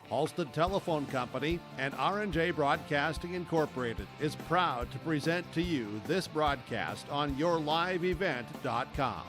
Halstead Telephone Company and R&J Broadcasting Incorporated is proud to present to you this broadcast on yourliveevent.com.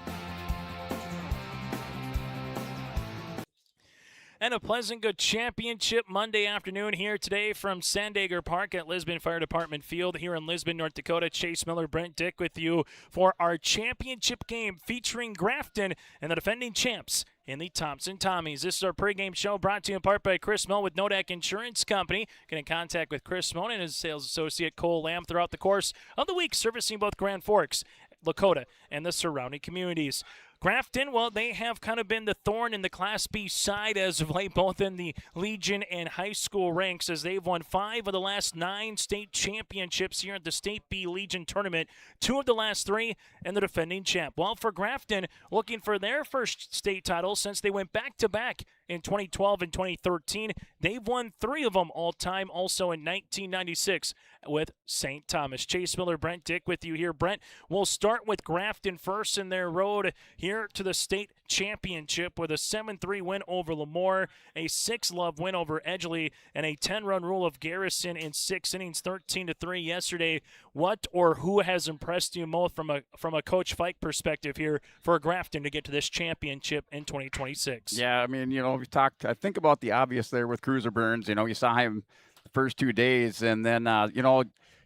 And a pleasant good championship Monday afternoon here today from Sandager Park at Lisbon Fire Department Field here in Lisbon, North Dakota. Chase Miller, Brent Dick with you for our championship game featuring Grafton and the defending champs in the Thompson Tommies. This is our pregame show brought to you in part by Chris Moe with Nodak Insurance Company. Get in contact with Chris Moe and his sales associate Cole Lamb throughout the course of the week, servicing both Grand Forks, Dakota, and the surrounding communities. Grafton, well, they have kind of been the thorn in the Class B side as of late, both in the Legion and high school ranks, as they've won 5 of the last 9 state championships here at the State B Legion tournament, 2 of the last 3, and the defending champ. Well, for Grafton, looking for their first state title since they went back-to-back in 2012 and 2013. They've won 3 of them all-time, also in 1996 with St. Thomas. Chase Miller, Brent Dick with you here. Brent, we'll start with Grafton first in their road here to the state championship with a 7-3 win over Lemoore, a 6-love win over Edgeley, and a 10-run rule of Garrison in 6 innings, 13-3 yesterday. What or who has impressed you most from a Coach Fike perspective here for Grafton to get to this championship in 2026? Yeah, I mean, I think about the obvious there with Cruiser Burns. You saw him the first 2 days, and then,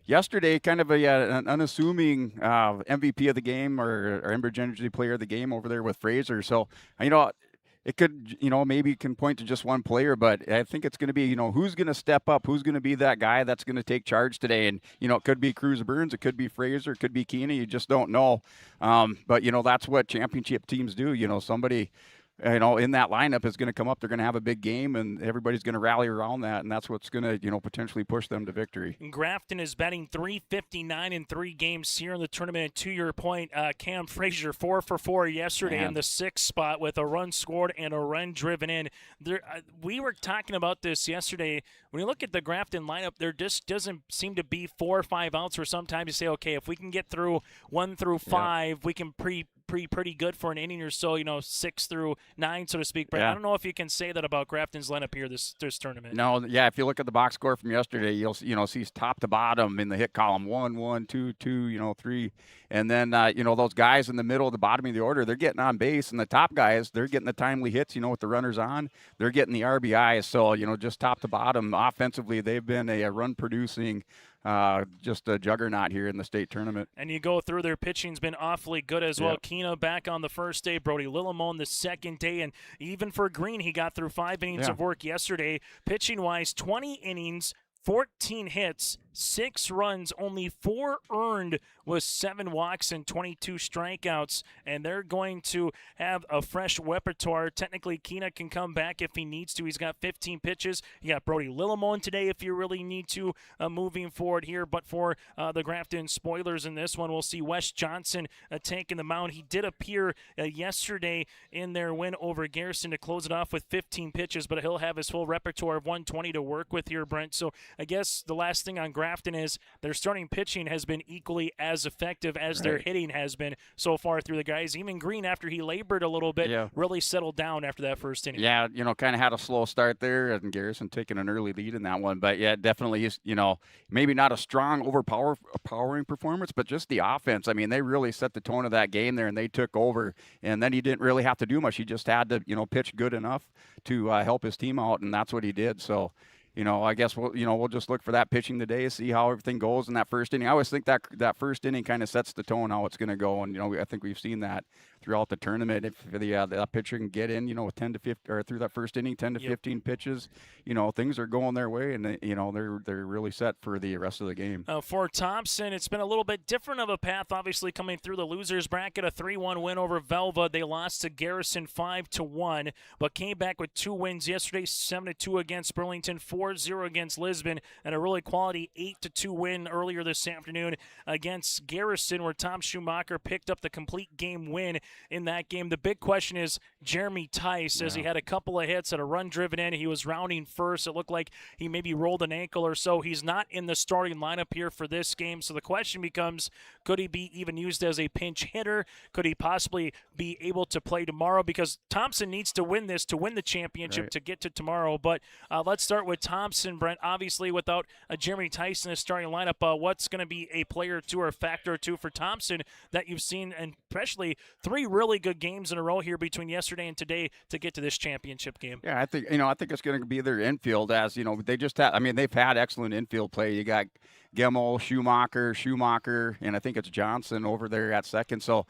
yesterday, kind of an unassuming MVP of the game or Enbridge Energy player of the game over there with Fraser. So, it could, maybe can point to just one player, but I think it's going to be, who's going to step up, who's going to be that guy that's going to take charge today. And, it could be Cruiser Burns, it could be Fraser, it could be Keeney, you just don't know. But, that's what championship teams do. Somebody in that lineup is going to come up. They're going to have a big game, and everybody's going to rally around that, and that's what's going to, potentially push them to victory. Grafton is batting .359 in 3 games here in the tournament. And to your point, Cam Frazier 4 for 4 yesterday in the 6th spot with a run scored and a run driven in. We were talking about this yesterday. When you look at the Grafton lineup, there just doesn't seem to be 4 or 5 outs where sometimes you say, okay, if we can get through 1 through 5, we can pretty good for an inning or so, 6 through 9, so to speak. But I don't know if you can say that about Grafton's lineup here this tournament. No, if you look at the box score from yesterday, you'll see top to bottom in the hit column 1, 1, 2, 2, 3, and then those guys in the middle, the bottom of the order, they're getting on base, and the top guys, they're getting the timely hits. With the runners on, they're getting the RBIs. So just top to bottom offensively, they've been a run producing. Just a juggernaut here in the state tournament. And you go through their pitching's been awfully good as well. Keena back on the first day, Brody Lillimon the second day, and even for Green, he got through 5 innings of work yesterday. Pitching-wise, 20 innings, 14 hits, 6 runs, only 4 earned with 7 walks and 22 strikeouts, and they're going to have a fresh repertoire. Technically, Keena can come back if he needs to. He's got 15 pitches. You got Brody Lillimon today if you really need to moving forward here. But for the Grafton Spoilers in this one, we'll see Wes Johnson taking the mound. He did appear yesterday in their win over Garrison to close it off with 15 pitches, but he'll have his full repertoire of 120 to work with here, Brent. So I guess the last thing on Grafton is their starting pitching has been equally as effective as their hitting has been so far through the guys. Even Green, after he labored a little bit, really settled down after that first inning. Yeah, kind of had a slow start there, and Garrison taking an early lead in that one. But, definitely, maybe not a strong, overpowering performance, but just the offense. I mean, they really set the tone of that game there, and they took over. And then he didn't really have to do much. He just had to, pitch good enough to help his team out, and that's what he did. So, I guess we'll just look for that pitching today, see how everything goes in that first inning. I always think that first inning kind of sets the tone how it's going to go, and I think we've seen that throughout the tournament. If the pitcher can get in, with 10 to 15 or through that first inning, 10 to 15 pitches, things are going their way, and they're really set for the rest of the game. For Thompson, it's been a little bit different of a path, obviously coming through the losers bracket, a 3-1 win over Velva. They lost to Garrison 5-1, but came back with 2 wins yesterday, 7-2 against Burlington, 4-0 against Lisbon, and a really quality 8-2 win earlier this afternoon against Garrison, where Tom Schumacher picked up the complete game win in that game. The big question is Jeremy Tice, as he had a couple of hits, had a run driven in. He was rounding first. It looked like he maybe rolled an ankle or so. He's not in the starting lineup here for this game. So the question becomes, could he be even used as a pinch hitter? Could he possibly be able to play tomorrow? Because Thompson needs to win this to win the championship to get to tomorrow. But let's start with Thompson, Brent. Obviously, without Jeremy Tice in the starting lineup, what's going to be a player or two or a factor or two for Thompson that you've seen, and especially 3 really good games in a row here between yesterday and today to get to this championship game? Yeah, I think it's going to be their infield, as they just had. I mean, they've had excellent infield play. You got Gemmel, Schumacher, and I think it's Johnson over there at second. So,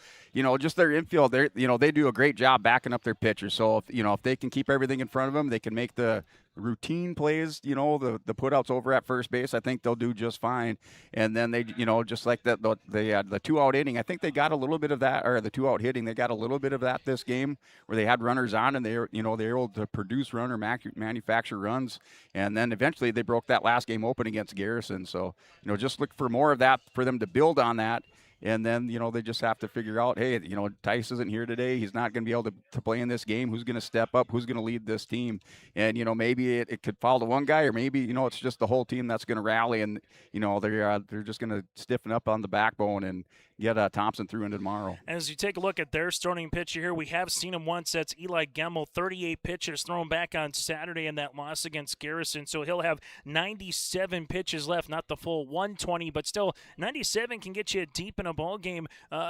just their infield, they do a great job backing up their pitchers. So if they can keep everything in front of them, they can make the routine plays, the putouts over at first base. I think they'll do just fine. And then they, just like that, they had the 2-out inning. I think they got a little bit of that, or the 2-out hitting. They got a little bit of that this game, where they had runners on and they were able to produce run or manufacture runs. And then eventually they broke that last game open against Garrison. So, just look for more of that for them to build on that. And then, they just have to figure out, hey, Tice isn't here today. He's not going to be able to play in this game. Who's going to step up? Who's going to lead this team? And, maybe it could fall to one guy, or maybe, it's just the whole team that's going to rally, and, they're just going to stiffen up on the backbone and get Thompson through into tomorrow. As you take a look at their starting pitcher here, we have seen him once. That's Eli Gemmel, 38 pitches thrown back on Saturday in that loss against Garrison. So he'll have 97 pitches left, not the full 120, but still 97 can get you deep in a ball game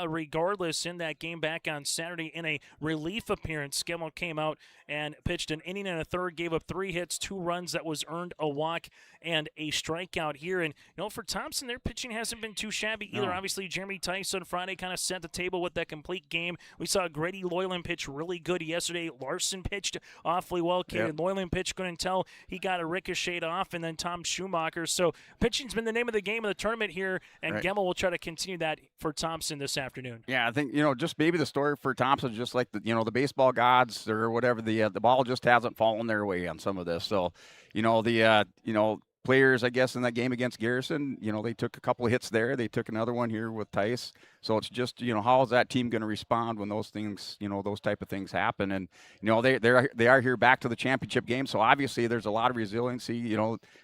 regardless. In that game back on Saturday in a relief appearance, Gemmel came out and pitched an inning and a third, gave up 3 hits, 2 runs, that was earned a walk and a strikeout here. And, for Thompson, their pitching hasn't been too shabby either. Obviously, Jeremy Tice on Friday kind of set the table with that complete game. We saw Grady Loyland pitch really good yesterday. Larson pitched awfully well. Caden Loyland pitched good until he got a ricochet off, and then Tom Schumacher. So pitching's been the name of the game of the tournament here, and Gemmel will try to continue that for Thompson this afternoon. Yeah, I think, just maybe the story for Thompson, just like the baseball gods or whatever, the ball just hasn't fallen their way on some of this. So, players, I guess, in that game against Garrison, they took a couple of hits there. They took another one here with Tice. So it's just, how is that team going to respond when those things, those type of things happen? And, they are here back to the championship game. So obviously there's a lot of resiliency,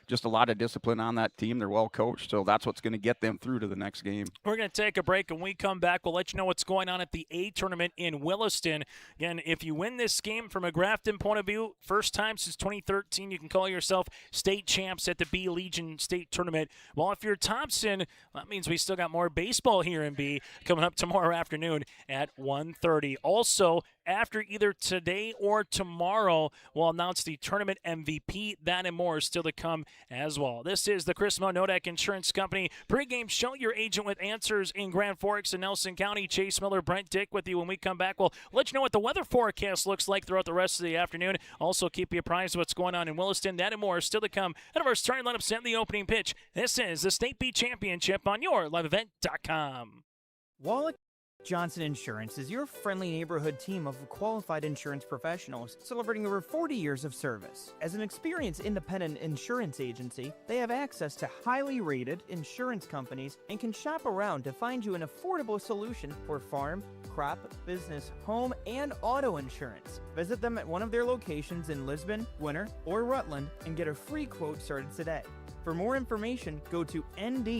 just a lot of discipline on that team. They're well coached. So that's what's going to get them through to the next game. We're going to take a break. When we come back, we'll let you know what's going on at the A tournament in Williston. Again, if you win this game from a Grafton point of view, first time since 2013, you can call yourself state champs at the B Legion State Tournament. Well, if you're Thompson, that means we still got more baseball here in B coming up tomorrow afternoon at 1:30. Also, after either today or tomorrow, we'll announce the tournament MVP. That and more is still to come as well. This is the Chris Monodak Insurance Company pregame show. Your agent with answers in Grand Forks and Nelson County. Chase Miller, Brent Dick with you. When we come back, we'll let you know what the weather forecast looks like throughout the rest of the afternoon. Also, keep you apprised of what's going on in Williston. That and more is still to come out of our starting lineup set in the opening pitch. This is the State B Championship on your liveevent.com. Wallach Johnson Insurance is your friendly neighborhood team of qualified insurance professionals celebrating over 40 years of service. As an experienced independent insurance agency, they have access to highly rated insurance companies and can shop around to find you an affordable solution for farm, crop, business, home, and auto insurance. Visit them at one of their locations in Lisbon, Winter, or Rutland and get a free quote started today. For more information, go to nd-insure.com.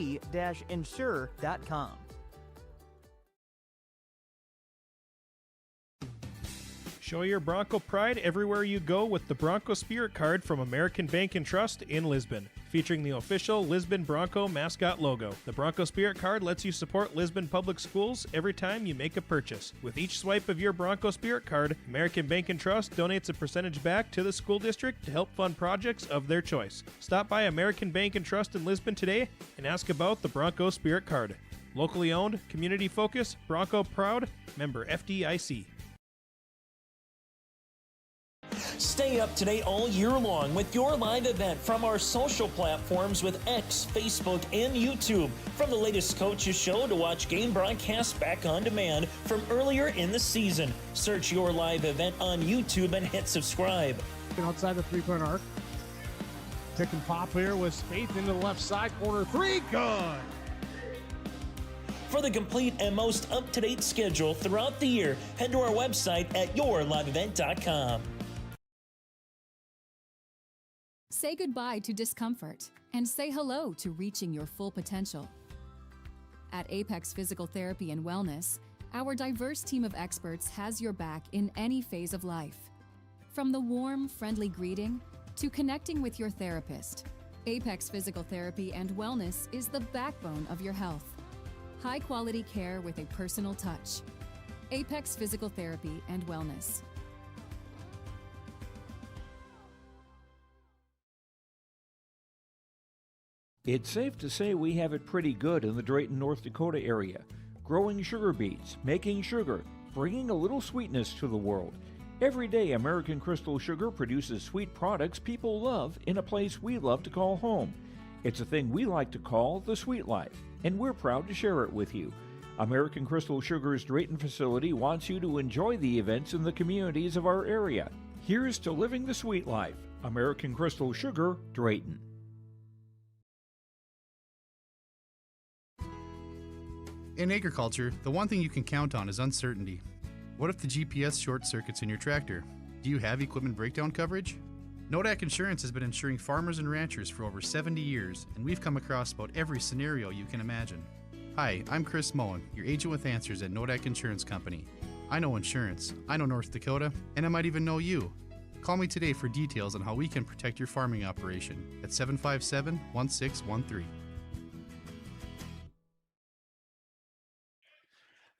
Show your Bronco pride everywhere you go with the Bronco Spirit Card from American Bank and Trust in Lisbon, featuring the official Lisbon Bronco mascot logo. The Bronco Spirit Card lets you support Lisbon Public Schools every time you make a purchase. With each swipe of your Bronco Spirit Card, American Bank and Trust donates a percentage back to the school district to help fund projects of their choice. Stop by American Bank and Trust in Lisbon today and ask about the Bronco Spirit Card. Locally owned, community focused, Bronco proud, member FDIC. Stay up to date all year long with your live event from our social platforms with X, Facebook, and YouTube. From the latest coaches show to watch game broadcasts back on demand from earlier in the season. Search your live event on YouTube and hit subscribe. Outside the three-point arc. Pick and pop here with Spaeth into the left side corner. 3, good. For the complete and most up-to-date schedule throughout the year, head to our website at yourliveevent.com. Say goodbye to discomfort and say hello to reaching your full potential. At Apex Physical Therapy and Wellness, our diverse team of experts has your back in any phase of life. From the warm, friendly greeting to connecting with your therapist, Apex Physical Therapy and Wellness is the backbone of your health. High-quality care with a personal touch. Apex Physical Therapy and Wellness. It's safe to say we have it pretty good in the Drayton, North Dakota area. Growing sugar beets, making sugar, bringing a little sweetness to the world. Every day, American Crystal Sugar produces sweet products people love in a place we love to call home. It's a thing we like to call the sweet life, and we're proud to share it with you. American Crystal Sugar's Drayton facility wants you to enjoy the events in the communities of our area. Here's to living the sweet life. American Crystal Sugar, Drayton. In agriculture, the one thing you can count on is uncertainty. What if the GPS short circuits in your tractor? Do you have equipment breakdown coverage? Nodak Insurance has been insuring farmers and ranchers for over 70 years, and we've come across about every scenario you can imagine. Hi, I'm Chris Moen, your agent with answers at Nodak Insurance Company. I know insurance, I know North Dakota, and I might even know you. Call me today for details on how we can protect your farming operation at 757-1613.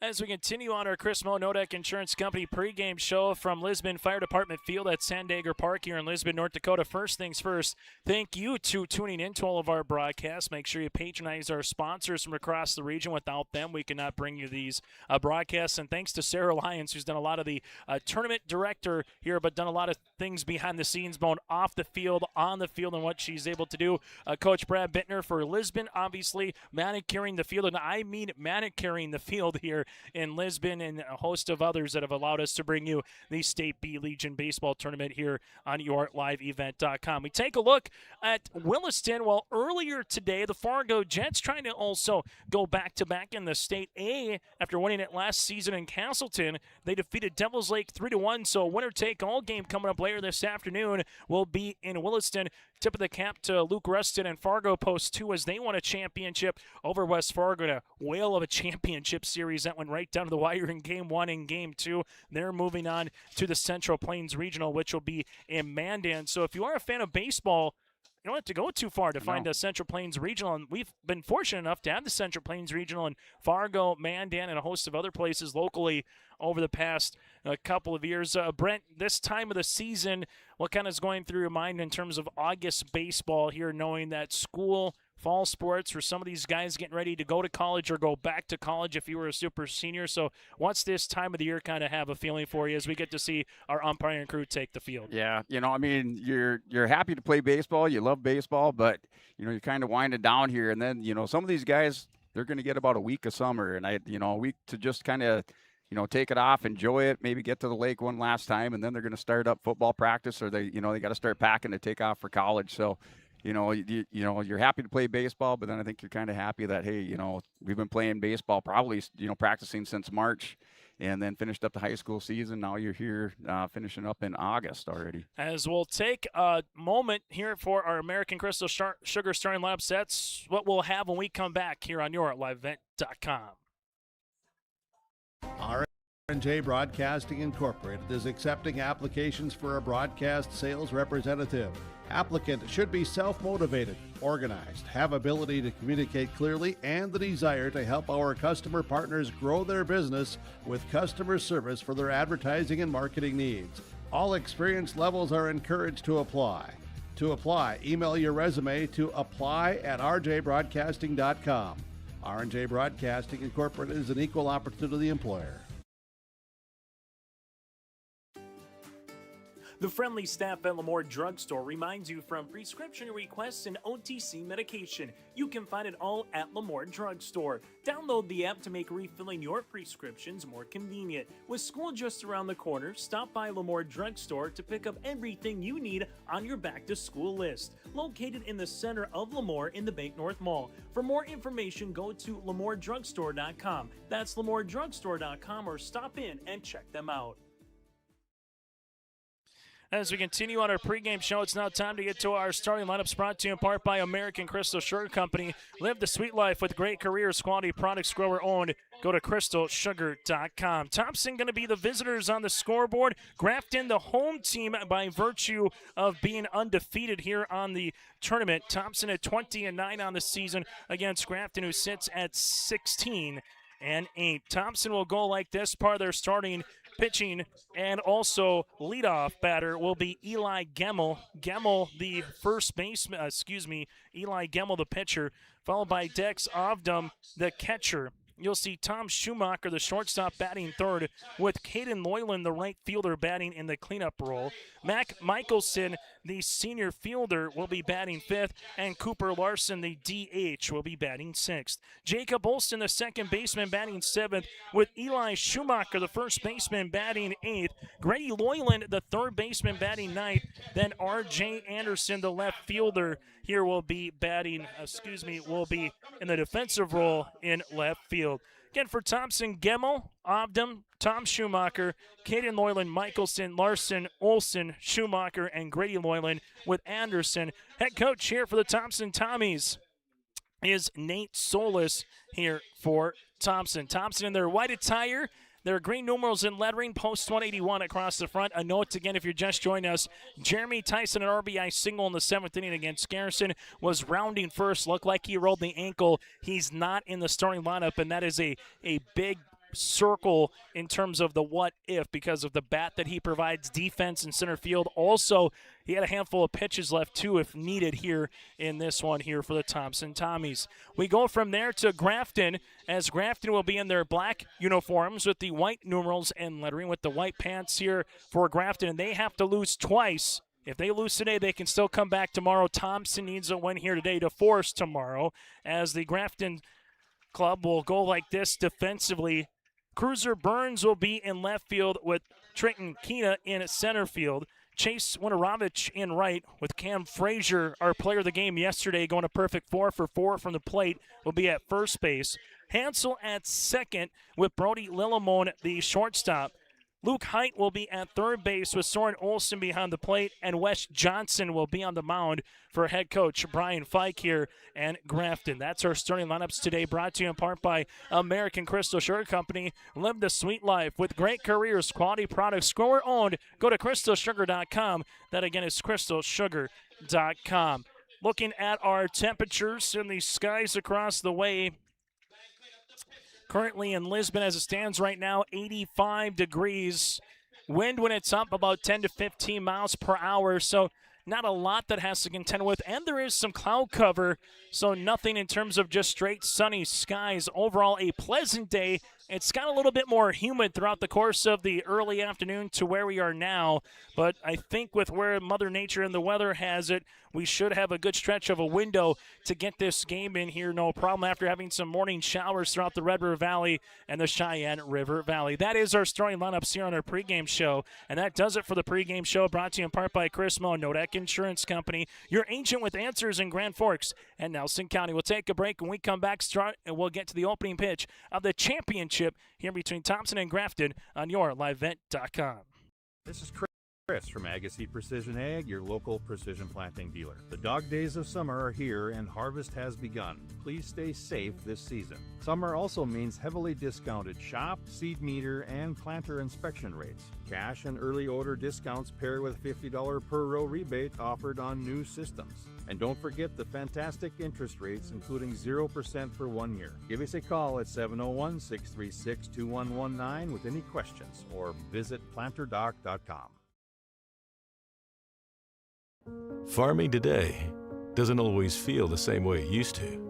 As we continue on our Chris Moe Nodak Insurance Company pregame show from Lisbon Fire Department Field at Sandager Park here in Lisbon, North Dakota. First things first, thank you to tuning in to all of our broadcasts. Make sure you patronize our sponsors from across the region. Without them, we cannot bring you these broadcasts. And thanks to Sarah Lyons, who's done a lot of the tournament director here, but done a lot of things behind the scenes, both off the field, on the field, and what she's able to do. Coach Brad Bittner for Lisbon, obviously manicuring the field, and I mean manicuring the field here in Lisbon, and a host of others that have allowed us to bring you the State B Legion Baseball Tournament here on yourliveevent.com. We take a look at Williston. Well, earlier today, the Fargo Jets trying to also go back-to-back in the State A after winning it last season in Castleton. They defeated Devils Lake 3-1, so a winner-take-all game coming up later this afternoon will be in Williston. Tip of the cap to Luke Rustin and Fargo Post 2 as they won a championship over West Fargo in a whale of a championship series that went right down to the wire in Game 1 and Game 2. They're moving on to the Central Plains Regional, which will be in Mandan. So if you are a fan of baseball, you don't have to go too far to find a Central Plains Regional, and we've been fortunate enough to have the Central Plains Regional in Fargo, Mandan, and a host of other places locally over the past couple of years. Brent, this time of the season, what kind of is going through your mind in terms of August baseball here, knowing that school, fall sports for some of these guys getting ready to go to college or go back to college if you were a super senior? So what's this time of the year kind of have a feeling for you as we get to see our umpiring crew take the field? Yeah, I mean, you're happy to play baseball. You love baseball, but, you're kind of winding down here. And then, some of these guys, they're going to get about a week of summer. And, a week to just kind of, take it off, enjoy it, maybe get to the lake one last time, and then they're going to start up football practice, or they got to start packing to take off for college. So, you're happy to play baseball, but then I think you're kind of happy that, hey, we've been playing baseball probably, practicing since March, and then finished up the high school season. Now you're here finishing up in August already. As we'll take a moment here for our American Crystal Sugar Starting Lab sets, what we'll have when we come back here on yourliveevent.com. R&J Broadcasting Incorporated is accepting applications for a broadcast sales representative. Applicant should be self-motivated, organized, have ability to communicate clearly, and the desire to help our customer partners grow their business with customer service for their advertising and marketing needs. All experience levels are encouraged to apply. To apply, email your resume to apply@rjbroadcasting.com. R&J Broadcasting Incorporated is an equal opportunity employer. The friendly staff at Lemoore Drugstore reminds you from prescription requests and OTC medication. You can find it all at Lemoore Drugstore. Download the app to make refilling your prescriptions more convenient. With school just around the corner, stop by Lemoore Drugstore to pick up everything you need on your back-to-school list. Located in the center of Lemoore in the Bank North Mall. For more information, go to LemooreDrugstore.com. That's LemooreDrugstore.com, or stop in and check them out. As we continue on our pregame show, it's now time to get to our starting lineups, brought to you in part by American Crystal Sugar Company. Live the sweet life with great careers, quality products, grower owned. Go to crystalsugar.com. Thompson going to be the visitors on the scoreboard. Grafton, the home team, by virtue of being undefeated here on the tournament. Thompson at 20-9 on the season against Grafton, who sits at 16-8. Thompson will go like this. Part of their starting pitching and also leadoff batter will be Eli Gemmel. Gemmel, the first baseman, Eli Gemmel, the pitcher, followed by Dex Ovdum, the catcher. You'll see Tom Schumacher, the shortstop, batting third, with Caden Loyland, the right fielder, batting in the cleanup role. Mac Michelson, the senior fielder, will be batting fifth, and Cooper Larson, the DH, will be batting sixth. Jacob Olson, the second baseman, batting seventh, with Eli Schumacher, the first baseman, batting eighth. Grady Loyland, the third baseman, batting ninth. Then R.J. Anderson, the left fielder, here will be will be in the defensive role in left field. Again, for Thompson, Gemmel, Ovdum, Tom Schumacher, Caden Loyland, Michelson, Larson, Olson, Schumacher, and Grady Loyland, with Anderson. Head coach here for the Thompson Tommies is Nate Solis here for Thompson. Thompson in their white attire, their green numerals in lettering, post 181 across the front. A note again, if you're just joining us, Jeremy Tyson, an RBI single in the 7th inning against Garrison, was rounding first. Looked like he rolled the ankle. He's not in the starting lineup, and that is a big circle in terms of the what if, because of the bat that he provides, defense in center field. Also, he had a handful of pitches left too if needed here in this one here for the Thompson Tommies. We go from there to Grafton, as Grafton will be in their black uniforms with the white numerals and lettering, with the white pants here for Grafton, and they have to lose twice. If they lose today, they can still come back tomorrow. Thompson needs a win here today to force tomorrow, as the Grafton club will go like this defensively. Cruiser Burns will be in left field, with Trenton Keena in center field. Chase Winorovich in right, with Cam Frazier, our player of the game yesterday, going a perfect 4 for 4 from the plate, will be at first base. Hansel at second, with Brody Lillimon, the shortstop. Luke Height will be at third base, with Soren Olsen behind the plate, and Wes Johnson will be on the mound for head coach Brian Fike here and Grafton. That's our starting lineups today, brought to you in part by American Crystal Sugar Company. Live the sweet life with great careers, quality products, grower owned. Go to crystalsugar.com. That again is crystalsugar.com. Looking at our temperatures in the skies across the way. Currently in Lisbon, as it stands right now, 85 degrees. Wind when it's up about 10 to 15 miles per hour, so not a lot that has to contend with. And there is some cloud cover, so nothing in terms of just straight sunny skies. Overall, a pleasant day. It's got a little bit more humid throughout the course of the early afternoon to where we are now, but I think with where Mother Nature and the weather has it, we should have a good stretch of a window to get this game in here, no problem, after having some morning showers throughout the Red River Valley and the Cheyenne River Valley. That is our starting lineups here on our pregame show, and that does it for the pregame show, brought to you in part by Chris Moe, Nodak Insurance Company, your agent with answers in Grand Forks and Nelson County. We'll take a break. When we come back, and we'll get to the opening pitch of the championship here between Thompson and Grafton on yourlivevent.com. This is Chris from Agassiz Precision Ag, your local precision planting dealer. The dog days of summer are here and harvest has begun. Please stay safe this season. Summer also means heavily discounted shop, seed meter, and planter inspection rates. Cash and early order discounts pair with $50 per row rebate offered on new systems. And don't forget the fantastic interest rates, including 0% for 1 year. Give us a call at 701-636-2119 with any questions, or visit planterdoc.com. Farming today doesn't always feel the same way it used to.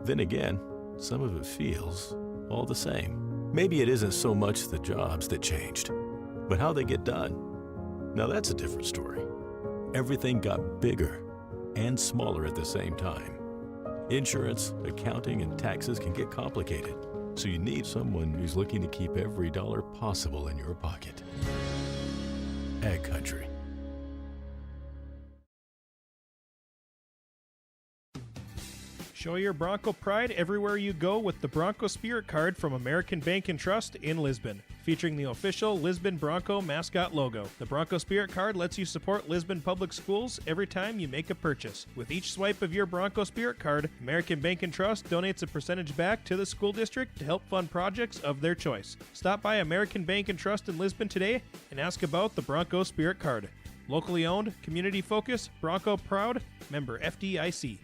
Then again, some of it feels all the same. Maybe it isn't so much the jobs that changed, but how they get done. Now that's a different story. Everything got bigger and smaller at the same time. Insurance, accounting, and taxes can get complicated, so you need someone who's looking to keep every dollar possible in your pocket. Ag Country. Show your Bronco pride everywhere you go with the Bronco Spirit Card from American Bank and Trust in Lisbon, featuring the official Lisbon Bronco mascot logo. The Bronco Spirit Card lets you support Lisbon Public Schools every time you make a purchase. With each swipe of your Bronco Spirit Card, American Bank and Trust donates a percentage back to the school district to help fund projects of their choice. Stop by American Bank and Trust in Lisbon today and ask about the Bronco Spirit Card. Locally owned, community focused, Bronco proud, member FDIC.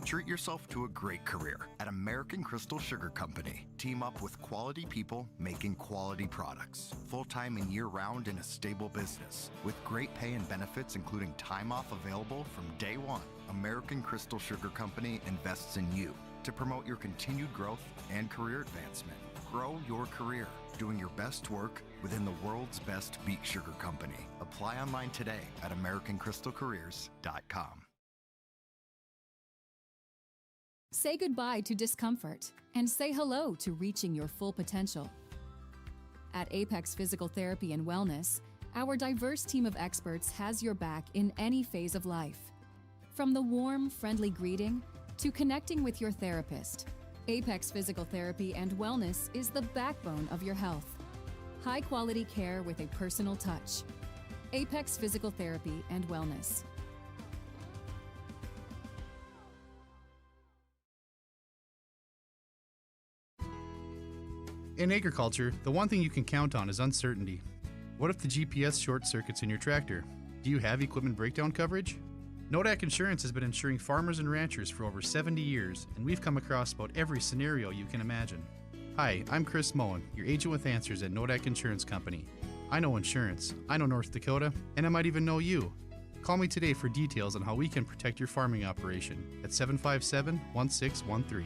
Treat yourself to a great career at American Crystal Sugar Company. Team up with quality people making quality products. Full-time and year-round in a stable business. With great pay and benefits including time off available from day one. American Crystal Sugar Company invests in you to promote your continued growth and career advancement. Grow your career doing your best work within the world's best beet sugar company. Apply online today at AmericanCrystalCareers.com. Say goodbye to discomfort and say hello to reaching your full potential. At Apex Physical Therapy and Wellness, our diverse team of experts has your back in any phase of life. From the warm, friendly greeting to connecting with your therapist, Apex Physical Therapy and Wellness is the backbone of your health. High-quality care with a personal touch. Apex Physical Therapy and Wellness. In agriculture, the one thing you can count on is uncertainty. What if the GPS short circuits in your tractor? Do you have equipment breakdown coverage? Nodak Insurance has been insuring farmers and ranchers for over 70 years, and we've come across about every scenario you can imagine. Hi, I'm Chris Moen, your agent with answers at Nodak Insurance Company. I know insurance, I know North Dakota, and I might even know you. Call me today for details on how we can protect your farming operation at 757-1613.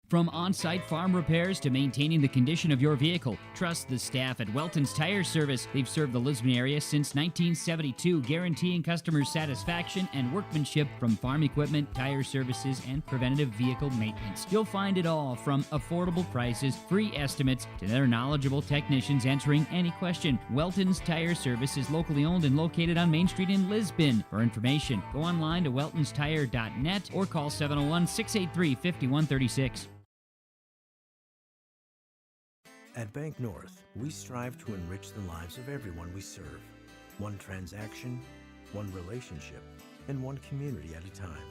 From on-site farm repairs to maintaining the condition of your vehicle, trust the staff at Welton's Tire Service. They've served the Lisbon area since 1972, guaranteeing customers satisfaction and workmanship from farm equipment, tire services, and preventative vehicle maintenance. You'll find it all from affordable prices, free estimates, to their knowledgeable technicians answering any question. Welton's Tire Service is locally owned and located on Main Street in Lisbon. For information, go online to weltonstire.net or call 701-683-5136. At Bank North, we strive to enrich the lives of everyone we serve. One transaction, one relationship, and one community at a time.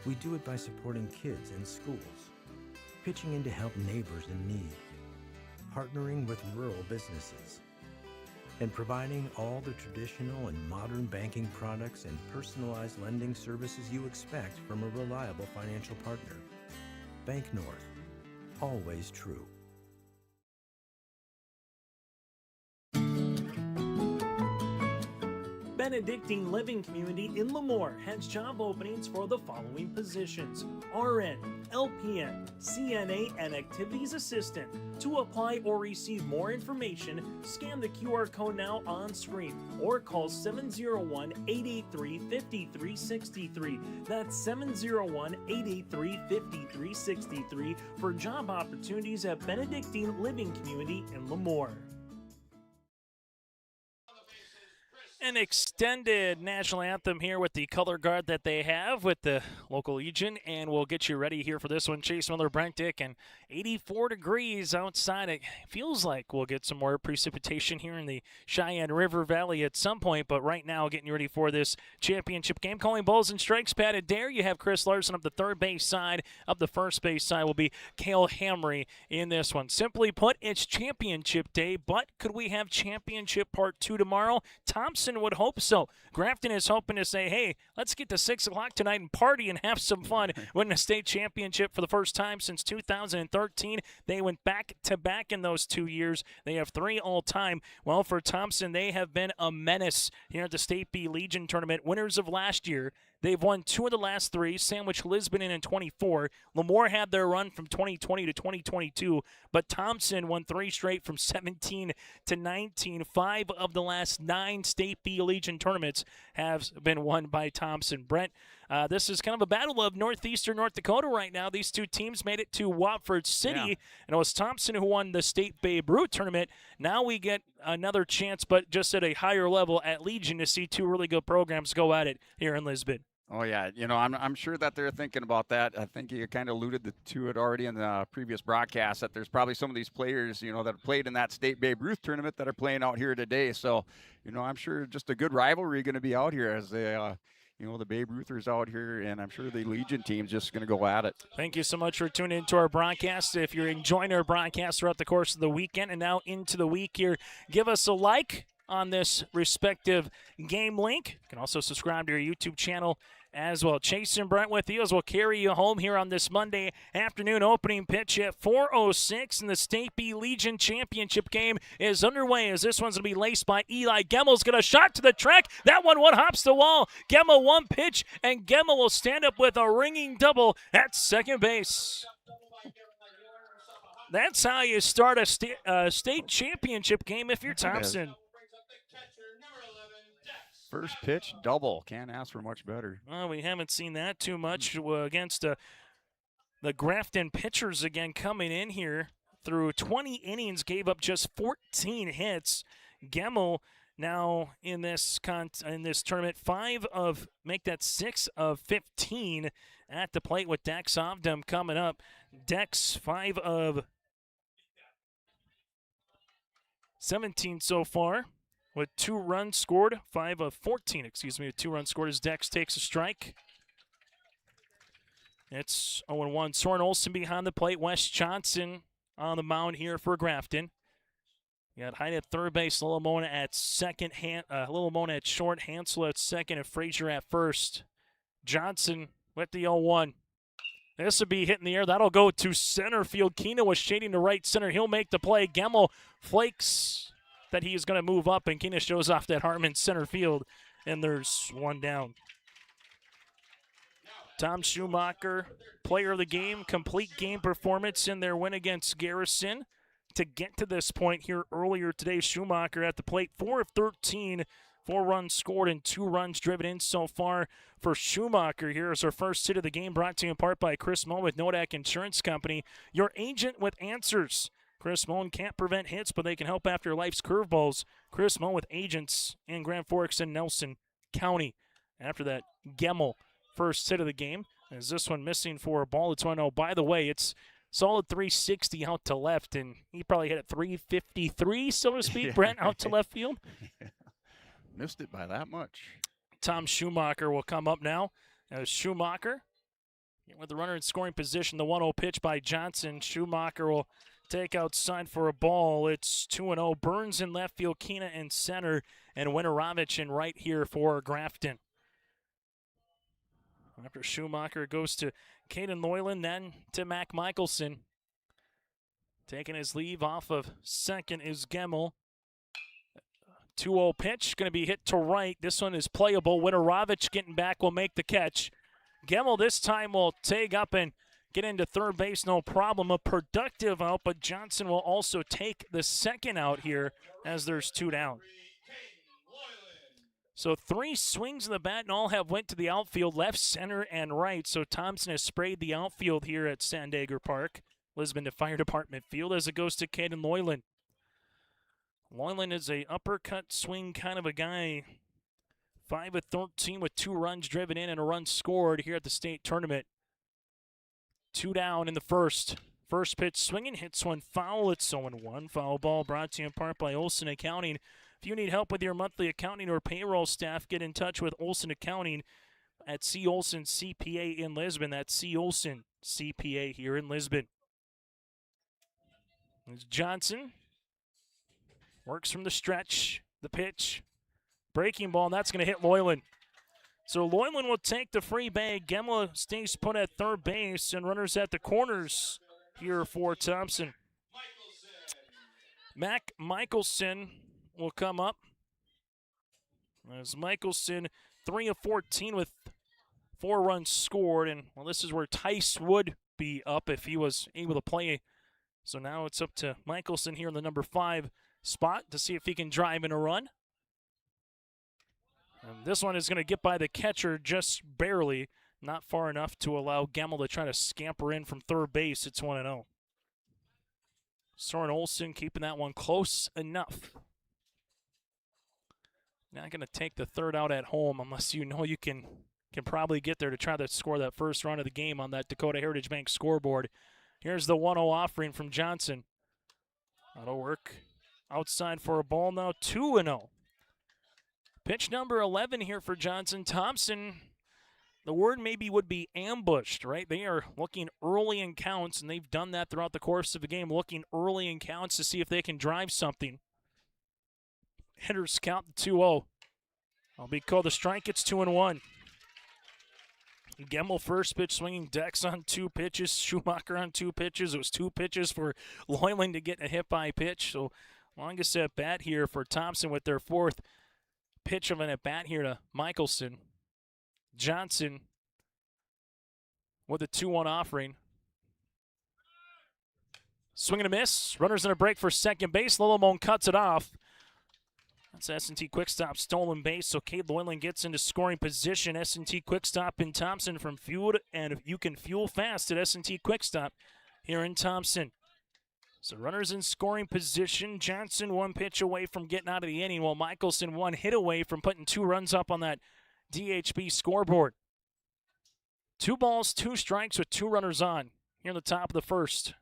We do it by supporting kids in schools, pitching in to help neighbors in need, partnering with rural businesses, and providing all the traditional and modern banking products and personalized lending services you expect from a reliable financial partner. Bank North, always true. Benedictine Living Community in Lemoore has job openings for the following positions: RN, LPN, CNA, and Activities Assistant. To apply or receive more information, scan the QR code now on screen or call 701-883-5363. That's 701-883-5363 for job opportunities at Benedictine Living Community in Lemoore. An extended national anthem here with the color guard that they have with the local Legion, and we'll get you ready here for this one. Chase Miller, Brent Dick, and 84 degrees outside. It feels like we'll get some more precipitation here in the Cheyenne River Valley at some point, but right now getting ready for this championship game. Calling balls and strikes, Pat Adair. You have Chris Larson up the third base side. Up the first base side will be Cale Hamry in this one. Simply put, it's championship day, but could we have championship part 2 tomorrow? Thompson would hope so. Grafton is hoping to say, hey, let's get to 6 o'clock tonight and party and have some fun. Winning a state championship for the first time since 2013. They went back-to-back in those 2 years. They have 3 all-time. Well, for Thompson, they have been a menace here at the State B Legion tournament. Winners of last year. They've won 2 of the last 3, Sandwich Lisbon in 24. Lemoore had their run from 2020 to 2022, but Thompson won 3 straight from 17 to 19. 5 of the last 9 State B Legion tournaments have been won by Thompson. Brent, this is kind of a battle of northeastern North Dakota right now. These two teams made it to Watford City, and it was Thompson who won the State Babe Ruth tournament. Now we get another chance, but just at a higher level at Legion, to see 2 really good programs go at it here in Lisbon. Oh, yeah. I'm sure that they're thinking about that. I think you kind of alluded to it already in the previous broadcast, that there's probably some of these players, that have played in that State Babe Ruth tournament that are playing out here today. So, I'm sure just a good rivalry going to be out here as they, the Babe Ruthers out here, and I'm sure the Legion team's just going to go at it. Thank you so much for tuning into our broadcast. If you're enjoying our broadcast throughout the course of the weekend and now into the week here, give us a like on this respective game link. You can also subscribe to our YouTube channel as well. Chase and Brent with you as we'll carry you home here on this Monday afternoon. Opening pitch at 4:06, and the State B Legion Championship game is underway as this one's going to be laced by Eli. Gemmel's got a shot to the track. That one hops the wall. Gemmel one pitch, and Gemmel will stand up with a ringing double at second base. That's how you start a state championship game if you're Thompson. First pitch, double. Can't ask for much better. Well, we haven't seen that too much against the Grafton pitchers again coming in here. Through 20 innings, gave up just 14 hits. Gemmel now in this tournament, 6 of 15 at the plate with Dex Ovdem coming up. Dex 5 of 17 so far, with 2 runs scored, 5 of 14, with 2 runs scored as Dex takes a strike. It's 0-1. Soren Olsen behind the plate. Wes Johnson on the mound here for Grafton. You got Hyde at third base, Lil Mona at second, Lil Mona at short, Hansel at second, and Frazier at first. Johnson with the 0-1. This will be hitting the air. That'll go to center field. Keena was shading to right center. He'll make the play. Gemmel flakes that he is going to move up, and Keena shows off that Harmon center field, and there's 1 down. Tom Schumacher, player of the game, complete game performance in their win against Garrison. To get to this point here earlier today, Schumacher at the plate, 4 of 13, 4 runs scored and 2 runs driven in so far for Schumacher. Here is our first hit of the game, brought to you in part by Chris Moen with Nodak Insurance Company, your agent with answers. Chris Moen can't prevent hits, but they can help after life's curveballs. Chris Moen with agents in Grand Forks and Nelson County. After that, Gemmel, first hit of the game. Is this one missing for a ball? It's 1-0. By the way, it's solid 360 out to left, and he probably hit it 353, so to speak, Brent, out to left field. Missed it by that much. Tom Schumacher will come up now. As Schumacher, with the runner in scoring position, the 1-0 pitch by Johnson. Schumacher will take outside for a ball. It's 2-0. Burns in left field, Keena in center, and Winorovich in right here for Grafton. After Schumacher, it goes to Caden Loyland, then to Mac Michelson. Taking his leave off of second is Gemmel. 2-0 pitch, going to be hit to right. This one is playable. Winorovich getting back will make the catch. Gemmel this time will take up and get into third base, no problem. A productive out, but Johnson will also take the second out here as there's 2 down. So 3 swings of the bat and all have went to the outfield, left, center, and right. So Thompson has sprayed the outfield here at Sandager Park, Lisbon Fire Department Field, as it goes to Caden Loyland. Loyland is a uppercut swing kind of a guy. 5 of 13 with 2 runs driven in and a run scored here at the state tournament. 2 down in the first. First pitch swinging, hits one foul. It's 0-1. Foul ball brought to you in part by Olson Accounting. If you need help with your monthly accounting or payroll staff, get in touch with Olson Accounting at C. Olson CPA in Lisbon. That's C. Olson CPA here in Lisbon. There's Johnson. Works from the stretch. The pitch. Breaking ball, and that's going to hit Loyland. So Loyland will take the free bag. Gemmel stays put at third base, and runners at the corners here for Thompson. Mac Michelson will come up. As Michelson, 3 of 14 with 4 runs scored, and well, this is where Tice would be up if he was able to play. So now it's up to Michelson here in the number 5 spot to see if he can drive in a run. And this one is going to get by the catcher just barely, not far enough to allow Gemmel to try to scamper in from third base. It's 1-0. Soren Olsen keeping that one close enough. Not going to take the third out at home unless you know you can probably get there to try to score that first run of the game on that Dakota Heritage Bank scoreboard. Here's the 1-0 offering from Johnson. That'll work. Outside for a ball now, 2-0. Pitch number 11 here for Johnson. Thompson, the word maybe would be ambushed, right? They are looking early in counts, and they've done that throughout the course of the game, looking early in counts to see if they can drive something. Hitters count the 2-0. I'll be called a strike. It's 2-1. Gemmel first pitch swinging, Dex on 2 pitches, Schumacher on 2 pitches. It was 2 pitches for Loyland to get a hit by pitch. So longest at bat here for Thompson with their 4th pitch of an at bat here to Michelson. Johnson with a 2-1 offering. Swing and a miss. Runners in a break for second base. Lillimon cuts it off. That's S&T Quickstop stolen base, so Cade Loyland gets into scoring position. S&T Quickstop and Thompson from fueled, and you can fuel fast at S&T Quickstop here in Thompson. So runners in scoring position. Johnson 1 pitch away from getting out of the inning, while Michelson 1 hit away from putting 2 runs up on that DHB scoreboard. 2 balls, 2 strikes with 2 runners on here in the top of the first.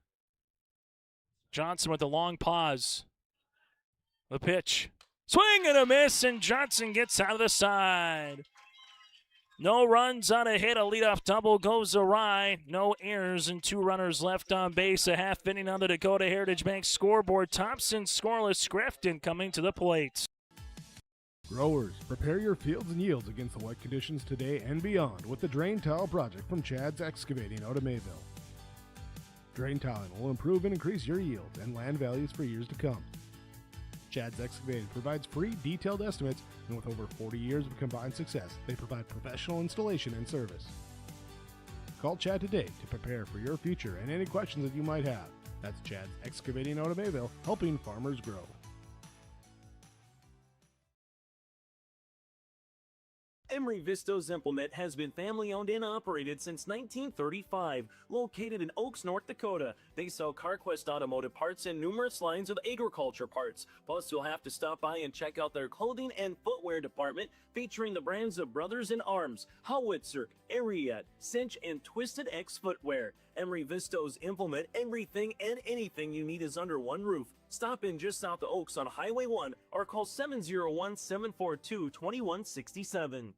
Johnson with a long pause. The pitch. Swing and a miss, and Johnson gets out of the side. No runs on a hit. A leadoff double goes awry. No errors and 2 runners left on base. A half inning on the Dakota Heritage Bank scoreboard. Thompson scoreless. Grafton coming to the plate. Growers, prepare your fields and yields against the wet conditions today and beyond with the Drain Tile project from Chad's Excavating out of Mayville. Drain tiling will improve and increase your yields and land values for years to come. Chad's Excavating provides free detailed estimates, and with over 40 years of combined success, they provide professional installation and service. Call Chad today to prepare for your future and any questions that you might have. That's Chad's Excavating out of Mayville, helping farmers grow. Emery Vistos Implement has been family-owned and operated since 1935. Located in Oaks, North Dakota, they sell CarQuest automotive parts and numerous lines of agriculture parts. Plus, you'll have to stop by and check out their clothing and footwear department, featuring the brands of Brothers in Arms, Howitzer, Ariat, Cinch, and Twisted X Footwear. Emery Vistos Implement, everything and anything you need is under one roof. Stop in just south of Oaks on Highway 1 or call 701-742-2167.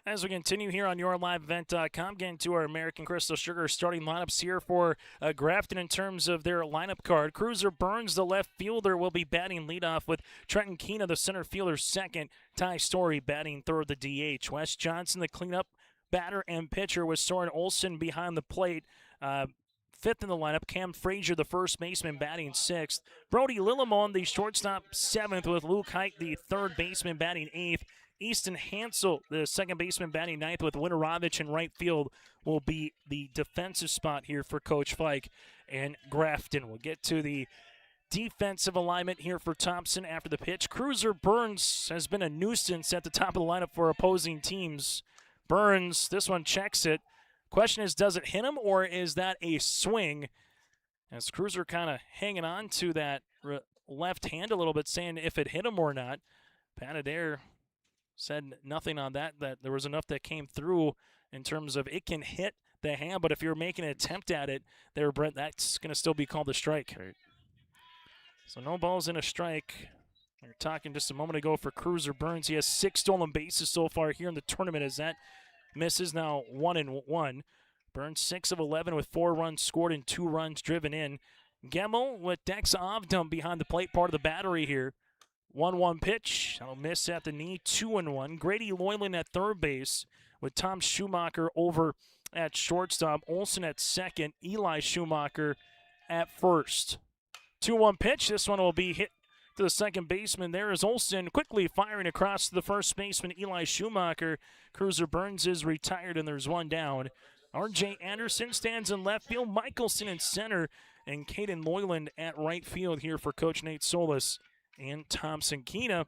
As we continue here on YourLiveEvent.com, getting to our American Crystal Sugar starting lineups here for Grafton in terms of their lineup card. Cruiser Burns, the left fielder, will be batting leadoff with Trenton Keena, the center fielder, second. Ty Story batting third, the DH. Wes Johnson, the cleanup batter and pitcher, with Soren Olsen behind the plate. Fifth in the lineup, Cam Frazier, the first baseman, batting sixth. Brody Lillimon, the shortstop, seventh, with Luke Height, the third baseman, batting eighth. Easton Hansel, the second baseman, batting ninth, with Winterovich in right field, will be the defensive spot here for Coach Fike and Grafton. We'll get to the defensive alignment here for Thompson after the pitch. Cruiser Burns has been a nuisance at the top of the lineup for opposing teams. Burns, this one checks it. Question is, does it hit him, or is that a swing? As Cruiser kind of hanging on to that left hand a little bit, saying if it hit him or not. Panadair said nothing on that there was enough that came through in terms of it can hit the hand, but if you're making an attempt at it there, Brent, that's going to still be called a strike. Right. So no balls in a strike. We were talking just a moment ago for Cruiser Burns. He has 6 stolen bases so far here in the tournament, as that misses now 1-1. Burns 6 of 11 with 4 runs scored and 2 runs driven in. Gemmel with Dex Ovdum behind the plate, part of the battery here. 1-1 pitch. That'll miss at the knee. 2-1. Grady Loyland at third base with Tom Schumacher over at shortstop. Olsen at second. Eli Schumacher at first. 2-1 pitch. This one will be hit to the second baseman. There is Olsen quickly firing across to the first baseman, Eli Schumacher. Cruiser Burns is retired, and there's one down. R.J. Anderson stands in left field, Michelson in center, and Caden Loyland at right field here for Coach Nate Solis and Thompson. Keena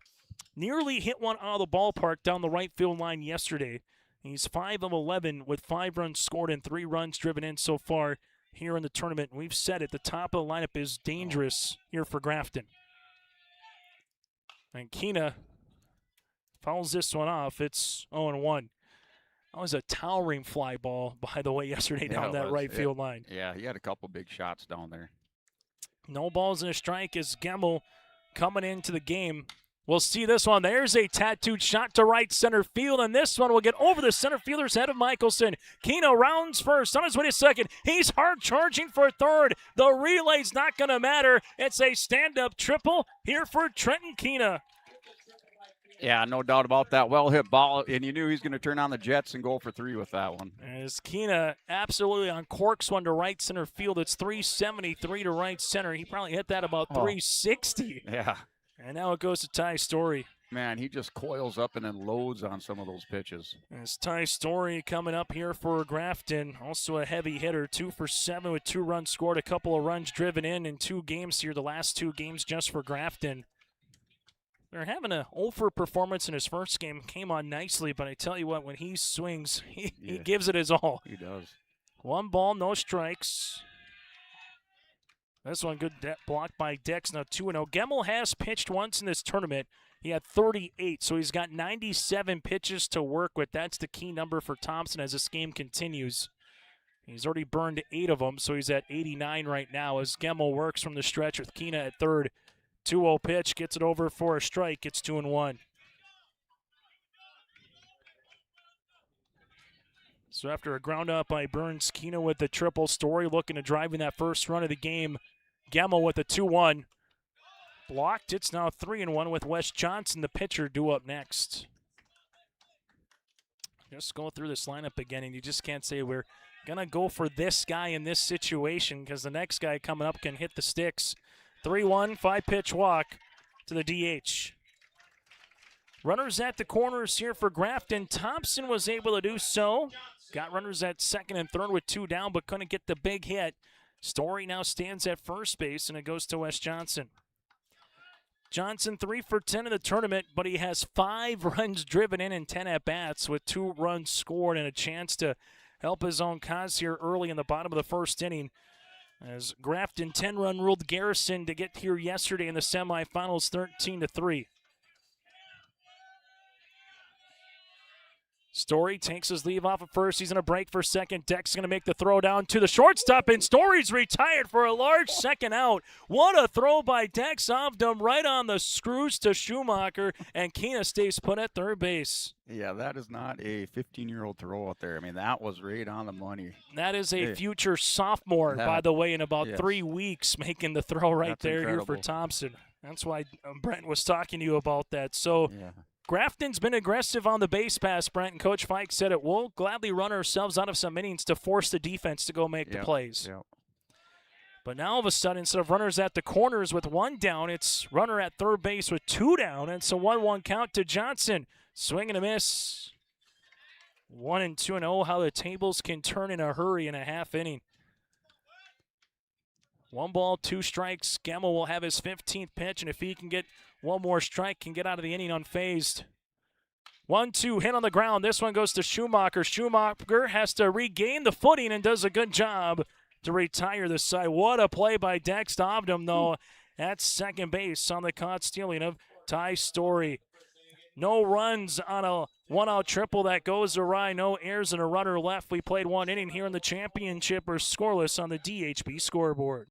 nearly hit one out of the ballpark down the right field line yesterday. He's 5 of 11 with 5 runs scored and 3 runs driven in so far here in the tournament. We've said it, the top of the lineup is dangerous here for Grafton. And Keena fouls this one off. It's 0-1. That was a towering fly ball, by the way, yesterday down that right field line. Yeah, he had a couple big shots down there. No balls and a strike as Gemmel coming into the game. We'll see this one. There's a tattooed shot to right center field, and this one will get over the center fielder's head of Michelson. Keno rounds first, on his way to second. He's hard charging for third. The relay's not going to matter. It's a stand-up triple here for Trenton Keena. Yeah, no doubt about that. Well-hit ball, and you knew he was going to turn on the Jets and go for 3 with that one. As Keena absolutely uncorks one to right center field. It's 373 to right center. He probably hit that about 360. Yeah. And now it goes to Ty Story. Man, he just coils up and then loads on some of those pitches. As Ty Story coming up here for Grafton, also a heavy hitter, 2 for 7 with 2 runs scored, a couple of runs driven in 2 games here, the last 2 games just for Grafton. They're having a 0-for performance in his first game, came on nicely, but I tell you what, when he swings, he gives it his all. He does. 1 ball, no strikes. This one good blocked by Dex, now 2-0. Gemmel has pitched once in this tournament. He had 38, so he's got 97 pitches to work with. That's the key number for Thompson as this game continues. He's already burned 8 of them, so he's at 89 right now as Gemmel works from the stretch with Keena at third. 2-0 pitch, gets it over for a strike. It's 2-1. So after a ground out by Burns, Keena with the triple. Story looking to drive in that first run of the game. Gemmel with the 2-1. Blocked. It's now 3-1 with Wes Johnson, the pitcher, due up next. Just go through this lineup again, and you just can't say we're going to go for this guy in this situation because the next guy coming up can hit the sticks. 3-1, 5-pitch walk to the DH. Runners at the corners here for Grafton. Thompson was able to do so. Got runners at second and third with 2 down, but couldn't get the big hit. Story now stands at first base, and it goes to Wes Johnson. Johnson 3 for 10 in the tournament, but he has 5 runs driven in and 10 at-bats with 2 runs scored and a chance to help his own cause here early in the bottom of the first inning. As Grafton 10-run ruled Garrison to get here yesterday in the semifinals 13-3. Story takes his leave off at first. He's in a break for second. Deck's going to make the throw down to the shortstop, and Story's retired for a large second out. What a throw by Dex Ovdom right on the screws to Schumacher, and Keena stays put at third base. Yeah, that is not a 15-year-old throw out there. I mean, that was right on the money. That is a future sophomore, by the way, in about 3 weeks, making the throw right there here for Thompson. That's why Brent was talking to you about that. So. Yeah. Grafton's been aggressive on the base pass, Brent, and Coach Fike said it. We'll gladly run ourselves out of some innings to force the defense to go make the plays. Yep. But now all of a sudden, instead of runners at the corners with 1 down, it's runner at third base with 2 down. And it's a 1-1 count to Johnson. Swing and a miss. 1-2-0, how the tables can turn in a hurry in a half inning. 1 ball, 2 strikes. Gemmel will have his 15th pitch, and if he can get 1 more strike, can get out of the inning unfazed. 1-2, hit on the ground. This one goes to Schumacher. Schumacher has to regain the footing and does a good job to retire the side. What a play by Dex Ovdom, though, at second base on the caught stealing of Ty Story. No runs on a 1-out triple that goes awry. No errors and a runner left. We played 1 inning here in the championship. We're scoreless on the DHB scoreboard.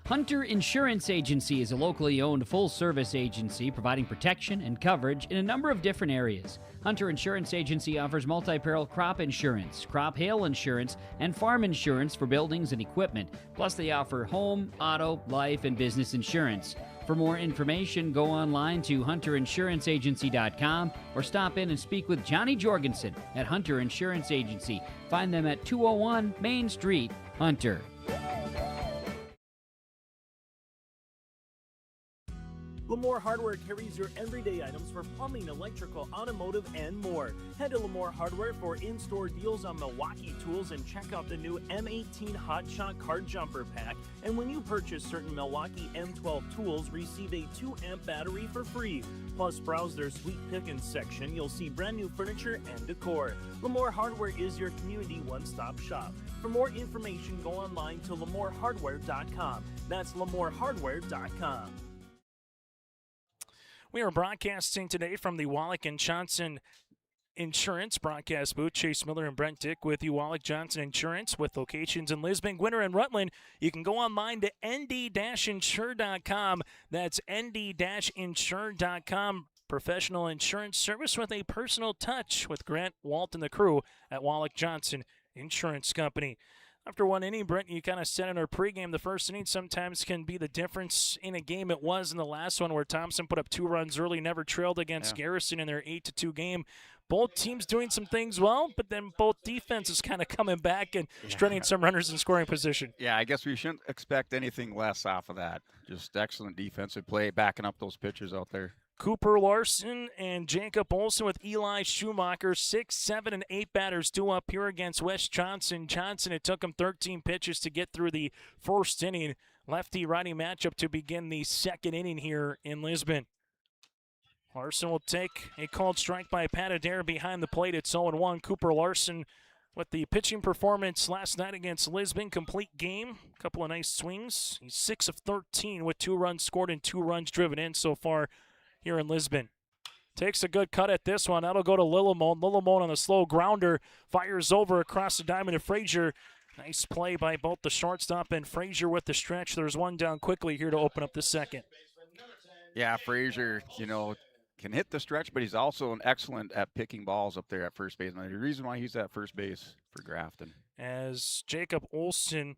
Hunter Insurance Agency is a locally owned full-service agency providing protection and coverage in a number of different areas. Hunter Insurance Agency offers multi-peril crop insurance, crop hail insurance, and farm insurance for buildings and equipment. Plus, they offer home, auto, life, and business insurance. For more information, go online to hunterinsuranceagency.com or stop in and speak with Johnny Jorgensen at Hunter Insurance Agency. Find them at 201 Main Street, Hunter. Lamore Hardware carries your everyday items for plumbing, electrical, automotive, and more. Head to Lamore Hardware for in-store deals on Milwaukee tools and check out the new M18 Hot Shot Card Jumper Pack. And when you purchase certain Milwaukee M12 tools, receive a 2-amp battery for free. Plus, browse their Sweet Pickins section. You'll see brand new furniture and decor. Lamore Hardware is your community one-stop shop. For more information, go online to lamorehardware.com. That's lamorehardware.com. We are broadcasting today from the Wallach and Johnson Insurance broadcast booth. Chase Miller and Brent Dick with you. Wallach Johnson Insurance with locations in Lisbon, Gwinner, and Rutland. You can go online to nd-insure.com. That's nd-insure.com. Professional insurance service with a personal touch with Grant, Walt, and the crew at Wallach Johnson Insurance Company. After one inning, Brent, you kind of said in our pregame, the first inning sometimes can be the difference in a game. It was in the last one where Thompson put up 2 runs early, never trailed against Garrison in their 8-2 game. Both teams doing some things well, but then both defenses kind of coming back and stranding some runners in scoring position. Yeah, I guess we shouldn't expect anything less off of that. Just excellent defensive play, backing up those pitchers out there. Cooper Larson and Jacob Olson with Eli Schumacher, 6, 7, and 8 batters due up here against Wes Johnson. It took him 13 pitches to get through the first inning. Lefty-righty matchup to begin the second inning here in Lisbon. Larson will take a called strike by Pat Adair behind the plate. It's 0-1. Cooper Larson with the pitching performance last night against Lisbon. Complete game. A couple of nice swings. He's 6 of 13 with 2 runs scored and 2 runs driven in so far here in Lisbon. Takes a good cut at this one. That'll go to Lillemone. Lillemone on a slow grounder. Fires over across the diamond to Frazier. Nice play by both the shortstop and Frazier with the stretch. There's one down quickly here to open up the second. Yeah, Frazier, can hit the stretch, but he's also an excellent at picking balls up there at first base. And the reason why he's at first base for Grafton. As Jacob Olson,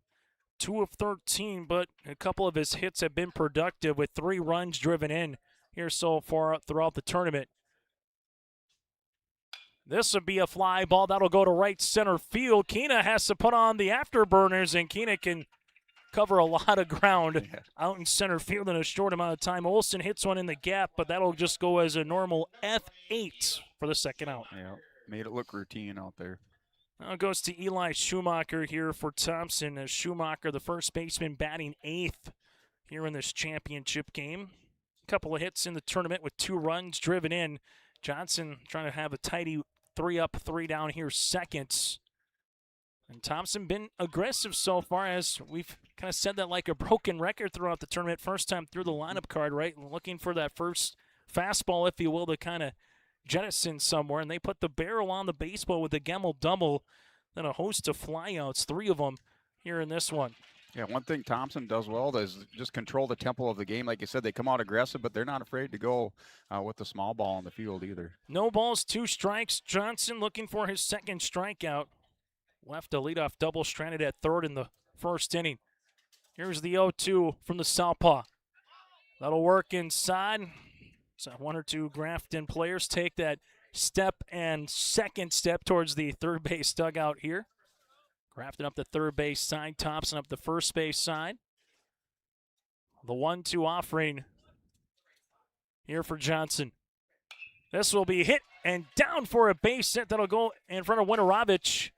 2 of 13, but a couple of his hits have been productive with 3 runs driven in here so far throughout the tournament. This would be a fly ball. That'll go to right center field. Keena has to put on the afterburners, and Keena can cover a lot of ground out in center field in a short amount of time. Olson hits one in the gap, but that'll just go as a normal F8 for the second out. Yeah, made it look routine out there. Now it goes to Eli Schumacher here for Thompson, as Schumacher, the first baseman, batting 8th here in this championship game. Couple of hits in the tournament with 2 runs driven in. Johnson trying to have a tidy 3 up, 3 down here seconds. And Thompson been aggressive so far, as we've kind of said that like a broken record throughout the tournament. First time through the lineup card, right? Looking for that first fastball, if you will, to kind of jettison somewhere. And they put the barrel on the baseball with the Gemmel double. Then a host of flyouts, 3 of them here in this one. Yeah, one thing Thompson does well is just control the tempo of the game. Like you said, they come out aggressive, but they're not afraid to go with the small ball on the field either. No balls, 2 strikes. Johnson looking for his second strikeout. Left a leadoff double stranded at third in the first inning. Here's the 0-2 from the southpaw. That'll work inside. So 1 or 2 Grafton players take that step and second step towards the third base dugout here. Grafton up the third base side, Thompson up the first base side. The 1-2 offering here for Johnson. This will be hit and down for a base hit. That'll go in front of Winorovich.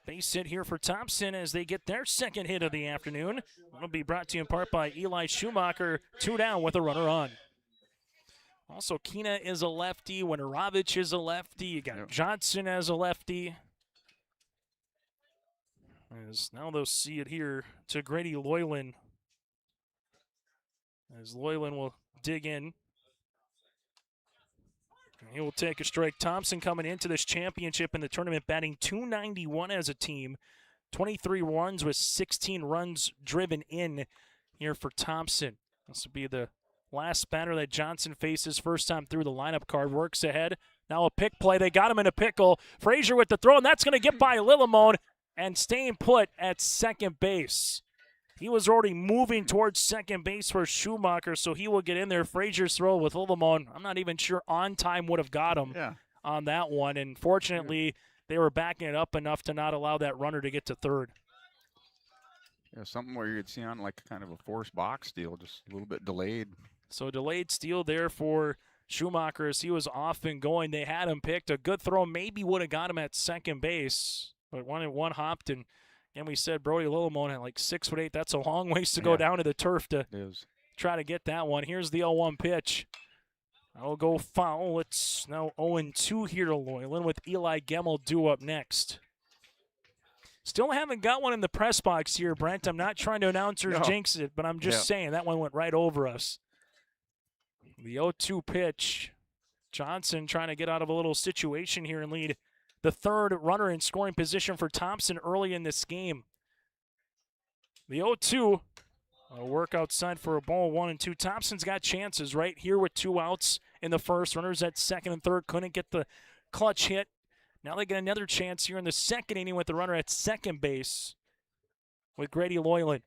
Base hit here for Thompson as they get their second hit of the afternoon. It'll be brought to you in part by Eli Schumacher, 2 down with a runner on. Also, Keena is a lefty. Winorovich is a lefty. You got Johnson as a lefty. As now they'll see it here to Grady Loyland. As Loyland will dig in. And he will take a strike. Thompson coming into this championship in the tournament batting .291 as a team. 23 runs with 16 runs driven in here for Thompson. This will be the last batter that Johnson faces. First time through the lineup card. Works ahead. Now a pick play. They got him in a pickle. Frazier with the throw, and that's going to get by Lillemone and staying put at second base. He was already moving towards second base for Schumacher, so he will get in there. Frazier's throw with Lillemone, I'm not even sure on time would have got him on that one. And fortunately, they were backing it up enough to not allow that runner to get to third. Yeah, something where you'd see on like kind of a forced box deal, just a little bit delayed. So delayed steal there for Schumacher as he was off and going. They had him picked. A good throw maybe would have got him at second base, but one hopped, and we said Brody Lillemone at like 6'8". That's a long ways to go down to the turf to try to get that one. Here's the 0-1 pitch. That'll go foul. It's now 0-2 here to Loyland with Eli Gemmel due up next. Still haven't got one in the press box here, Brent. I'm not trying to announcers jinx it, but I'm just saying that one went right over us. The 0-2 pitch. Johnson trying to get out of a little situation here and lead the third runner in scoring position for Thompson early in this game. The 0-2. A work outside for a ball, 1-2. Thompson's got chances right here with 2 outs in the first. Runners at second and third couldn't get the clutch hit. Now they get another chance here in the second inning with the runner at second base with Grady Loyland.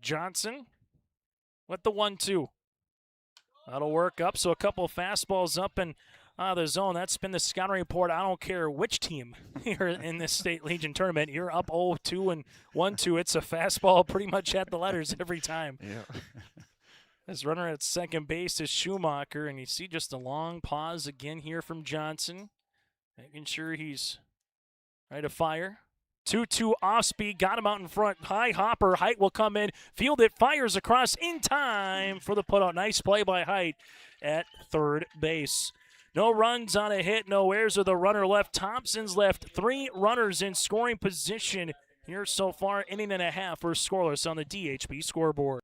Johnson with the 1-2. That'll work up, so a couple fastballs up and out of the zone. That's been the scouting report. I don't care which team here in this State Legion tournament. You're up 0-2 and 1-2. It's a fastball pretty much at the letters every time. Yeah. This runner at second base is Schumacher, and you see just a long pause again here from Johnson, making sure he's ready to fire. 2-2 off speed, got him out in front. High hopper, Height will come in, field it, fires across in time for the putout. Nice play by Height at third base. No runs on a hit, no errors of the runner left. Thompson's left 3 runners in scoring position here so far. Inning and a half, we're scoreless on the DHB scoreboard.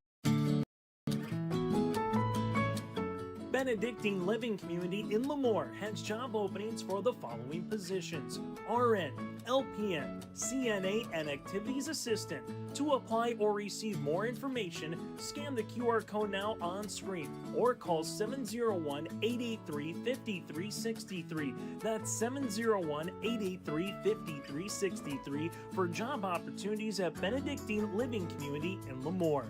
Benedictine Living Community in Lemoore has job openings for the following positions: RN, LPN, CNA, and Activities Assistant. To apply or receive more information, scan the QR code now on screen or call 701-883-5363. That's 701-883-5363 for job opportunities at Benedictine Living Community in Lemoore.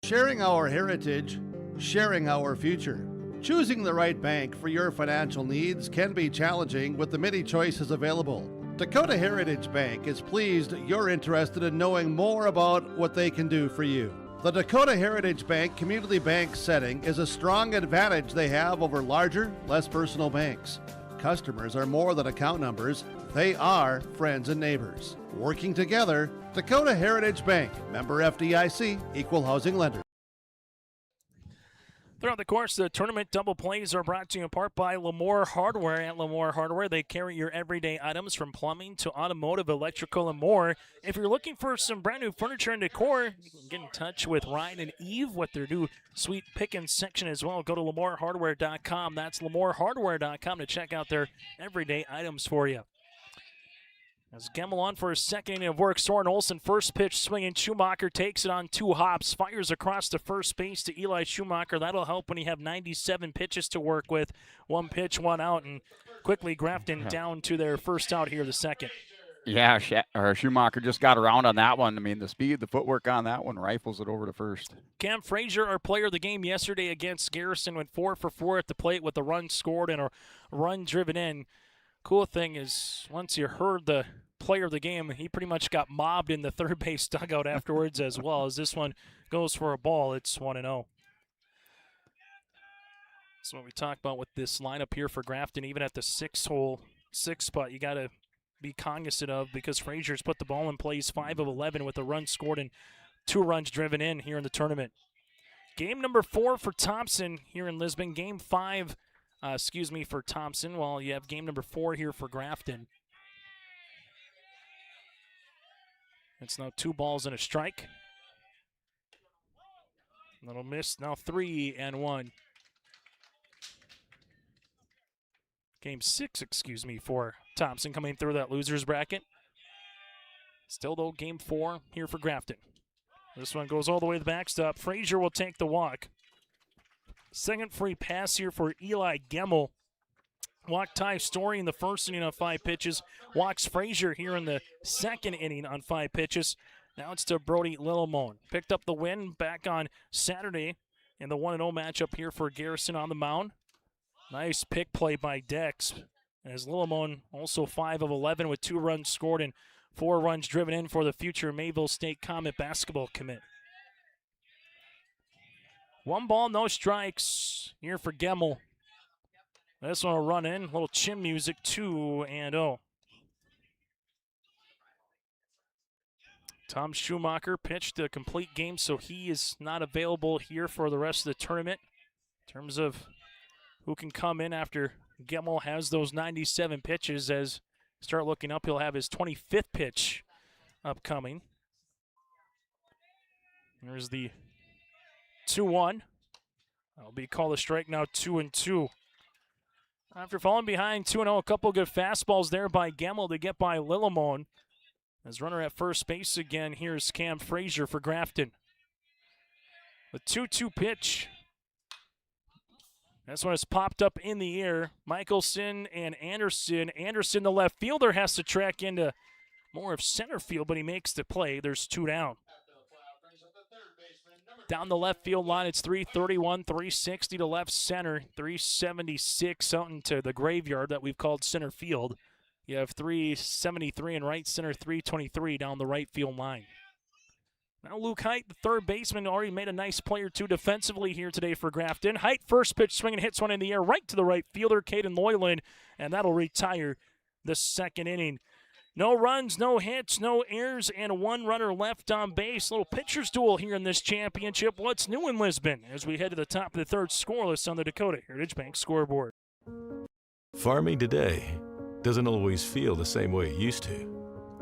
Sharing our heritage, sharing our future. Choosing the right bank for your financial needs can be challenging with the many choices available. Dakota Heritage Bank is pleased you're interested in knowing more about what they can do for you. The Dakota Heritage Bank community bank setting is a strong advantage they have over larger, less personal banks. Customers are more than account numbers, they are friends and neighbors. Working together, Dakota Heritage Bank, member FDIC, equal housing lender. Throughout the course of the tournament, double plays are brought to you in part by Lemoore Hardware. At Lemoore Hardware, they carry your everyday items from plumbing to automotive, electrical, and more. If you're looking for some brand new furniture and decor, you can get in touch with Ryan and Eve with their new sweet pickings section as well. Go to LemooreHardware.com. That's LemooreHardware.com to check out their everyday items for you. As Gemmel on for his second inning of work, Soren Olsen first pitch swinging. Schumacher takes it on 2 hops, fires across the first base to Eli Schumacher. That'll help when you have 97 pitches to work with. 1 pitch, 1 out, and quickly Grafton down to their first out here, the second. Yeah, Schumacher just got around on that one. I mean, the speed, the footwork on that one rifles it over to first. Cam Frazier, our player of the game yesterday against Garrison, went 4 for 4 at the plate with a run scored and a run driven in. Cool thing is, once you heard the player of the game, he pretty much got mobbed in the third base dugout afterwards as well. As this one goes for a ball, it's 1-0. That's what we talked about with this lineup here for Grafton. Even at the 6 spot, you got to be cognizant of, because Frazier's put the ball in play. He's 5 of 11 with a run scored and 2 runs driven in here in the tournament. Game number 4 for Thompson here in Lisbon. Game 5 for Thompson, while you have game number 4 here for Grafton. It's now 2 balls and a strike. Little miss, now 3-1. Game 6, for Thompson coming through that loser's bracket. Still, though, game 4 here for Grafton. This one goes all the way to the backstop. Frazier will take the walk. Second free pass here for Eli Gemmel. Walk Ty Story in the first inning on 5 pitches. Walks Frazier here in the second inning on 5 pitches. Now it's to Brody Lillemone. Picked up the win back on Saturday in the 1-0 matchup here for Garrison on the mound. Nice pick play by Dex, as Lillemone also 5 of 11 with 2 runs scored and 4 runs driven in for the future Mayville State Comet basketball commit. 1 ball, no strikes here for Gemmel. This one will run in. Little chin music, 2-0. Tom Schumacher pitched a complete game, so he is not available here for the rest of the tournament. In terms of who can come in after Gemmel has those 97 pitches, as start looking up, he'll have his 25th pitch upcoming. There's the 2-1. That'll be called a strike now, 2-2. After falling behind 2-0, a couple good fastballs there by Gemmel to get by Lillimon. As runner at first base again, here's Cam Frazier for Grafton. The 2-2 pitch. This one has popped up in the air. Michelson and Anderson. Anderson, the left fielder, has to track into more of center field, but he makes the play. There's 2 down. Down the left field line, it's 331, 360 to left center, 376 out into the graveyard that we've called center field. You have 373 in right center, 323 down the right field line. Now Luke Height, the third baseman, already made a nice play or two defensively here today for Grafton. Height, first pitch swinging, hits one in the air right to the right fielder, Caden Loyland, and that'll retire the second inning. No runs, no hits, no errors, and 1 runner left on base. Little pitcher's duel here in this championship. What's new in Lisbon as we head to the top of the third, scoreless on the Dakota Heritage Bank scoreboard. Farming today doesn't always feel the same way it used to.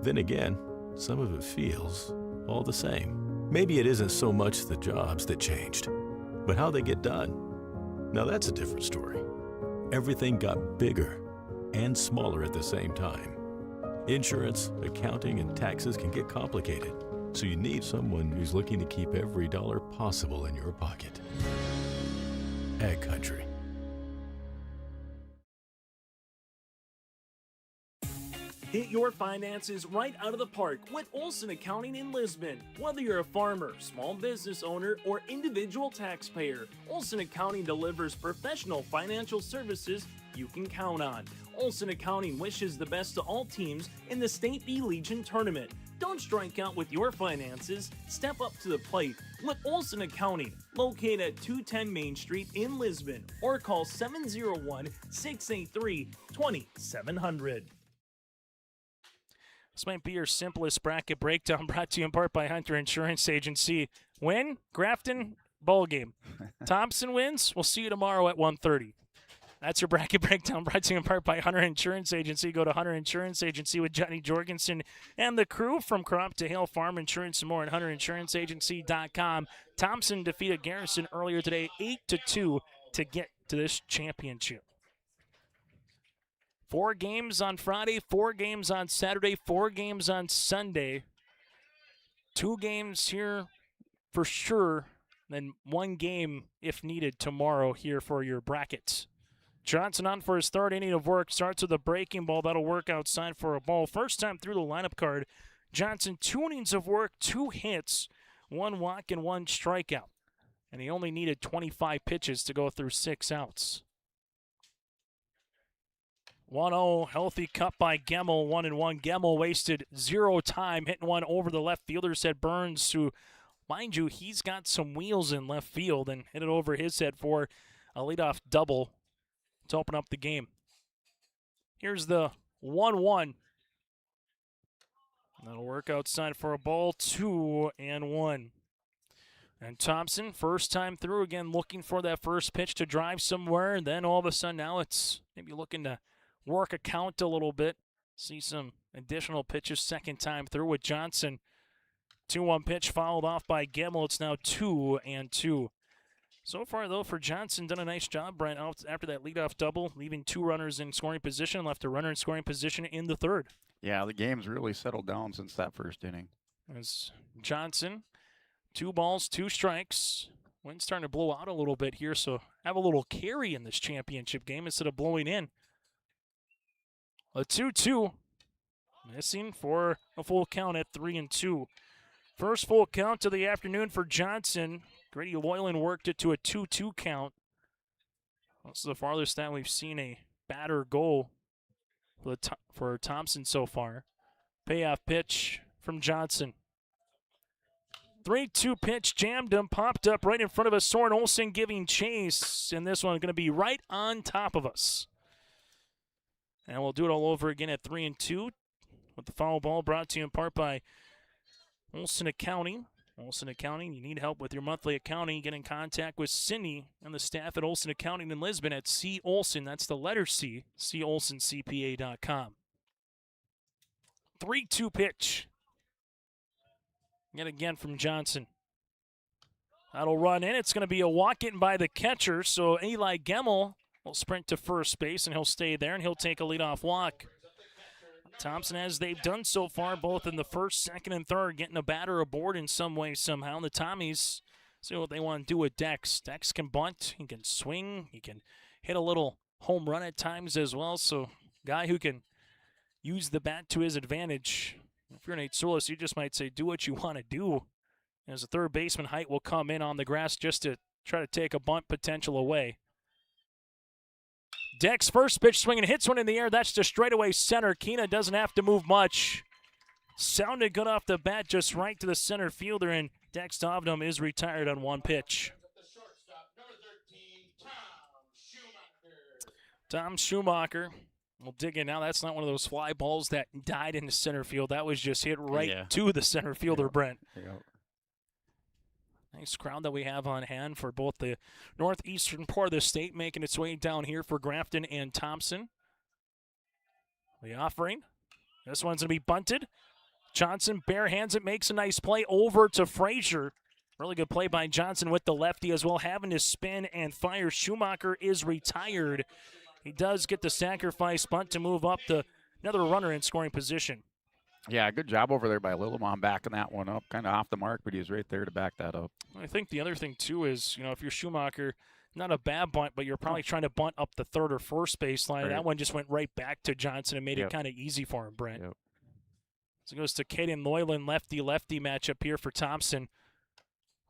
Then again, some of it feels all the same. Maybe it isn't so much the jobs that changed, but how they get done. Now that's a different story. Everything got bigger and smaller at the same time. Insurance, accounting, and taxes can get complicated, so you need someone who's looking to keep every dollar possible in your pocket. Ag Country. Hit your finances right out of the park with Olson Accounting in Lisbon. Whether you're a farmer, small business owner, or individual taxpayer, Olson Accounting delivers professional financial services you can count on. Olson Accounting wishes the best to all teams in the State B Legion Tournament. Don't strike out with your finances. Step up to the plate with Olson Accounting, located at 210 Main Street in Lisbon, or call 701-683-2700. This might be your simplest bracket breakdown, brought to you in part by Hunter Insurance Agency. Win, Grafton, ball game. Thompson wins. We'll see you tomorrow at 1:30. That's your bracket breakdown, brought to you in part by Hunter Insurance Agency. Go to Hunter Insurance Agency with Johnny Jorgensen and the crew. From crop to hail, farm insurance, and more at hunterinsuranceagency.com. Thompson defeated Garrison earlier today 8-2 to get to this championship. 4 games on Friday, 4 games on Saturday, 4 games on Sunday. 2 games here for sure, then 1 game if needed tomorrow here for your brackets. Johnson on for his 3rd inning of work. Starts with a breaking ball. That'll work outside for a ball. First time through the lineup card. Johnson, 2 innings of work, 2 hits, 1 walk, and 1 strikeout. And he only needed 25 pitches to go through 6 outs. 1-0, healthy cut by Gemmel, 1-1. Gemmel wasted 0 time hitting one over the left fielder's head. Burns, who, mind you, he's got some wheels in left field, and hit it over his head for a leadoff double to open up the game. Here's the 1-1. That'll work outside for a ball, 2-1. And Thompson, first time through again, looking for that first pitch to drive somewhere. And then all of a sudden now it's maybe looking to work a count a little bit. See some additional pitches second time through with Johnson. 2-1 pitch followed off by Gemmel. It's now 2-2. So far, though, for Johnson, done a nice job, Brent, after that leadoff double, leaving 2 runners in scoring position, left a runner in scoring position in the 3rd. Yeah, the game's really settled down since that first inning. As Johnson, 2 balls, 2 strikes. Wind's starting to blow out a little bit here, so have a little carry in this championship game instead of blowing in. A 2-2, missing for a full count at 3-2. First full count of the afternoon for Johnson. Grady Loyland worked it to a 2-2 count. That's the farthest that we've seen a batter go for Thompson so far. Payoff pitch from Johnson. 3-2 pitch, jammed him, popped up right in front of us. Soren Olsen giving chase, and this one going to be right on top of us. And we'll do it all over again at 3-2 with the foul ball brought to you in part by Olsen Accounting. Olsen Accounting, you need help with your monthly accounting, get in contact with Cindy and the staff at Olsen Accounting in Lisbon at C. Olsen. That's the letter C, colsencpa.com. 3-2 pitch. Yet again from Johnson. That'll run in. It's going to be a walk in by the catcher, so Eli Gemmel will sprint to first base, and he'll stay there, and he'll take a leadoff walk. Thompson, as they've done so far, both in the first, second, and third, getting a batter aboard in some way, somehow. And the Tommies see what they want to do with Dex. Dex can bunt, he can swing, he can hit a little home run at times as well. So, guy who can use the bat to his advantage. If you're Nate Solis, you just might say, do what you want to do. As the third baseman, Height will come in on the grass just to try to take a bunt potential away. Dex first pitch swinging, hits one in the air. That's just straightaway center. Keena doesn't have to move much. Sounded good off the bat, just right to the center fielder, and Dex Dovnum is retired on one pitch. Tom Schumacher will dig in now. That's not one of those fly balls that died into center field. That was just hit right to the center fielder, Brent. Nice crowd that we have on hand for both the northeastern part of the state, making its way down here for Grafton and Thompson. The offering. This one's going to be bunted. Johnson barehands it, makes a nice play over to Frazier. Really good play by Johnson with the lefty as well, having to spin and fire. Schumacher is retired. He does get the sacrifice bunt to move up to another runner in scoring position. Yeah, good job over there by Lillemon backing that one up. Kind of off the mark, but he was right there to back that up. I think the other thing, too, is, if you're Schumacher, not a bad bunt, but you're probably trying to bunt up the third or first baseline. Right. That one just went right back to Johnson and made it kind of easy for him, Brent. So it goes to Caden Loyland, lefty-lefty matchup here for Thompson.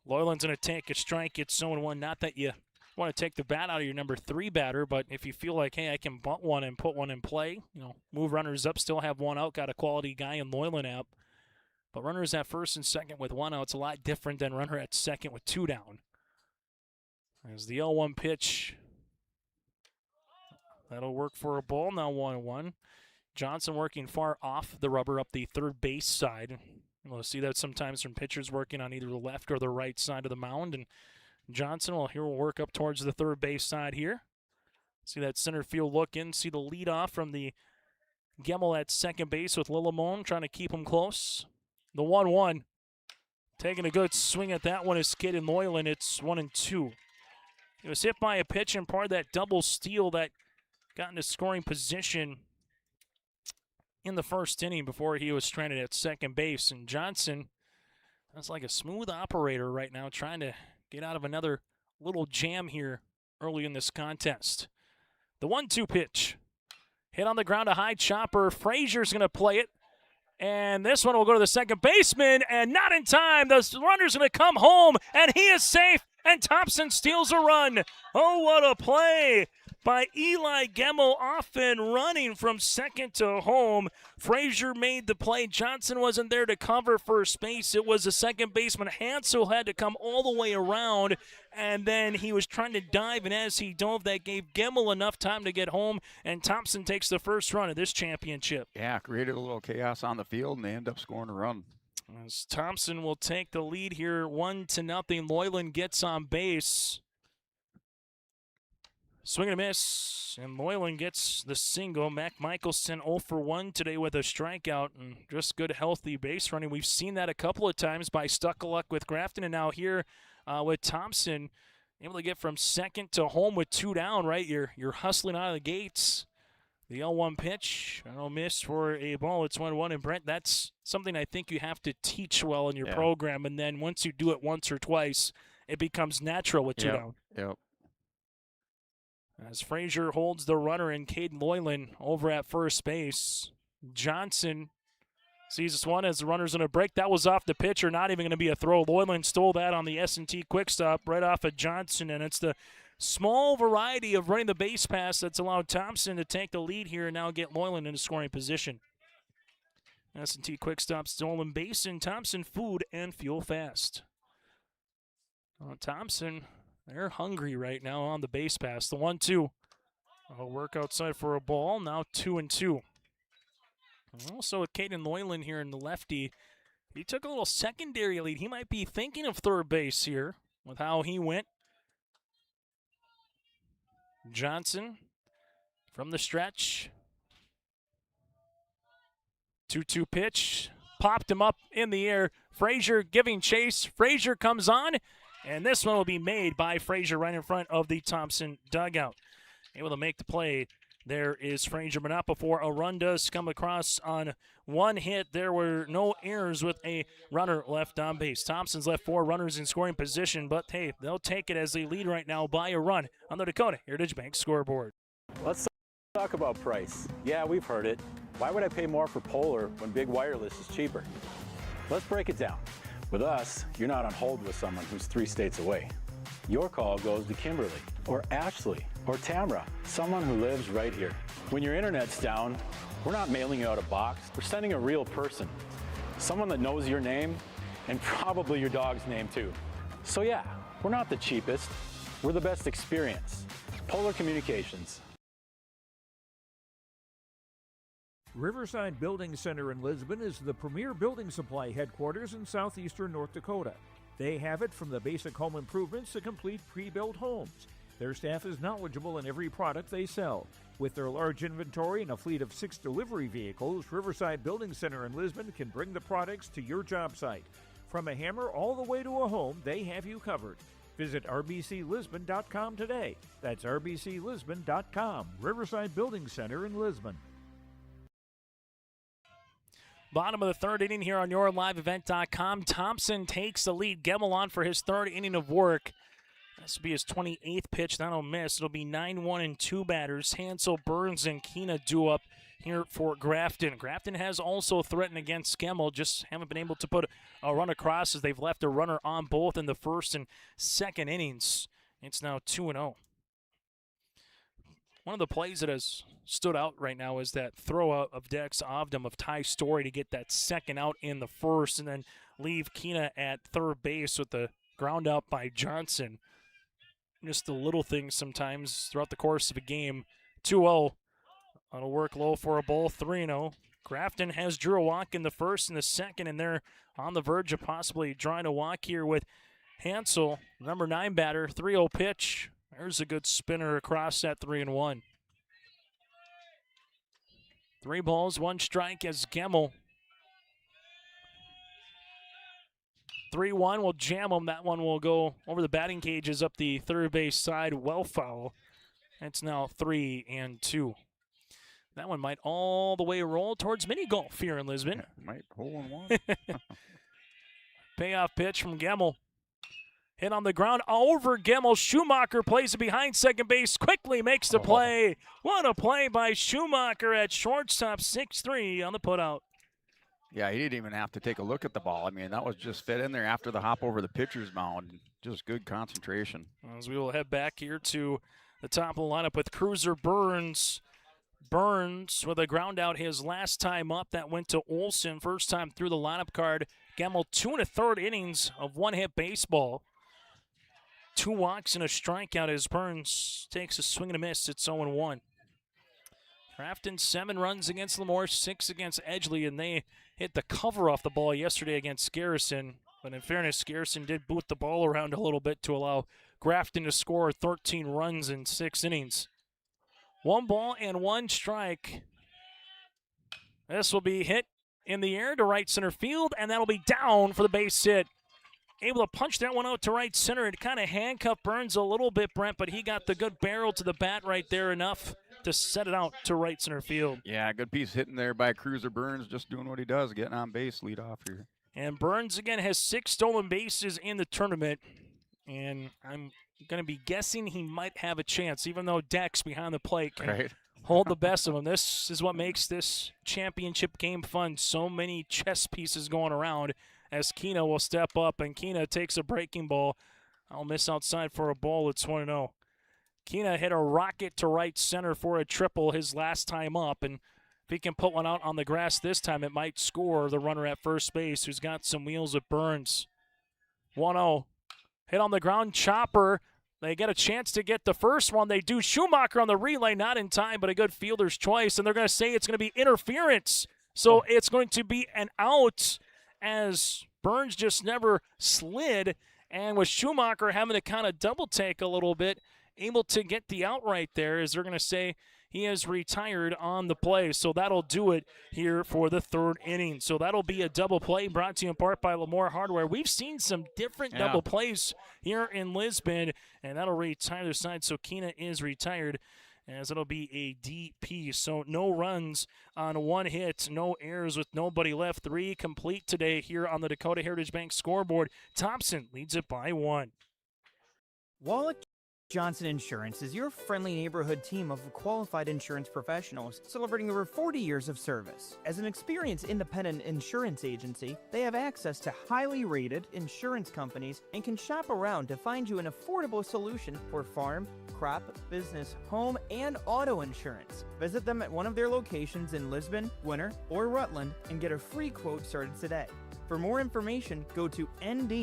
Loyland's going to take a strike. It's 0-1. Not that you want to take the bat out of your number 3 batter, but if you feel like, hey, I can bunt one and put one in play, move runners up, still have one out, got a quality guy in Loyland out. But runners at first and second with one out, it's a lot different than runner at second with 2 down. As the 0-1 pitch, that'll work for a ball. Now 1-1. Johnson working far off the rubber up the third base side. We'll see that sometimes from pitchers working on either the left or the right side of the mound. And Johnson will work up towards the third base side here. See that center field look in. See the leadoff from the Gemmel at second base with Lillemon trying to keep him close. The 1-1. Taking a good swing at that one is Caden Loyland. It's 1-2. He was hit by a pitch and part of that double steal that got into scoring position in the first inning before he was stranded at second base. And Johnson, that's like a smooth operator right now, trying to get out of another little jam here early in this contest. The 1-2 pitch. Hit on the ground, a high chopper. Frazier's going to play it. And this one will go to the second baseman, and not in time. The runner's going to come home, and he is safe, and Thompson steals a run. Oh, what a play by Eli Gemmel, off and running from second to home. Frazier made the play. Johnson wasn't there to cover first base. It was the second baseman. Hansel had to come all the way around, and then he was trying to dive, and as he dove, that gave Gemmel enough time to get home, and Thompson takes the first run of this championship. Yeah, created a little chaos on the field, and they end up scoring a run. As Thompson will take the lead here, 1-0. Loyland gets on base. Swing and a miss, and Loyland gets the single. Mac Michelson 0 for 1 today with a strikeout and just good, healthy base running. We've seen that a couple of times by Stuckaluck with Grafton, and now here with Thompson, able to get from second to home with 2 down, right? You're hustling out of the gates. The 0-1 pitch, no miss for a ball. It's 1-1, and Brent, that's something I think you have to teach well in your program, and then once you do it once or twice, it becomes natural with 2 down. Yep. As Frazier holds the runner and Caden Loyland over at first base. Johnson sees this one as the runner's going to break. That was off the pitcher, not even going to be a throw. Loyland stole that on the S&T quick stop right off of Johnson, and it's the small variety of running the base pass that's allowed Thompson to take the lead here and now get Loyland into scoring position. S&T Quick Stop stolen base, and Thompson Food and Fuel Fast. Thompson, they're hungry right now on the base pass. The 1-2. A work outside for a ball. Now 2-2. Also with Caden Loyland here in the lefty, he took a little secondary lead. He might be thinking of third base here with how he went. Johnson from the stretch. 2-2 pitch. Popped him up in the air. Frazier giving chase. Frazier comes on, and this one will be made by Frazier right in front of the Thompson dugout. Able to make the play. There is Frazier, but not before a run does come across on one hit. There were no errors with a runner left on base. Thompson's left 4 runners in scoring position, but hey, they'll take it as they lead right now by a run on the Dakota Heritage Bank scoreboard. Let's talk about price. Yeah, we've heard it. Why would I pay more for Polar when Big Wireless is cheaper? Let's break it down. With us, you're not on hold with someone who's 3 states away. Your call goes to Kimberly, or Ashley, or Tamra, someone who lives right here. When your internet's down, we're not mailing you out a box. We're sending a real person, someone that knows your name and probably your dog's name too. So yeah, we're not the cheapest. We're the best experience. Polar Communications. Riverside Building Center in Lisbon is the premier building supply headquarters in southeastern North Dakota. They have it from the basic home improvements to complete pre-built homes. Their staff is knowledgeable in every product they sell. With their large inventory and a fleet of 6 delivery vehicles, Riverside Building Center in Lisbon can bring the products to your job site. From a hammer all the way to a home, they have you covered. Visit rbclisbon.com today. That's rbclisbon.com. Riverside Building Center in Lisbon. Bottom of the 3rd inning here on YourLiveEvent.com. Thompson takes the lead. Gemmel on for his 3rd inning of work. This will be his 28th pitch. That'll miss. It'll be 9-1 and 2 batters. Hansel, Burns, and Keena do up here for Grafton. Grafton has also threatened against Gemmel. Just haven't been able to put a run across as they've left a runner on both in the 1st and 2nd innings. It's now 2-0. One of the plays that has stood out right now is that throw out of Dex Ovdom of Ty Story to get that 2nd out in the 1st and then leave Keena at 3rd base with the ground out by Johnson. Just the little things sometimes throughout the course of a game. 2-0 on a work low for a ball. 3-0. Grafton has drew a walk in the 1st and the 2nd, and they're on the verge of possibly drawing a walk here with Hansel, number 9 batter. 3-0 pitch. There's a good spinner across that 3-1. 3 balls, 1 strike as Gemmel. 3-1 will jam him. That one will go over the batting cages up the 3rd base side. Well foul. It's now 3-2. That one might all the way roll towards mini golf here in Lisbon. Yeah, might hole in one. Payoff pitch from Gemmel. Hit on the ground over Gemmel. Schumacher plays it behind second base. Quickly makes the play. What a play by Schumacher at shortstop. 6-3 on the putout. Yeah, he didn't even have to take a look at the ball. I mean, that was just fit in there after the hop over the pitcher's mound. Just good concentration. As we will head back here to the top of the lineup with Cruiser Burns. Burns with a ground out his last time up. That went to Olson. First time through the lineup card. Gemmel 2 1/3 innings of 1-hit baseball. 2 walks and a strikeout as Burns takes a swing and a miss. It's 0-1. Grafton 7 runs against Lemoore, 6 against Edgeley, and they hit the cover off the ball yesterday against Garrison. But in fairness, Garrison did boot the ball around a little bit to allow Grafton to score 13 runs in 6 innings. 1 ball and 1 strike. This will be hit in the air to right center field, and that'll be down for the base hit. Able to punch that one out to right center. It kind of handcuffed Burns a little bit, Brent, but he got the good barrel to the bat right there enough to set it out to right center field. Yeah, good piece hitting there by Cruiser Burns, just doing what he does, getting on base, lead off here. And Burns, again, has 6 stolen bases in the tournament, and I'm going to be guessing he might have a chance, even though Dex behind the plate can hold the best of them. This is what makes this championship game fun. So many chess pieces going around as Keena will step up, and Keena takes a breaking ball. I'll miss outside for a ball. It's 1-0. Keena hit a rocket to right center for a triple his last time up, and If he can put one out on the grass this time, it might score the runner at first base, who's got some wheels with Burns. 1-0. Hit on the ground, Chopper. They get a chance to get the first one. They do. Schumacher on the relay, not in time, but a good fielder's choice. And they're going to say it's going to be interference. So it's going to be an out as Burns just never slid. And with Schumacher having to kind of double take a little bit, able to get the out right there, as they're going to say he has retired on the play. So that'll do it here for the third inning. So that'll be a double play brought to you in part by Lamore Hardware. We've seen some different double plays here in Lisbon, and that'll retire the side. So Keena is retired, as it'll be a DP. So no runs on one hit, no errors with nobody left. 3 complete today here on the Dakota Heritage Bank scoreboard. Thompson leads it by 1. Wallach Johnson Insurance is your friendly neighborhood team of qualified insurance professionals celebrating over 40 years of service. As an experienced independent insurance agency, they have access to highly rated insurance companies and can shop around to find you an affordable solution for farm, crop, business, home, and auto insurance. Visit them at one of their locations in Lisbon, Winter, or Rutland and get a free quote started today. For more information, go to nd-insure.com.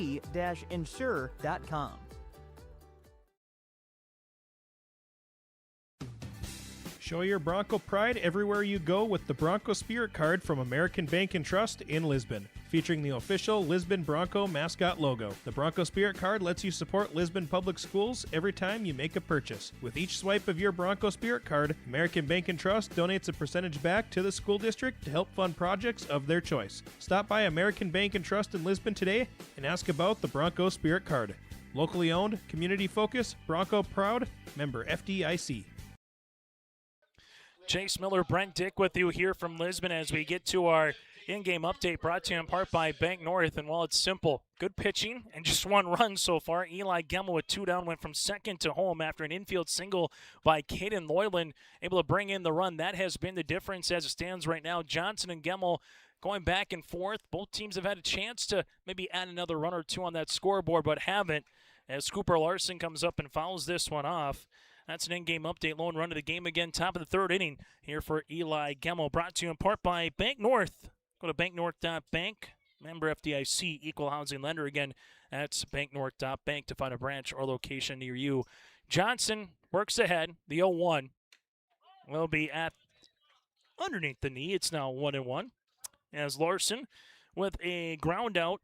Show your Bronco pride everywhere you go with the Bronco Spirit Card from American Bank and Trust in Lisbon, featuring the official Lisbon Bronco mascot logo. The Bronco Spirit Card lets you support Lisbon Public Schools every time you make a purchase. With each swipe of your Bronco Spirit Card, American Bank and Trust donates a percentage back to the school district to help fund projects of their choice. Stop by American Bank and Trust in Lisbon today and ask about the Bronco Spirit Card. Locally owned, community focused, Bronco proud, member FDIC. Chase Miller, Brent Dick with you here from Lisbon as we get to our in-game update brought to you in part by Bank North. And while it's simple, good pitching and just 1 run so far. Eli Gemmel with 2 down went from second to home after an infield single by Caden Loyland, able to bring in the run. That has been the difference as it stands right now. Johnson and Gemmel going back and forth. Both teams have had a chance to maybe add another run or 2 on that scoreboard, but haven't, as Cooper Larson comes up and fouls this one off. That's an in-game update. Lone run of the game again, top of the 3rd inning here for Eli Gemmel. Brought to you in part by Bank North. Go to banknorth.bank. Member FDIC, equal housing lender. Again, that's banknorth.bank to find a branch or location near you. Johnson works ahead. The 0-1 will be at underneath the knee. It's now 1-1. As Larson with a ground out,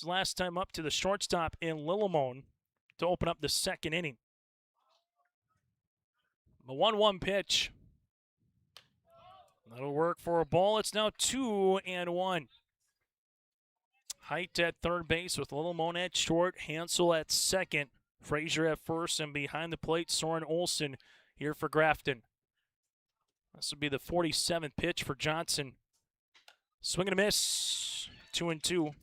last time up to the shortstop in Lillimon to open up the 2nd inning. The 1-1 pitch. That'll work for a ball. It's now 2-1. Height at third base with Lillimon at short. Hansel at second. Frazier at first, and behind the plate, Soren Olsen here for Grafton. This will be the 47th pitch for Johnson. Swing and a miss. 2-2.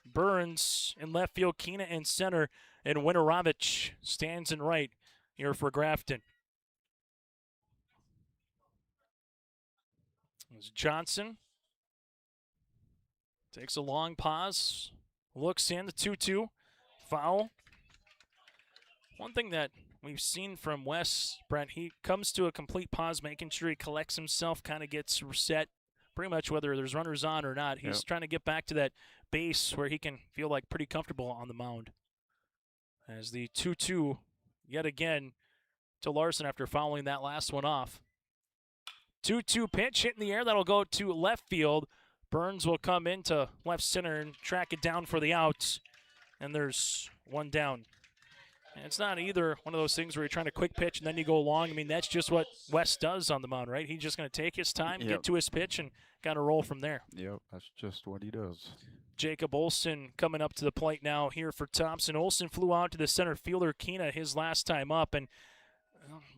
Burns in left field. Keena in center. And Winterovich stands in right here for Grafton. As Johnson takes a long pause, looks in, the 2-2, foul. One thing that we've seen from Wes, Brent, he comes to a complete pause, making sure he collects himself, kind of gets set, pretty much whether there's runners on or not. He's trying to get back to that base where he can feel like pretty comfortable on the mound. As the 2-2, yet again, to Larson after fouling that last one off. 2-2 pitch hit in the air. That'll go to left field. Burns will come into left center and track it down for the outs. And there's 1 down. And it's not either one of those things where you're trying to quick pitch and then you go long. I mean, that's just what Wes does on the mound, right? He's just going to take his time, get to his pitch, and got to roll from there. Yep, that's just what he does. Jacob Olsen coming up to the plate now here for Thompson. Olsen flew out to the center fielder, Keena, his last time up, and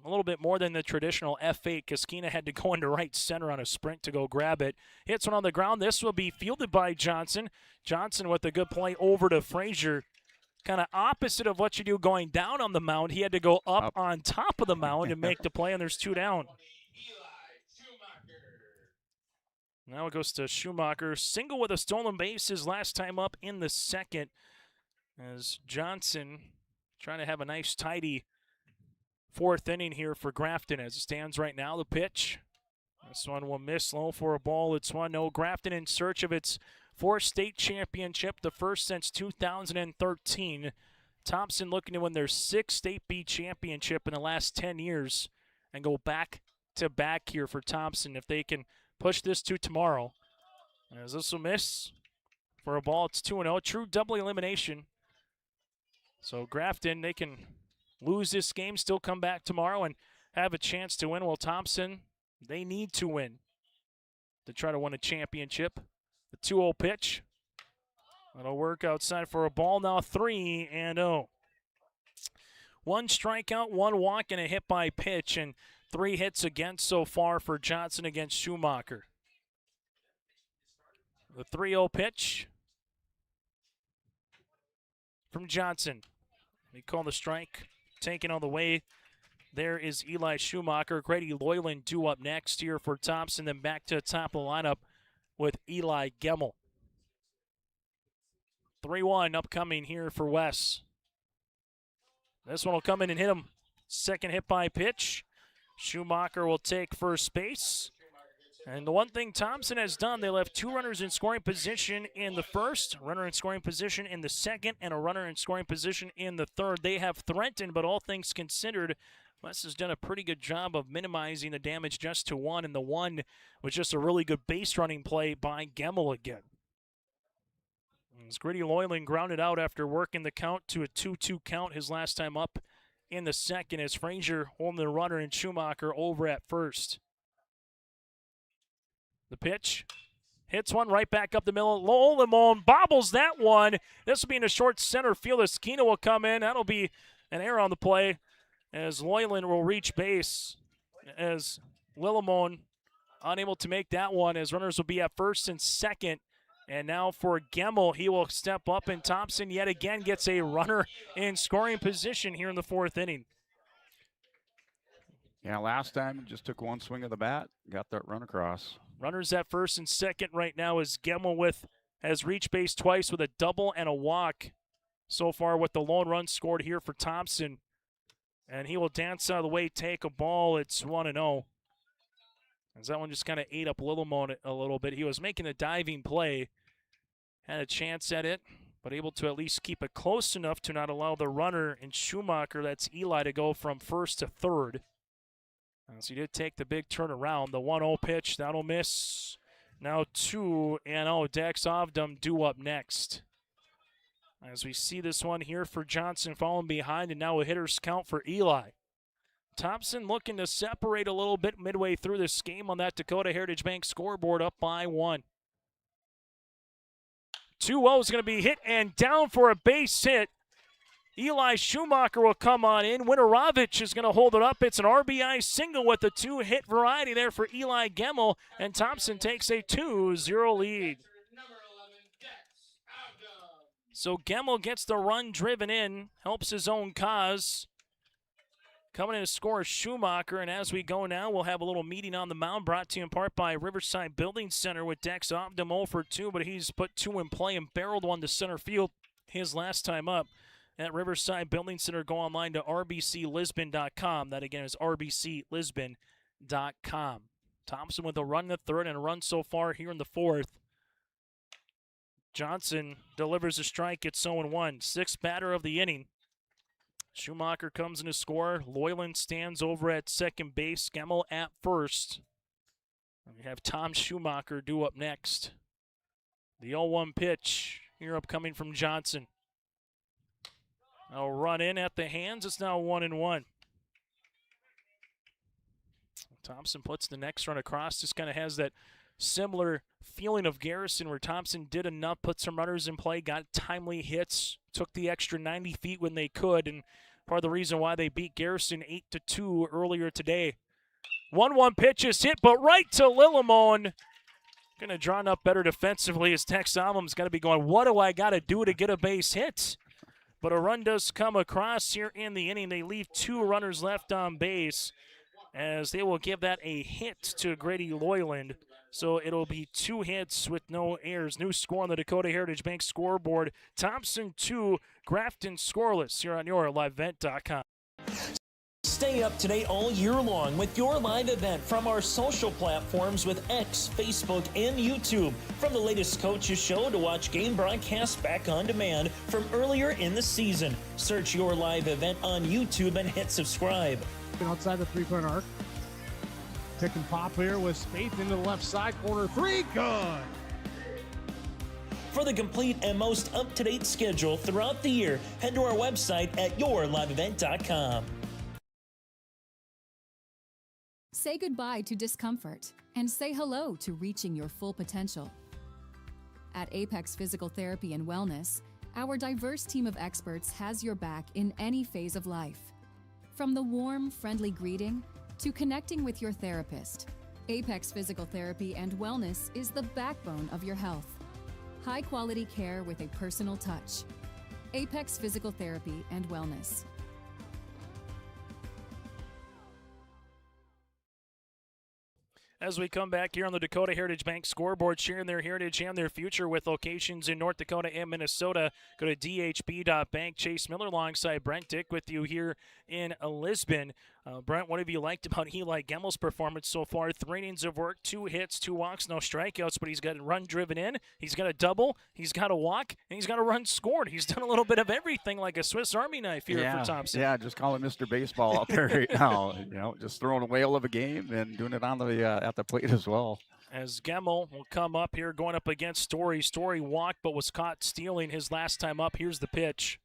a little bit more than the traditional F8 because Keena had to go into right center on a sprint to go grab it. Hits one on the ground. This will be fielded by Johnson. Johnson with a good play over to Frazier. Kind of opposite of what you do going down on the mound. He had to go up on top of the mound and make the play, and there's 2 down. Now it goes to Schumacher. Single with a stolen base his last time up in the 2nd. As Johnson trying to have a nice, tidy 4th inning here for Grafton as it stands right now. The pitch This one will miss low for a ball. It's 1-0. Grafton in search of its fourth state championship, the first since 2013. Thompson looking to win their sixth State B championship in the last 10 years and go back to back here for Thompson if they can push this to tomorrow. As this will miss for a ball, it's 2-0. True double elimination. So Grafton, they can lose this game, still come back tomorrow and have a chance to win. While Thompson, they need to win to try to win a championship. The 2-0 pitch. That'll work outside for a ball. Now 3-0. One strikeout, one walk, and a hit by pitch, and 3 hits against so far for Johnson against Schumacher. The 3-0 pitch from Johnson. They call the strike. Taken all the way. There is Eli Schumacher. Grady Loyland due up next here for Thompson. Then back to the top of the lineup with Eli Gemmel. 3-1 upcoming here for Wes. This one will come in and hit him. Second hit by pitch. Schumacher will take first base. And the one thing Thompson has done, they left 2 runners in scoring position in the first, runner in scoring position in the second, and a runner in scoring position in the third. They have threatened, but all things considered, Wes has done a pretty good job of minimizing the damage just to 1, and the 1 was just a really good base running play by Gemmel again. As Grady Loyland grounded out after working the count to a 2-2 count his last time up in the second, as Frazier holding the runner and Schumacher over at first. The pitch hits one right back up the middle. Lolimon bobbles that one. This will be in a short center field. Esquina will come in. That'll be an error on the play as Loyland will reach base. As Lolimon unable to make that one, as runners will be at first and second. And now for Gemmel, he will step up, and Thompson yet again gets a runner in scoring position here in the 4th inning. Yeah, last time he just took one swing of the bat, got that run across. Runners at first and second right now as Gemmel has reached base twice with a double and a walk so far with the lone run scored here for Thompson. And he will dance out of the way, take a ball. It's 1-0. As that one just kind of ate up Littlemon a little bit. He was making a diving play, had a chance at it, but able to at least keep it close enough to not allow the runner in Schumacher, that's Eli, to go from first to third. So he did take the big turnaround. The 1-0 pitch, that'll miss. Now 2-0. Dex Ovdom due up next. As we see this one here for Johnson falling behind, and now a hitter's count for Eli. Thompson looking to separate a little bit midway through this game on that Dakota Heritage Bank scoreboard, up by 1. 2-0 is going to be hit and down for a base hit. Eli Schumacher will come on in. Winterovich is going to hold it up. It's an RBI single with a 2-hit variety there for Eli Gemmel, and Thompson takes a 2-0 lead. So Gemmel gets the run driven in, helps his own cause. Coming in to score is Schumacher, and as we go now, we'll have a little meeting on the mound brought to you in part by Riverside Building Center with Dex Optum 0 for 2, but he's put 2 in play and barreled one to center field his last time up. At Riverside Building Center, go online to rbclisbon.com. That again is rbclisbon.com. Thompson with a run in the third and a run so far here in the fourth. Johnson delivers a strike. It's 0-1. 6th batter of the inning. Schumacher comes in to score. Loyland stands over at second base. Gemmel at first. And we have Tom Schumacher due up next. The 0-1 pitch here upcoming from Johnson. A run in at the hands. It's now 1-1. Thompson puts the next run across. Just kind of has that similar feeling of Garrison where Thompson did enough, put some runners in play, got timely hits, took the extra 90 feet when they could, and part of the reason why they beat Garrison 8-2 earlier today. 1-1 pitch is hit, but right to Littlemon. Going to draw up better defensively as Tex Allen's got to be going, what do I got to do to get a base hit? But a run does come across here in the inning. They leave 2 runners left on base as they will give that a hit to Grady Loyland. So it'll be 2 hits with no errors. New score on the Dakota Heritage Bank scoreboard. Thompson 2, Grafton scoreless here on your livevent.com. Stay up to date all year long with your live event from our social platforms with X, Facebook, and YouTube. From the latest coaches show to watch game broadcasts back on demand from earlier in the season. Search your live event on YouTube and hit subscribe. Outside the three-point arc. Pick and pop here with Spaeth into the left side corner. Three, good. For the complete and most up-to-date schedule throughout the year, head to our website at yourliveevent.com. Say goodbye to discomfort and say hello to reaching your full potential. At Apex Physical Therapy and Wellness, our diverse team of experts has your back in any phase of life. From the warm, friendly greeting to connecting with your therapist, Apex Physical Therapy and Wellness is the backbone of your health. High-quality care with a personal touch. Apex Physical Therapy and Wellness. As we come back here on the Dakota Heritage Bank scoreboard, sharing their heritage and their future with locations in North Dakota and Minnesota. Go to dhb.bank. Chase Miller alongside Brent Dick with you here in Lisbon. Brent, what have you liked about Eli Gemmel's performance so far? 3 innings of work, 2 hits, 2 walks, no strikeouts, but he's got a run driven in, he's got a double, he's got a walk, and he's got a run scored. He's done a little bit of everything like a Swiss Army knife here for Thompson. Yeah, just call him Mr. Baseball out there right now. Just throwing a whale of a game and doing it on the at the plate as well. As Gemmel will come up here going up against Story. Story walked but was caught stealing his last time up. Here's the pitch.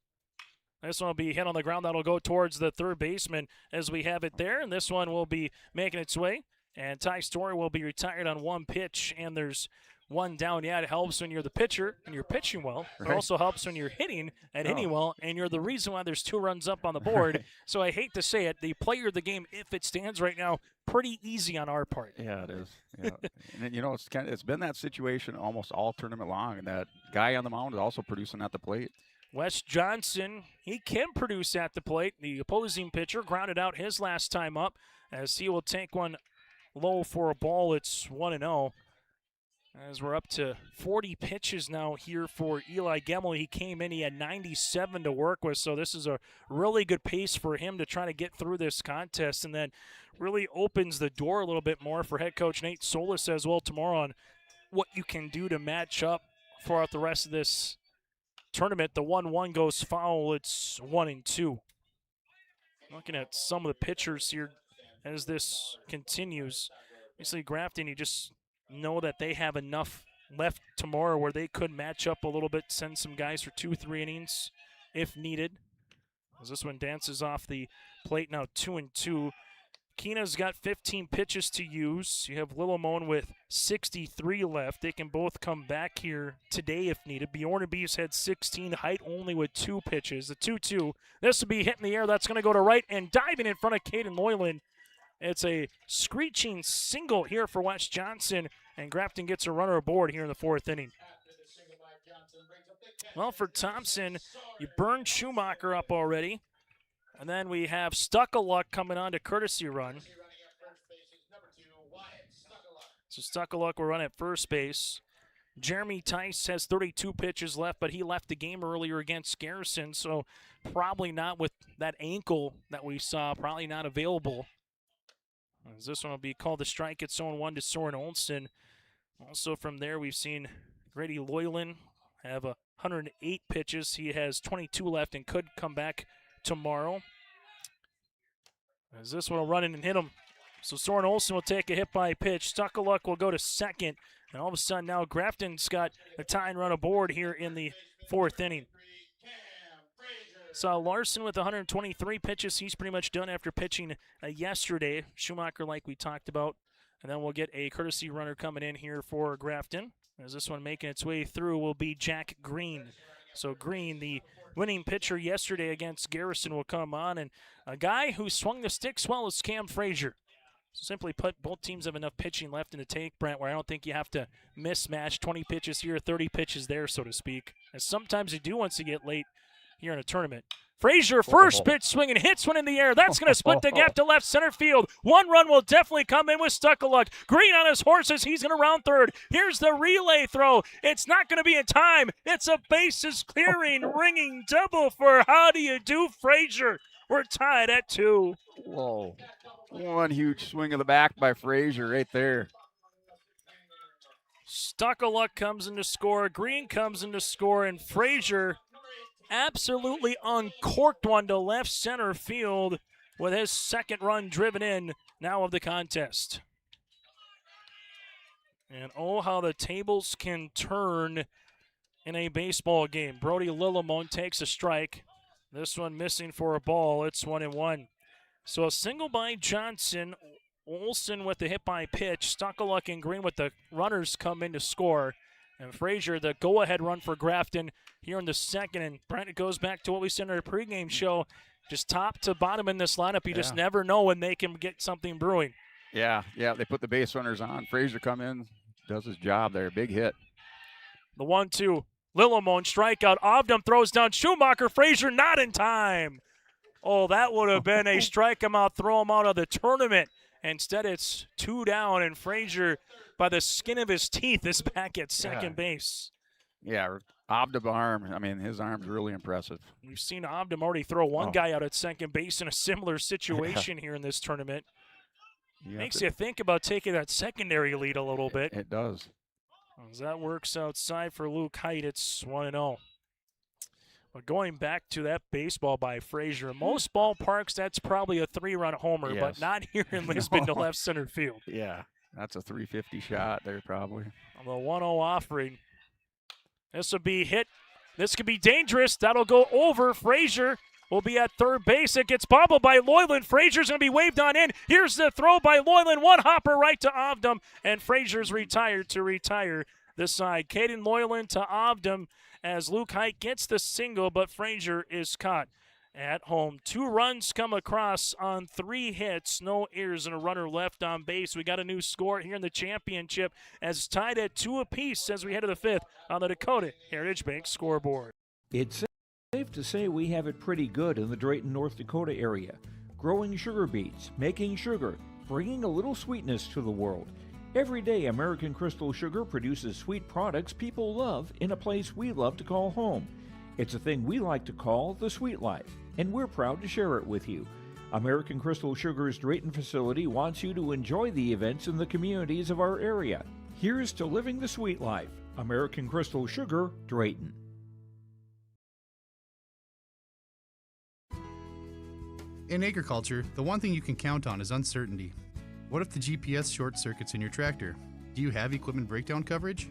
This one will be hit on the ground. That'll go towards the third baseman as we have it there. And this one will be making its way. And Ty Story will be retired on 1 pitch. And there's 1 down. Yeah, it helps when you're the pitcher and you're pitching well. It also helps when you're hitting and hitting well. And you're the reason why there's 2 runs up on the board. So I hate to say it, the player of the game, if it stands right now, pretty easy on our part. Yeah, it is. Yeah. And it's been that situation almost all tournament long. And that guy on the mound is also producing at the plate. Wes Johnson, he can produce at the plate. The opposing pitcher grounded out his last time up as he will take one low for a ball. It's 1-0. As we're up to 40 pitches now here for Eli Gemmel. He came in, he had 97 to work with, so this is a really good pace for him to try to get through this contest, and then really opens the door a little bit more for head coach Nate Solis as well tomorrow on what you can do to match up throughout the rest of this tournament. The 1-1 goes foul. It's 1-2. Looking at some of the pitchers here as this continues. Obviously, Grafton, you just know that they have enough left tomorrow where they could match up a little bit, send some guys for 2-3 innings if needed. As this one dances off the plate now, 2-2. Keena's got 15 pitches to use. You have Lillemone with 63 left. They can both come back here today if needed. Bjorn and Bees had 16. Height only with 2 pitches. The 2-2. This will be hit in the air. That's going to go to right and diving in front of Caden Loyland. It's a screeching single here for Wes Johnson, and Grafton gets a runner aboard here in the 4th inning. Well, for Thompson, you burned Schumacher up already. And then we have Stuckaluck coming on to courtesy run. So Stuckaluck will run at first base. Jeremy Tice has 32 pitches left, but he left the game earlier against Garrison, so probably not with that ankle that we saw, probably not available. As this one will be called a strike. It's 0-1 to Soren Olsen. Also from there, we've seen Grady Loyland have 108 pitches. He has 22 left and could come back tomorrow. As this one will run in and hit him. So Soren Olsen will take a hit by pitch. Stuckaluck will go to second. And all of a sudden now Grafton's got a tying run aboard here in the 4th inning. So Larson with 123 pitches. He's pretty much done after pitching yesterday. Schumacher, like we talked about. And then we'll get a courtesy runner coming in here for Grafton. As this one making its way through will be Jack Green. So Green, the winning pitcher yesterday against Garrison, will come on. And a guy who swung the sticks well is Cam Frazier. So simply put, both teams have enough pitching left in the tank, Brent, where I don't think you have to mismatch 20 pitches here, 30 pitches there, so to speak. As sometimes you do once you get late here in a tournament. Frazier, first pitch swinging, hits one in the air. That's going to split the gap to left center field. 1 run will definitely come in with Stuckaluck. Green on his horses. He's going to round third. Here's the relay throw. It's not going to be in time. It's a bases clearing, ringing double for how do you do, Frazier. We're tied at 2. Whoa. One huge swing of the back by Frazier right there. Stuckaluck comes in to score. Green comes in to score. And Frazier absolutely uncorked one to left center field with his second run driven in now of the contest. And oh, how the tables can turn in a baseball game. Brody Lillimon takes a strike. This one missing for a ball. It's 1-1. So a single by Johnson. Olson with the hit by pitch. Stuckaluck and Green with the runners come in to score. And Frazier, the go-ahead run for Grafton here in the second. And Brent, it goes back to what we said in our pregame show. Just top to bottom in this lineup, you just never know when they can get something brewing. Yeah, they put the base runners on. Frazier come in, does his job there. Big hit. The 1-2. Lillimon strikeout. Ovdam throws down Schumacher. Frazier not in time. Oh, that would have been a strike him out, throw him out of the tournament. Instead, it's 2 down, and Frazier, by the skin of his teeth, is back at second base. Yeah, Ovdam arm. I mean, his arm's really impressive. We've seen Ovdam already throw one guy out at second base in a similar situation here in this tournament. Makes you think about taking that secondary lead a little bit. It does. As that works outside for Luke Height, it's 1-0. But going back to that baseball by Frazier, most ballparks, that's probably a 3-run homer, but not here in Lisbon to left center field. Yeah, that's a 350 shot there probably. The 1-0 offering. This would be hit. This could be dangerous. That'll go over. Frazier will be at third base. It gets bobbled by Loyland. Frazier's going to be waved on in. Here's the throw by Loyland. One hopper right to Ovdam, and Frazier's retired to retire the side. Caden Loyland to Ovdam as Luke Height gets the single, but Frazier is caught at home. 2 runs come across on 3 hits, no errors, and a runner left on base. We got a new score here in the championship as it's tied at 2 apiece as we head to the 5th on the Dakota Heritage Bank scoreboard. It's safe to say we have it pretty good in the Drayton, North Dakota area. Growing sugar beets, making sugar, bringing a little sweetness to the world. Every day, American Crystal Sugar produces sweet products people love in a place we love to call home. It's a thing we like to call the sweet life, and we're proud to share it with you. American Crystal Sugar's Drayton facility wants you to enjoy the events in the communities of our area. Here's to living the sweet life. American Crystal Sugar, Drayton. In agriculture, the one thing you can count on is uncertainty. What if the GPS short circuits in your tractor? Do you have equipment breakdown coverage?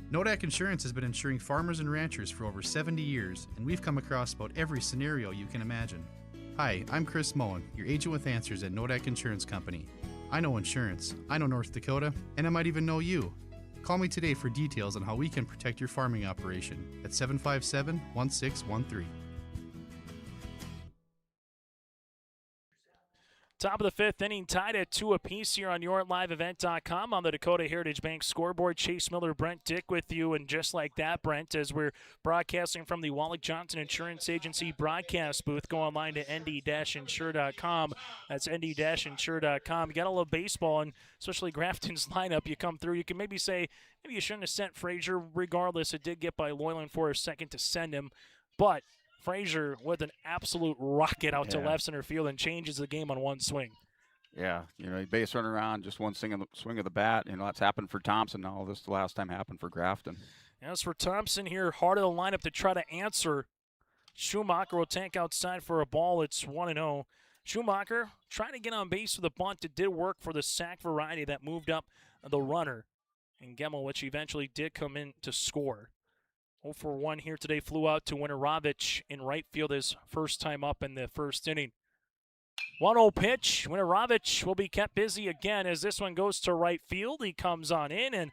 Nodak Insurance has been insuring farmers and ranchers for over 70 years, and we've come across about every scenario you can imagine. Hi, I'm Chris Moen, your agent with answers at Nodak Insurance Company. I know insurance, I know North Dakota, and I might even know you. Call me today for details on how we can protect your farming operation at 757-1613. Top of the 5th inning, tied at 2 apiece here on YourLiveEvent.com on the Dakota Heritage Bank scoreboard. Chase Miller, Brent Dick with you, and just like that, Brent, as we're broadcasting from the Wallach Johnson Insurance Agency broadcast booth, go online to nd-insure.com. That's nd-insure.com. You got a little baseball, and especially Grafton's lineup, you come through, you can maybe say, maybe you shouldn't have sent Frazier. Regardless, it did get by Loyland for a second to send him, but Frazier with an absolute rocket out to left center field and changes the game on one swing. Yeah, base runner around, just one swing of the bat. That's happened for Thompson now. This the last time happened for Grafton. As for Thompson here, hard of the lineup to try to answer. Schumacher will tank outside for a ball. It's 1-0. Schumacher trying to get on base with a bunt. It did work for the sack variety that moved up the runner. And Gemmel, which eventually did come in to score. 0-for-1 here today, flew out to Winorovich in right field his first time up in the first inning. 1-0 pitch. Winorovich will be kept busy again as this one goes to right field. He comes on in, and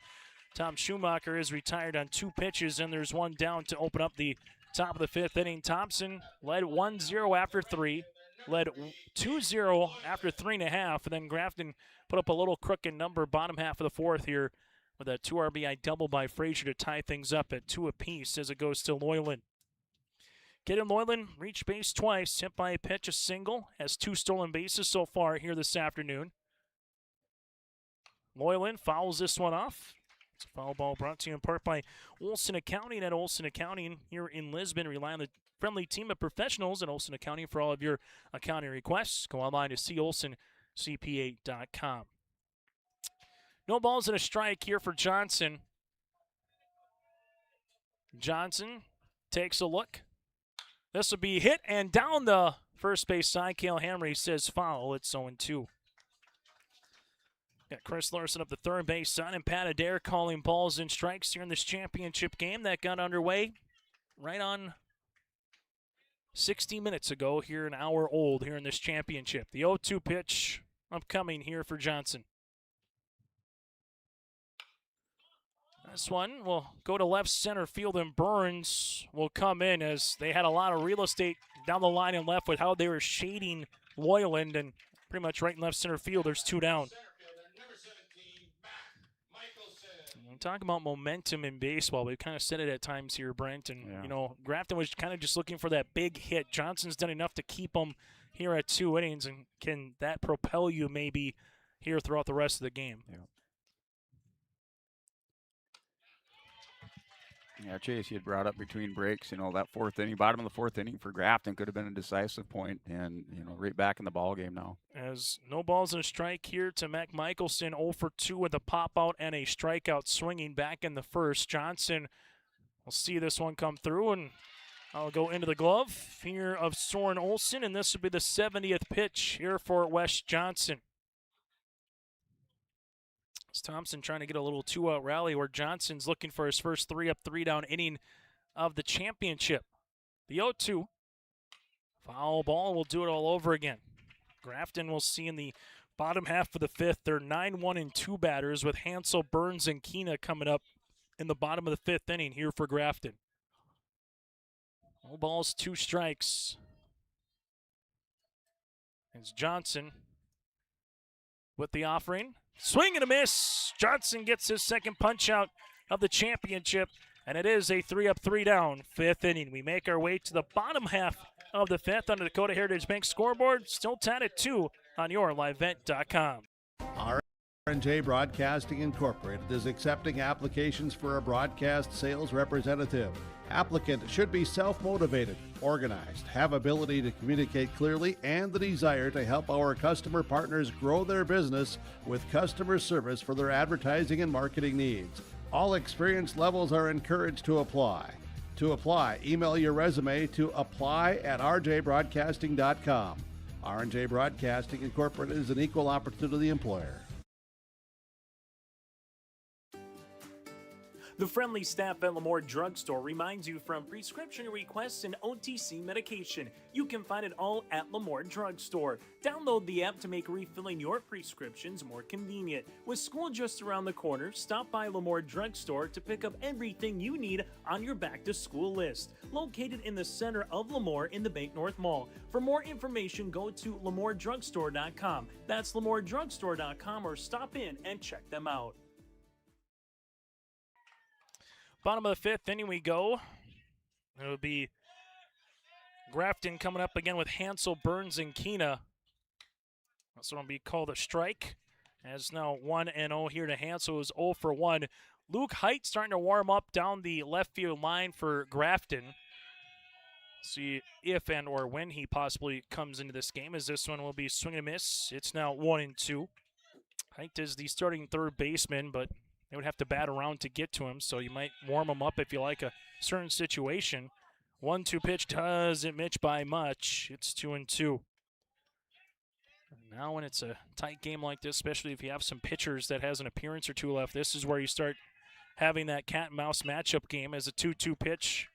Tom Schumacher is retired on 2 pitches, and there's one down to open up the top of the 5th inning. Thompson led 1-0 after 3, led 2-0 after 3.5, and then Grafton put up a little crooked number bottom half of the 4th here, with a 2 RBI double by Frazier to tie things up at 2 apiece as it goes to Loyland. Caden Loyland reached base twice, hit by a pitch, a single, has 2 stolen bases so far here this afternoon. Loyland fouls this one off. It's a foul ball brought to you in part by Olson Accounting. At Olson Accounting here in Lisbon, rely on the friendly team of professionals in Olson Accounting for all of your accounting requests. Go online to colsoncpa.com. No balls and a strike here for Johnson. Johnson takes a look. This will be hit and down the first base side. Cale Hamry says foul. It's 0-2. Got Chris Larson up the third base side and Pat Adair calling balls and strikes here in this championship game that got underway right on 60 minutes ago, here an hour old here in this championship. The 0-2 pitch upcoming here for Johnson. This one will go to left center field, and Burns will come in as they had a lot of real estate down the line and left with how they were shading Loyland, and pretty much right in left center field, there's 2 down. We talk about momentum in baseball. We've kind of said it at times here, Brent. And, you know, Grafton was kind of just looking for that big hit. Johnson's done enough to keep them here at 2 innings. And can that propel you maybe here throughout the rest of the game? Yeah, Chase, you had brought up between breaks, you know, that 4th inning, bottom of the 4th inning for Grafton could have been a decisive point, and, you know, right back in the ball game now. As no balls and a strike here to Mac Michelson, 0 for 2 with a pop out and a strikeout swinging back in the first. Johnson will see this one come through, and I'll go into the glove here of Soren Olsen, and this will be the 70th pitch here for Wes Johnson. Thompson trying to get a little 2-out rally where Johnson's looking for his first 3-up, 3-down inning of the championship. The 0-2. Foul ball will do it all over again. Grafton will see in the bottom half of the 5th. They're 9-1-2 batters with Hansel, Burns, and Keena coming up in the bottom of the 5th inning here for Grafton. 0 balls, 2 strikes. It's Johnson with the offering. Swing and a miss. Johnson gets his second punch out of the championship, and it is a 3-up, 3-down 5th inning. We make our way to the bottom half of the 5th on the Dakota Heritage Bank scoreboard. Still tied at 2 on yourlivevent.com. R&J Broadcasting Incorporated is accepting applications for a broadcast sales representative. Applicant should be self-motivated, organized, have ability to communicate clearly, and the desire to help our customer partners grow their business with customer service for their advertising and marketing needs. All experience levels are encouraged to apply. To apply, email your resume to apply@rjbroadcasting.com. R&J Broadcasting Incorporated is an equal opportunity employer. The friendly staff at Lemoore Drugstore reminds you from prescription requests and OTC medication. You can find it all at Lemoore Drugstore. Download the app to make refilling your prescriptions more convenient. With school just around the corner, stop by Lemoore Drugstore to pick up everything you need on your back-to-school list. Located in the center of Lemoore in the Bank North Mall. For more information, go to LemooreDrugstore.com. That's LemooreDrugstore.com, or stop in and check them out. Bottom of the 5th inning we go. It'll be Grafton coming up again with Hansel, Burns, and Keena. That's what will be called a strike. As now 1-0 here to Hansel, who's 0 for 1. Luke Height starting to warm up down the left field line for Grafton. See if and or when he possibly comes into this game, as this one will be swing and miss. It's now 1-2. Height is the starting third baseman, but they would have to bat around to get to him, so you might warm him up if you like a certain situation. 1-2 pitch doesn't mitch by much. It's 2-2. Now when it's a tight game like this, especially if you have some pitchers that has an appearance or two left, this is where you start having that cat and mouse matchup game as a 2-2 pitch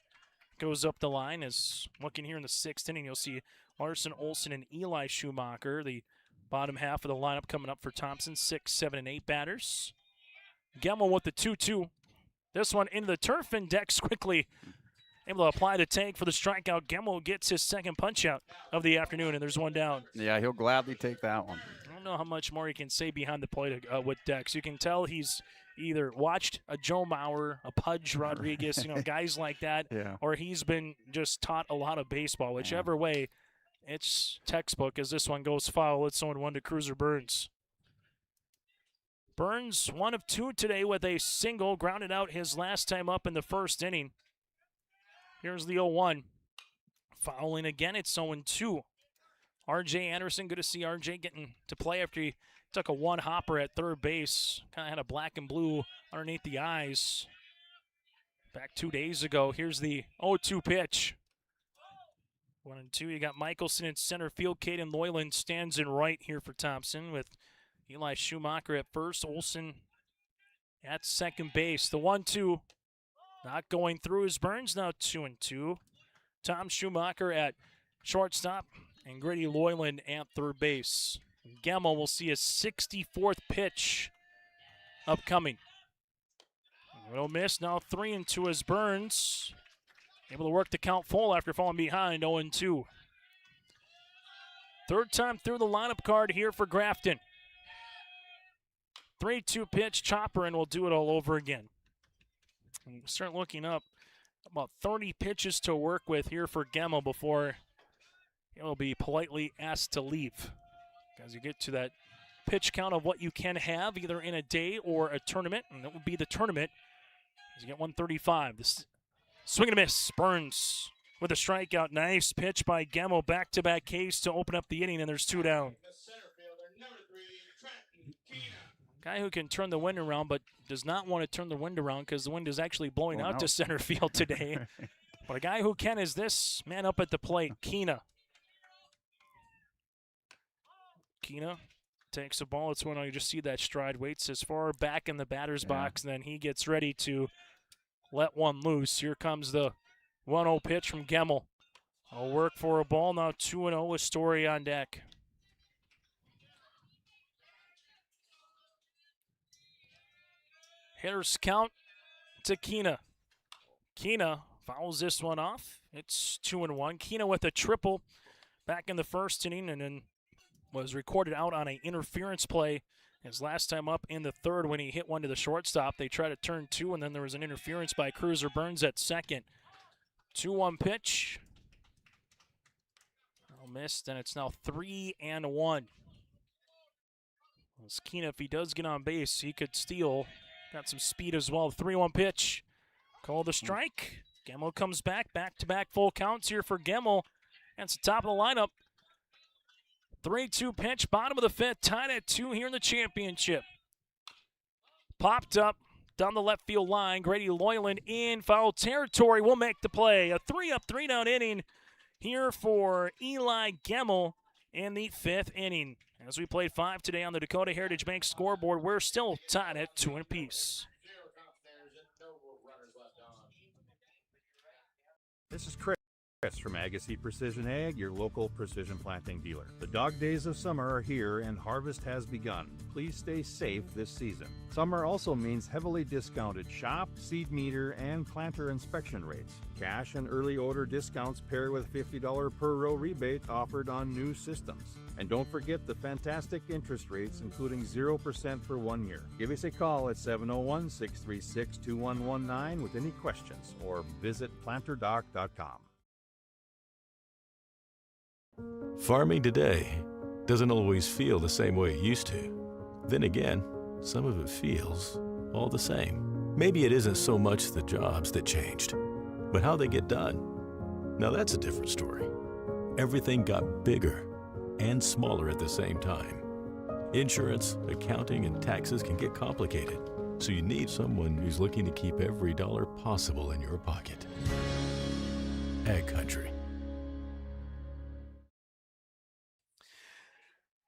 goes up the line. As looking here in the 6th inning, you'll see Larson, Olsen, and Eli Schumacher, the bottom half of the lineup coming up for Thompson, 6, 7, and 8 batters. Gemmel with the 2-2. This one into the turf, and Dex quickly able to apply the tank for the strikeout. Gemmel gets his second punch out of the afternoon, and there's one down. Yeah, he'll gladly take that one. I don't know how much more he can say behind the plate with Dex. You can tell he's either watched a Joe Mauer, a Pudge Rodriguez, guys like that, or he's been just taught a lot of baseball. Whichever way, it's textbook as this one goes foul. It's 0-1 to Cruiser Burns. Burns, 1 of 2 today with a single, grounded out his last time up in the 1st inning. Here's the 0-1. Fouling again, it's 0-2. R.J. Anderson, good to see R.J. getting to play after he took a one-hopper at third base. Kind of had a black and blue underneath the eyes back 2 days ago. Here's the 0-2 pitch. 1-2, you got Michelson in center field. Caden Loyland stands in right here for Thompson with Eli Schumacher at first. Olsen at second base. The 1-2 not going through is Burns, now 2-2. Tom Schumacher at shortstop and Grady Loyland at third base. Gemmel will see his 64th pitch upcoming. No miss, now 3-2 is Burns. Able to work the count full after falling behind, 0-2. Third time through the lineup card here for Grafton. 3-2 pitch, chopper, and we'll do it all over again. And start looking up about 30 pitches to work with here for Gemmel before he'll be politely asked to leave. As you get to that pitch count of what you can have either in a day or a tournament, and that would be the tournament. As you get 135. This swing and a miss. Burns with a strikeout. Nice pitch by Gemmel. Back-to-back case to open up the inning, and there's 2 down. Guy who can turn the wind around but does not want to turn the wind around because the wind is actually blowing out to center field today. But a guy who can is this man up at the plate, Keena. Keena takes the ball. It's when you just see that stride. Waits as far back in the batter's box, and then he gets ready to let one loose. Here comes the 1-0 pitch from Gemmel. I'll work for a ball. Now 2-0 with Story on deck. Hitters count to Keena. Keena fouls this one off. It's 2-1. Keena with a triple back in the first inning and then was recorded out on an interference play his last time up in the third when he hit one to the shortstop. They tried to turn 2, and then there was an interference by Cruiser Burns at second. 2-1 pitch. Missed, and it's now 3-1. Keena, if he does get on base, he could steal. Got some speed as well. 3-1 pitch. Call the strike. Gemmel comes back. Back-to-back full counts here for Gemmel. That's the top of the lineup. 3-2 pitch, bottom of the fifth, tied at 2 here in the championship. Popped up down the left field line. Grady Loyland in foul territory will make the play. A 3-up, 3-down inning here for Eli Gemmel in the 5th inning. As we played 5 today on the Dakota Heritage Bank scoreboard, we're still tied at 2 apiece. This is Chris from Agassiz Precision Ag, your local precision planting dealer. The dog days of summer are here and harvest has begun. Please stay safe this season. Summer also means heavily discounted shop, seed meter, and planter inspection rates. Cash and early order discounts pair with $50 per row rebate offered on new systems. And don't forget the fantastic interest rates, including 0% for 1 year. Give us a call at 701-636-2119 with any questions or visit planterdoc.com. Farming today doesn't always feel the same way it used to. Then again, some of it feels all the same. Maybe it isn't so much the jobs that changed, but how they get done. Now that's a different story. Everything got bigger and smaller at the same time. Insurance, accounting, and taxes can get complicated, so you need someone who's looking to keep every dollar possible in your pocket. Ag Country.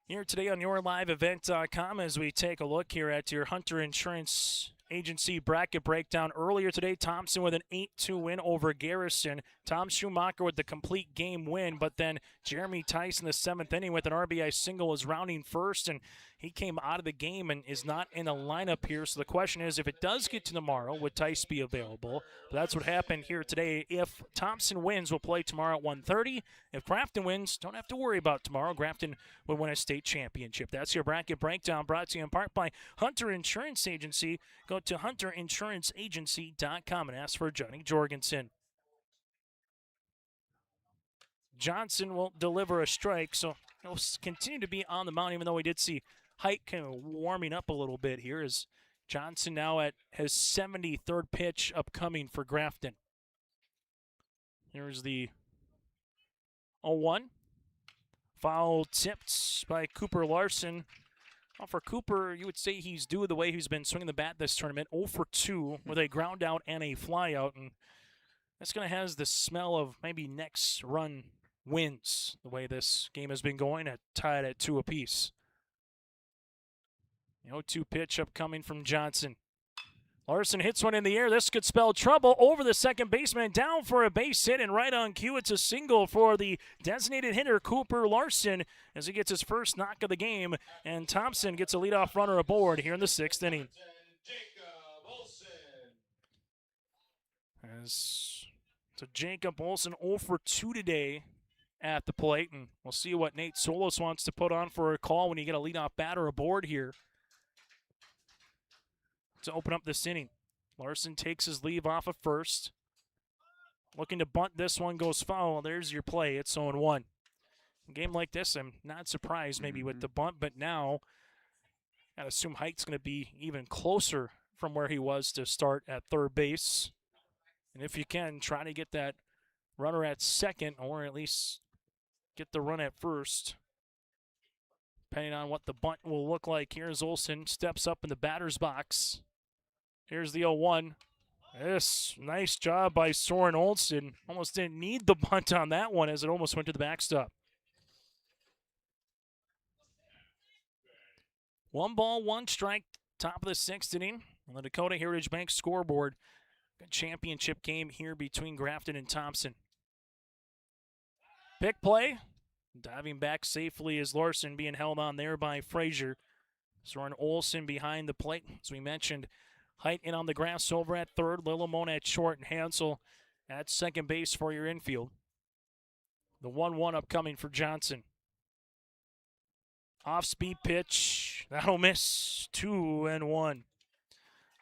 Here today on YourLiveEvent.com as we take a look here at your Hunter Insurance Agency bracket breakdown. Earlier today, Thompson with an 8-2 win over Garrison. Tom Schumacher with the complete game win, but then Jeremy Tice in the 7th inning with an RBI single is rounding first, and he came out of the game and is not in the lineup here. So the question is, if it does get to tomorrow, would Tice be available? But that's what happened here today. If Thompson wins, we'll play tomorrow at 1:30. If Grafton wins, don't have to worry about tomorrow. Grafton will win a state championship. That's your bracket breakdown, brought to you in part by Hunter Insurance Agency. Go to hunterinsuranceagency.com and ask for Johnny Jorgensen. Johnson will deliver a strike, so he'll continue to be on the mound, even though we did see height kind of warming up a little bit here as Johnson now at his 73rd pitch upcoming for Grafton. Here's the 0-1. Foul tipped by Cooper Larson. Well, for Cooper, you would say he's due the way he's been swinging the bat this tournament. 0 for 2 with a ground out and a fly out. And that's going to have the smell of maybe next run wins, the way this game has been going, tied at 2 apiece. The 0-2 pitch upcoming from Johnson. Larson hits one in the air. This could spell trouble over the second baseman, down for a base hit, and right on cue, it's a single for the designated hitter, Cooper Larson, as he gets his first knock of the game, and Thompson gets a leadoff runner aboard here in the 6th inning. So Jacob Olsen 0 for 2 today at the plate, and we'll see what Nate Solis wants to put on for a call when you get a leadoff batter aboard here to open up this inning. Larson takes his leave off of first. Looking to bunt this one, goes foul. There's your play. It's 0-1. A game like this, I'm not surprised maybe with the bunt, but now I assume Height's going to be even closer from where he was to start at third base. And if you can, try to get that runner at second, or at least get the run at first, depending on what the bunt will look like. Here's Olsen, steps up in the batter's box. Here's the 0-1. Yes, nice job by Soren Olsen. Almost didn't need the bunt on that one as it almost went to the backstop. 1 ball, 1 strike, top of the 6th inning on the Dakota Heritage Bank scoreboard. A championship game here between Grafton and Thompson. Pick play. Diving back safely is Larson, being held on there by Frazier. Soren Olsen behind the plate. As we mentioned, Height in on the grass over at third, Lillimon at short, and Hansel at second base for your infield. The 1-1 upcoming for Johnson. Off-speed pitch. That'll miss. 2-1.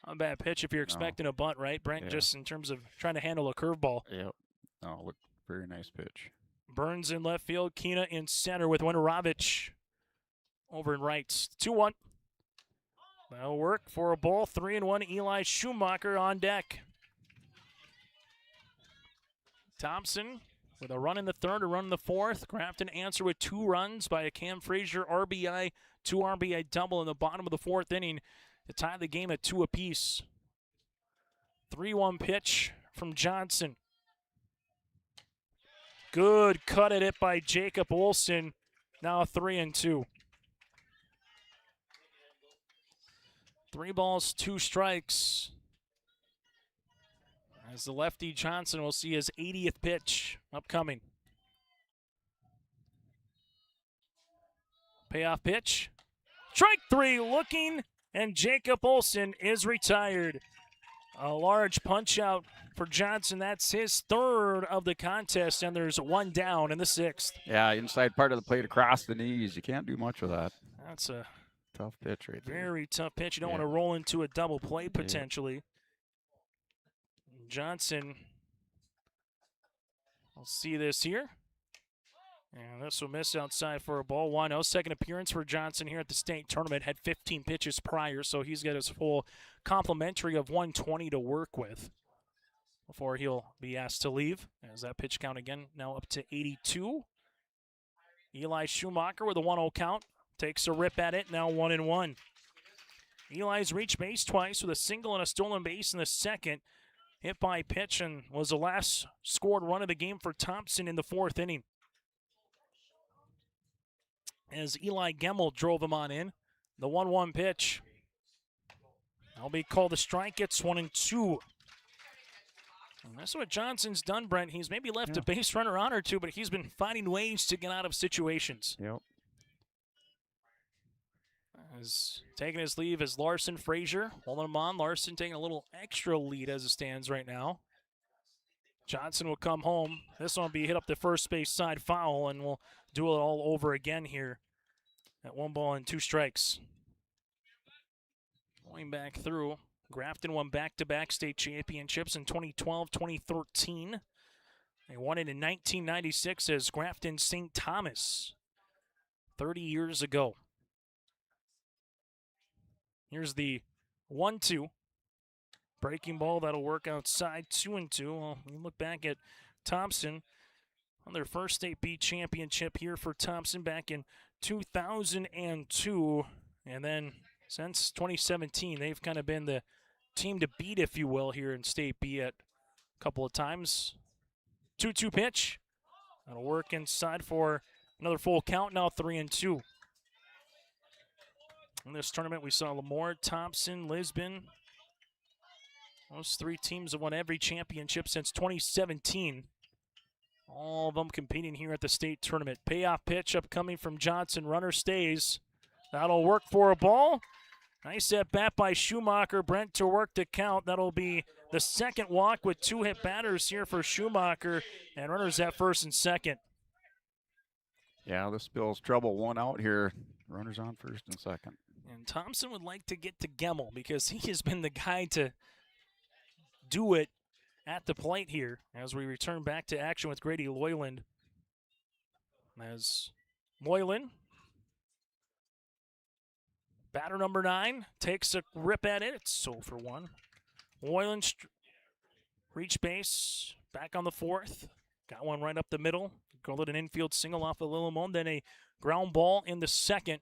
Not a bad pitch if you're expecting a bunt, right, Brent? Yeah. Just in terms of trying to handle a curveball. Yep. Oh, look, very nice pitch. Burns in left field. Kina in center with Winterovich over in right. 2-1. That'll work for a ball. 3-1. Eli Schumacher on deck. Thompson with a run in the third, a run in the fourth. Grafton answer with 2 runs by a Cam Frazier RBI, 2 RBI double in the bottom of the 4th inning to tie the game at 2 apiece. 3-1 pitch from Johnson. Good cut at it by Jacob Olsen. Now 3-2. 3 balls, 2 strikes. As the lefty Johnson will see his 80th pitch upcoming. Payoff pitch. Strike 3 looking, and Jacob Olsen is retired. A large punch out for Johnson. That's his 3rd of the contest, and there's 1 down in the 6th. Yeah, inside part of the plate across the knees. You can't do much with that. That's a tough pitch right there. Very tough pitch. You don't want to roll into a double play potentially. Johnson, we'll see this here. And this will miss outside for a ball. 1-0. 2nd appearance for Johnson here at the state tournament. Had 15 pitches prior, so he's got his full complimentary of 120 to work with before he'll be asked to leave. As that pitch count again now up to 82. Eli Schumacher with a 1-0 count. Takes a rip at it, now 1-1. Eli's reached base twice with a single and a stolen base in the 2nd. Hit by pitch and was the last scored run of the game for Thompson in the 4th inning. As Eli Gemmel drove him on in. The 1-1 pitch. That'll be called a strike. It's 1-2. And that's what Johnson's done, Brent. He's maybe left a base runner on or two, but he's been finding ways to get out of situations. Yep. As taking his leave is Larson Frazier. Holding him on. Larson taking a little extra lead as it stands right now. Johnson will come home. This one will be hit up the first base side foul, and we'll do it all over again here at 1 ball and 2 strikes. Going back through, Grafton won back-to-back state championships in 2012, 2013. They won it in 1996 as Grafton St. Thomas 30 years ago. Here's the 1-2. Breaking ball, that'll work outside, 2-2. Well, you look back at Thompson. on their first State B championship here for Thompson back in 2002. And then since 2017, they've kind of been the team to beat, if you will, here in State B at a couple of times. 2-2 pitch. That'll work inside for another full count, now 3-2. In this tournament, we saw Lemoore, Thompson, Lisbon. Those three teams have won every championship since 2017. All of them competing here at the state tournament. Payoff pitch upcoming from Johnson. Runner stays. That'll work for a ball. Nice at bat by Schumacher. Brent to work the count. That'll be the second walk with 2 hit batters here for Schumacher. And runners at first and second. Yeah, this spells trouble. 1 out here. Runners on first and second. And Thompson would like to get to Gemmel because he has been the guy to do it at the plate here as we return back to action with Grady Loyland. As Loyland, batter number 9, takes a rip at it. It's 0 for 1. Loyland reach base, back on the 4th. Got one right up the middle. Called it an infield single off of Lillimon. Then a ground ball in the second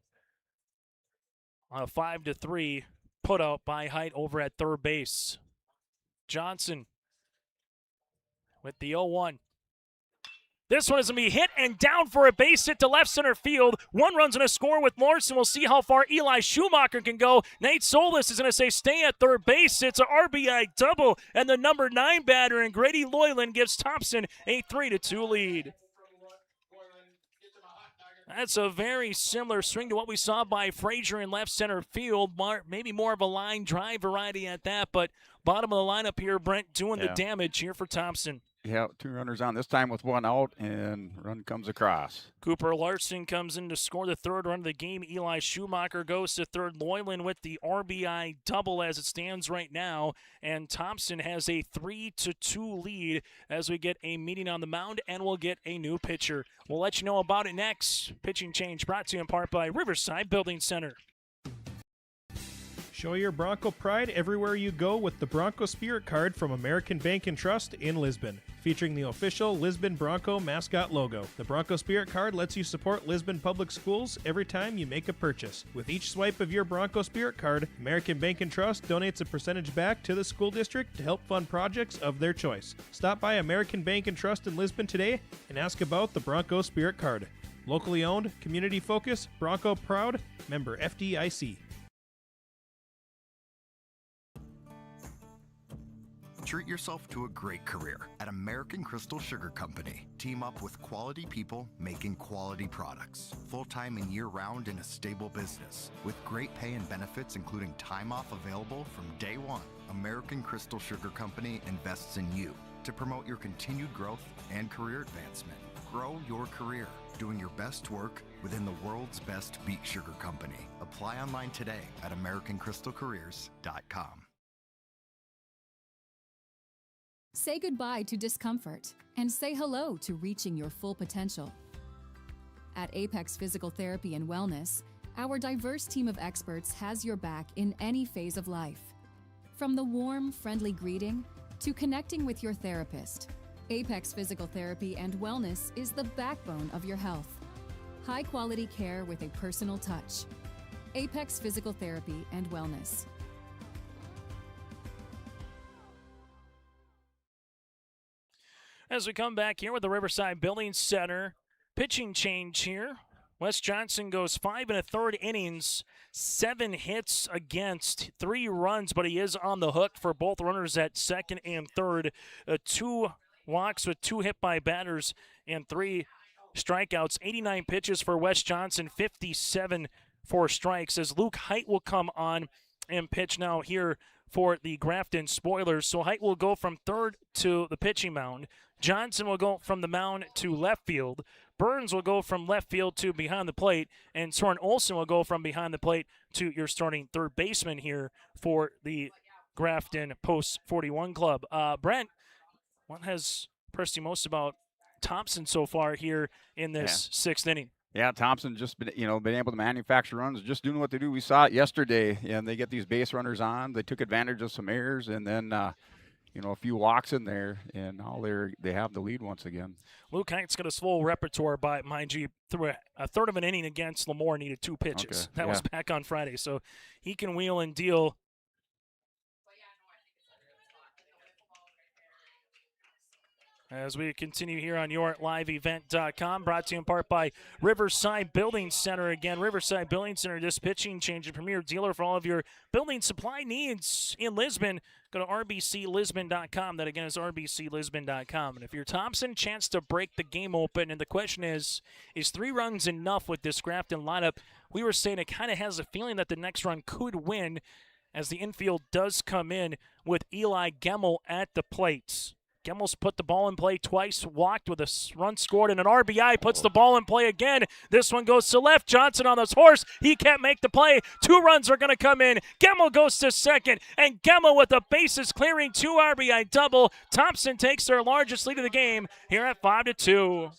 on a 5-3 put out by Height over at third base. Johnson with the 0-1. This one is going to be hit and down for a base hit to left center field. 1 run's going to score with Morrison. We'll see how far Eli Schumacher can go. Nate Solis is going to say stay at third base. It's an RBI double, and the number 9 batter in Grady Loyland gives Thompson a 3-2 lead. That's a very similar swing to what we saw by Frazier in left center field. Maybe more of a line drive variety at that, but bottom of the lineup here, Brent doing the damage here for Thompson. Yeah, 2 runners on this time with 1 out, and run comes across. Cooper Larson comes in to score the 3rd run of the game. Eli Schumacher goes to 3rd. Loyland with the RBI double as it stands right now. And Thompson has a 3-2 lead as we get a meeting on the mound, and we'll get a new pitcher. We'll let you know about it next. Pitching change brought to you in part by Riverside Building Center. Show your Bronco pride everywhere you go with the Bronco Spirit Card from American Bank and Trust in Lisbon. Featuring the official Lisbon Bronco mascot logo. The Bronco Spirit Card lets you support Lisbon Public Schools every time you make a purchase. With each swipe of your Bronco Spirit Card, American Bank and Trust donates a percentage back to the school district to help fund projects of their choice. Stop by American Bank and Trust in Lisbon today and ask about the Bronco Spirit Card. Locally owned, community focused, Bronco proud, member FDIC. Treat yourself to a great career at American Crystal Sugar Company. Team up with quality people making quality products. Full-time and year-round in a stable business. With great pay and benefits including time off available from day one. American Crystal Sugar Company invests in you to promote your continued growth and career advancement. Grow your career doing your best work within the world's best beet sugar company. Apply online today at AmericanCrystalCareers.com. Say goodbye to discomfort and say hello to reaching your full potential. At Apex Physical Therapy and Wellness, our diverse team of experts has your back in any phase of life. From the warm, friendly greeting to connecting with your therapist, Apex Physical Therapy and Wellness is the backbone of your health. High-quality care with a personal touch. Apex Physical Therapy and Wellness. As we come back here with the Riverside Building Center, pitching change here. Wes Johnson goes 5 1/3 innings, 7 hits against, 3 runs, but he is on the hook for both runners at second and third. 2 walks with 2 hit by batters and 3 strikeouts. 89 pitches for Wes Johnson, 57 for strikes, as Luke Height will come on and pitch now here for the Grafton Spoilers. So Height will go from third to the pitching mound. Johnson will go from the mound to left field. Burns will go from left field to behind the plate. And Soren Olsen will go from behind the plate to your starting third baseman here for the Grafton Post 41 club. Brent, what has impressed you most about Thompson so far here in this 6th inning? Yeah, Thompson just been able to manufacture runs, just doing what they do. We saw it yesterday, and they get these base runners on. They took advantage of some errors, and then a few walks in there, and now they have the lead once again. Luke Height's got a full repertoire, but mind you, through a third of an inning against Lemoore, needed 2 pitches. Okay. That was back on Friday, so he can wheel and deal. As we continue here on YourLiveEvent.com, brought to you in part by Riverside Building Center. Again, Riverside Building Center, this pitching change, a premier dealer for all of your building supply needs in Lisbon. Go to rbclisbon.com. That, again, is rbclisbon.com. And if you're Thompson, chance to break the game open. And the question is 3 runs enough with this Grafton lineup? We were saying it kind of has a feeling that the next run could win as the infield does come in with Eli Gemmel at the plate. Gemmel's put the ball in play twice, walked with a run scored, and an RBI puts the ball in play again. This one goes to left. Johnson on this horse. He can't make the play. 2 runs are going to come in. Gemmel goes to second, and Gemmel with the bases clearing 2 RBI double. Thompson takes their largest lead of the game here at 5-2.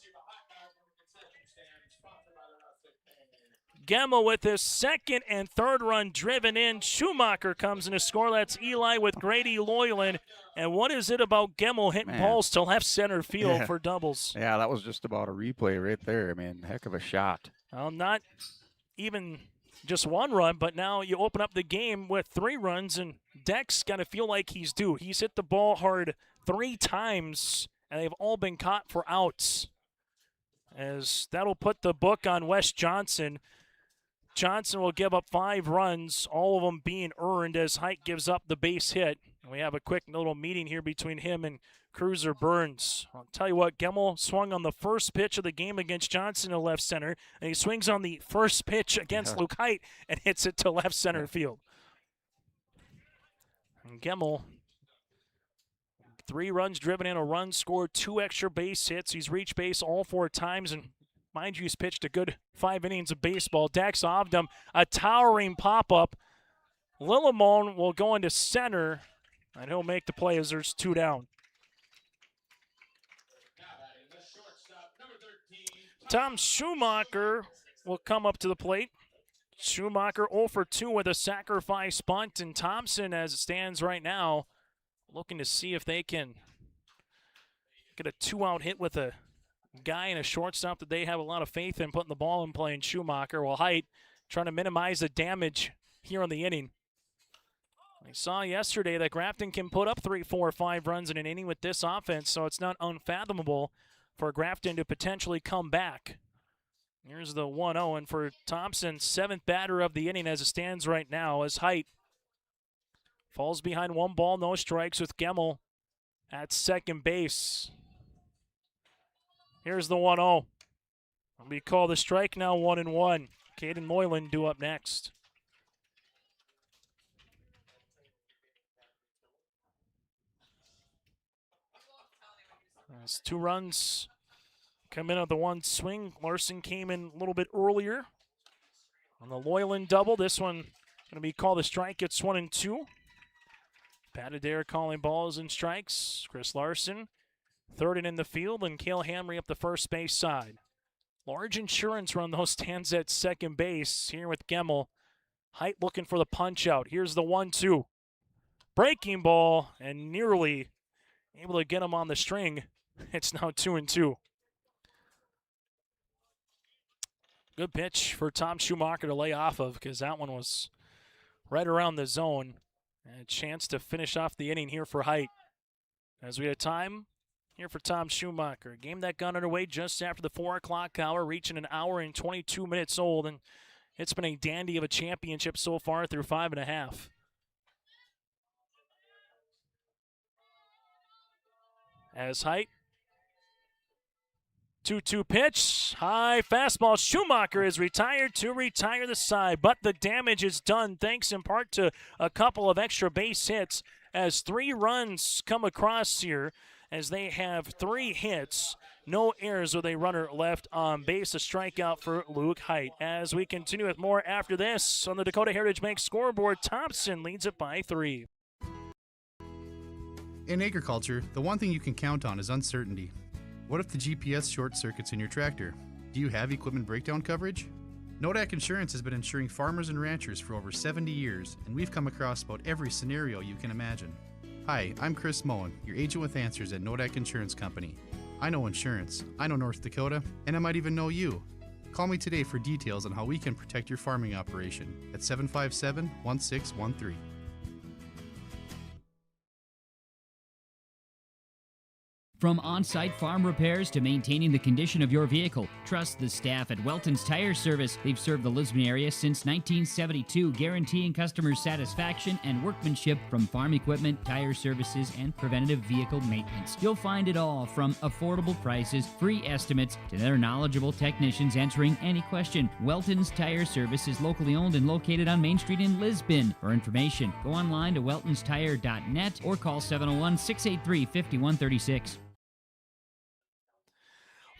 Gemmel with his second and third run driven in. Schumacher comes in to score. That's Eli with Grady Loyland. And what is it about Gemmel hitting balls to left center field for doubles? Yeah, that was just about a replay right there. I mean, heck of a shot. Well, not even just 1 run, but now you open up the game with 3 runs, and Deck's got to feel like he's due. He's hit the ball hard 3 times, and they've all been caught for outs. As that'll put the book on Wes Johnson. Johnson will give up 5 runs, all of them being earned as Height gives up the base hit. We have a quick little meeting here between him and Cruiser Burns. I'll tell you what, Gemmel swung on the first pitch of the game against Johnson in left center, and he swings on the first pitch against Luke Height and hits it to left center field. And Gemmel, 3 runs driven in, a run scored, 2 extra base hits. He's reached base all 4 times, and mind you, he's pitched a good 5 innings of baseball. Dax Ovdam, a towering pop-up. Lillimon will go into center, and he'll make the play as there's 2 down. Tom Schumacher will come up to the plate. Schumacher 0 for 2 with a sacrifice bunt, and Thompson, as it stands right now, looking to see if they can get a 2-out hit with a guy and a shortstop that they have a lot of faith in putting the ball in play in Schumacher, while Height trying to minimize the damage here in the inning. We saw yesterday that Grafton can put up 3, 4, 5 runs in an inning with this offense, so it's not unfathomable for Grafton to potentially come back. Here's the 1-0, and for Thompson, 7th batter of the inning as it stands right now, as Height falls behind 1 ball, no strikes with Gemmel at second base. Here's the 1-0. We call the strike now 1-1. Caden Moylan due up next. As 2 runs come in on the 1 swing. Larson came in a little bit earlier on the Loyland double. This one going to be called a strike. It's 1-2. Pat Adair calling balls and strikes. Chris Larson third and in the field, and Cale Hamry up the first base side. Large insurance run though stands at second base here with Gemmel. Height looking for the punch out. Here's the 1-2. Breaking ball, and nearly able to get him on the string. It's now 2-2. Good pitch for Tom Schumacher to lay off of, because that one was right around the zone. And a chance to finish off the inning here for Height. As we have time here for Tom Schumacher. A game that got underway just after the 4 o'clock hour, reaching an hour and 22 minutes old, and it's been a dandy of a championship so far through 5.5. As Height, 2-2 pitch, high fastball. Schumacher is retired to retire the side, but the damage is done thanks in part to a couple of extra base hits as 3 runs come across here as they have 3 hits, no errors with a runner left on base. A strikeout for Luke Height. As we continue with more after this on the Dakota Heritage Bank scoreboard, Thompson leads it by 3. In agriculture, the one thing you can count on is uncertainty. What if the GPS short circuits in your tractor? Do you have equipment breakdown coverage? Nodak Insurance has been insuring farmers and ranchers for over 70 years, and we've come across about every scenario you can imagine. Hi, I'm Chris Moen, your agent with answers at Nodak Insurance Company. I know insurance, I know North Dakota, and I might even know you. Call me today for details on how we can protect your farming operation at 757-1613. From on-site farm repairs to maintaining the condition of your vehicle, trust the staff at Welton's Tire Service. They've served the Lisbon area since 1972, guaranteeing customer satisfaction and workmanship from farm equipment, tire services, and preventative vehicle maintenance. You'll find it all from affordable prices, free estimates, to their knowledgeable technicians answering any question. Welton's Tire Service is locally owned and located on Main Street in Lisbon. For information, go online to weltonstire.net or call 701-683-5136.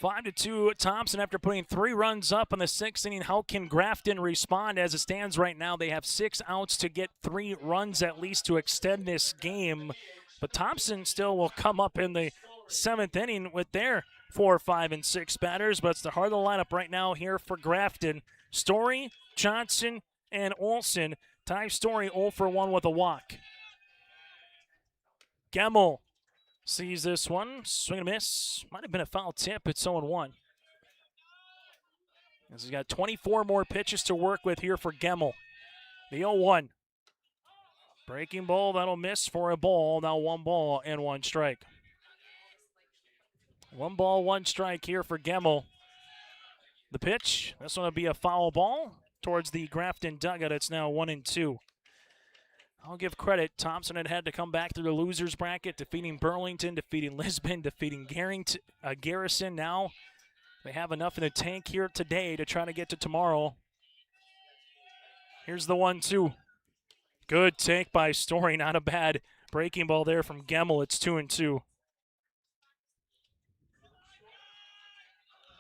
5-2 Thompson after putting 3 runs up in the 6th inning. How can Grafton respond? As it stands right now, they have 6 outs to get 3 runs at least to extend this game. But Thompson still will come up in the 7th inning with their 4, 5, and 6 batters. But it's the heart of the lineup right now here for Grafton. Story, Johnson, and Olson. Ty Story 0 for 1 with a walk. Gemmel sees this one, swing and a miss. Might have been a foul tip. It's 0-1. As he's got 24 more pitches to work with here for Gemmel. The 0-1. Breaking ball, that'll miss for a ball. Now 1 ball and 1 strike. 1 ball, 1 strike here for Gemmel. The pitch, this one will be a foul ball towards the Grafton dugout. It's now 1-2. I'll give credit. Thompson had to come back through the losers bracket, defeating Burlington, defeating Lisbon, defeating Garrison. Now they have enough in the tank here today to try to get to tomorrow. Here's the 1-2. Good take by Story. Not a bad breaking ball there from Gemmel. It's 2-2.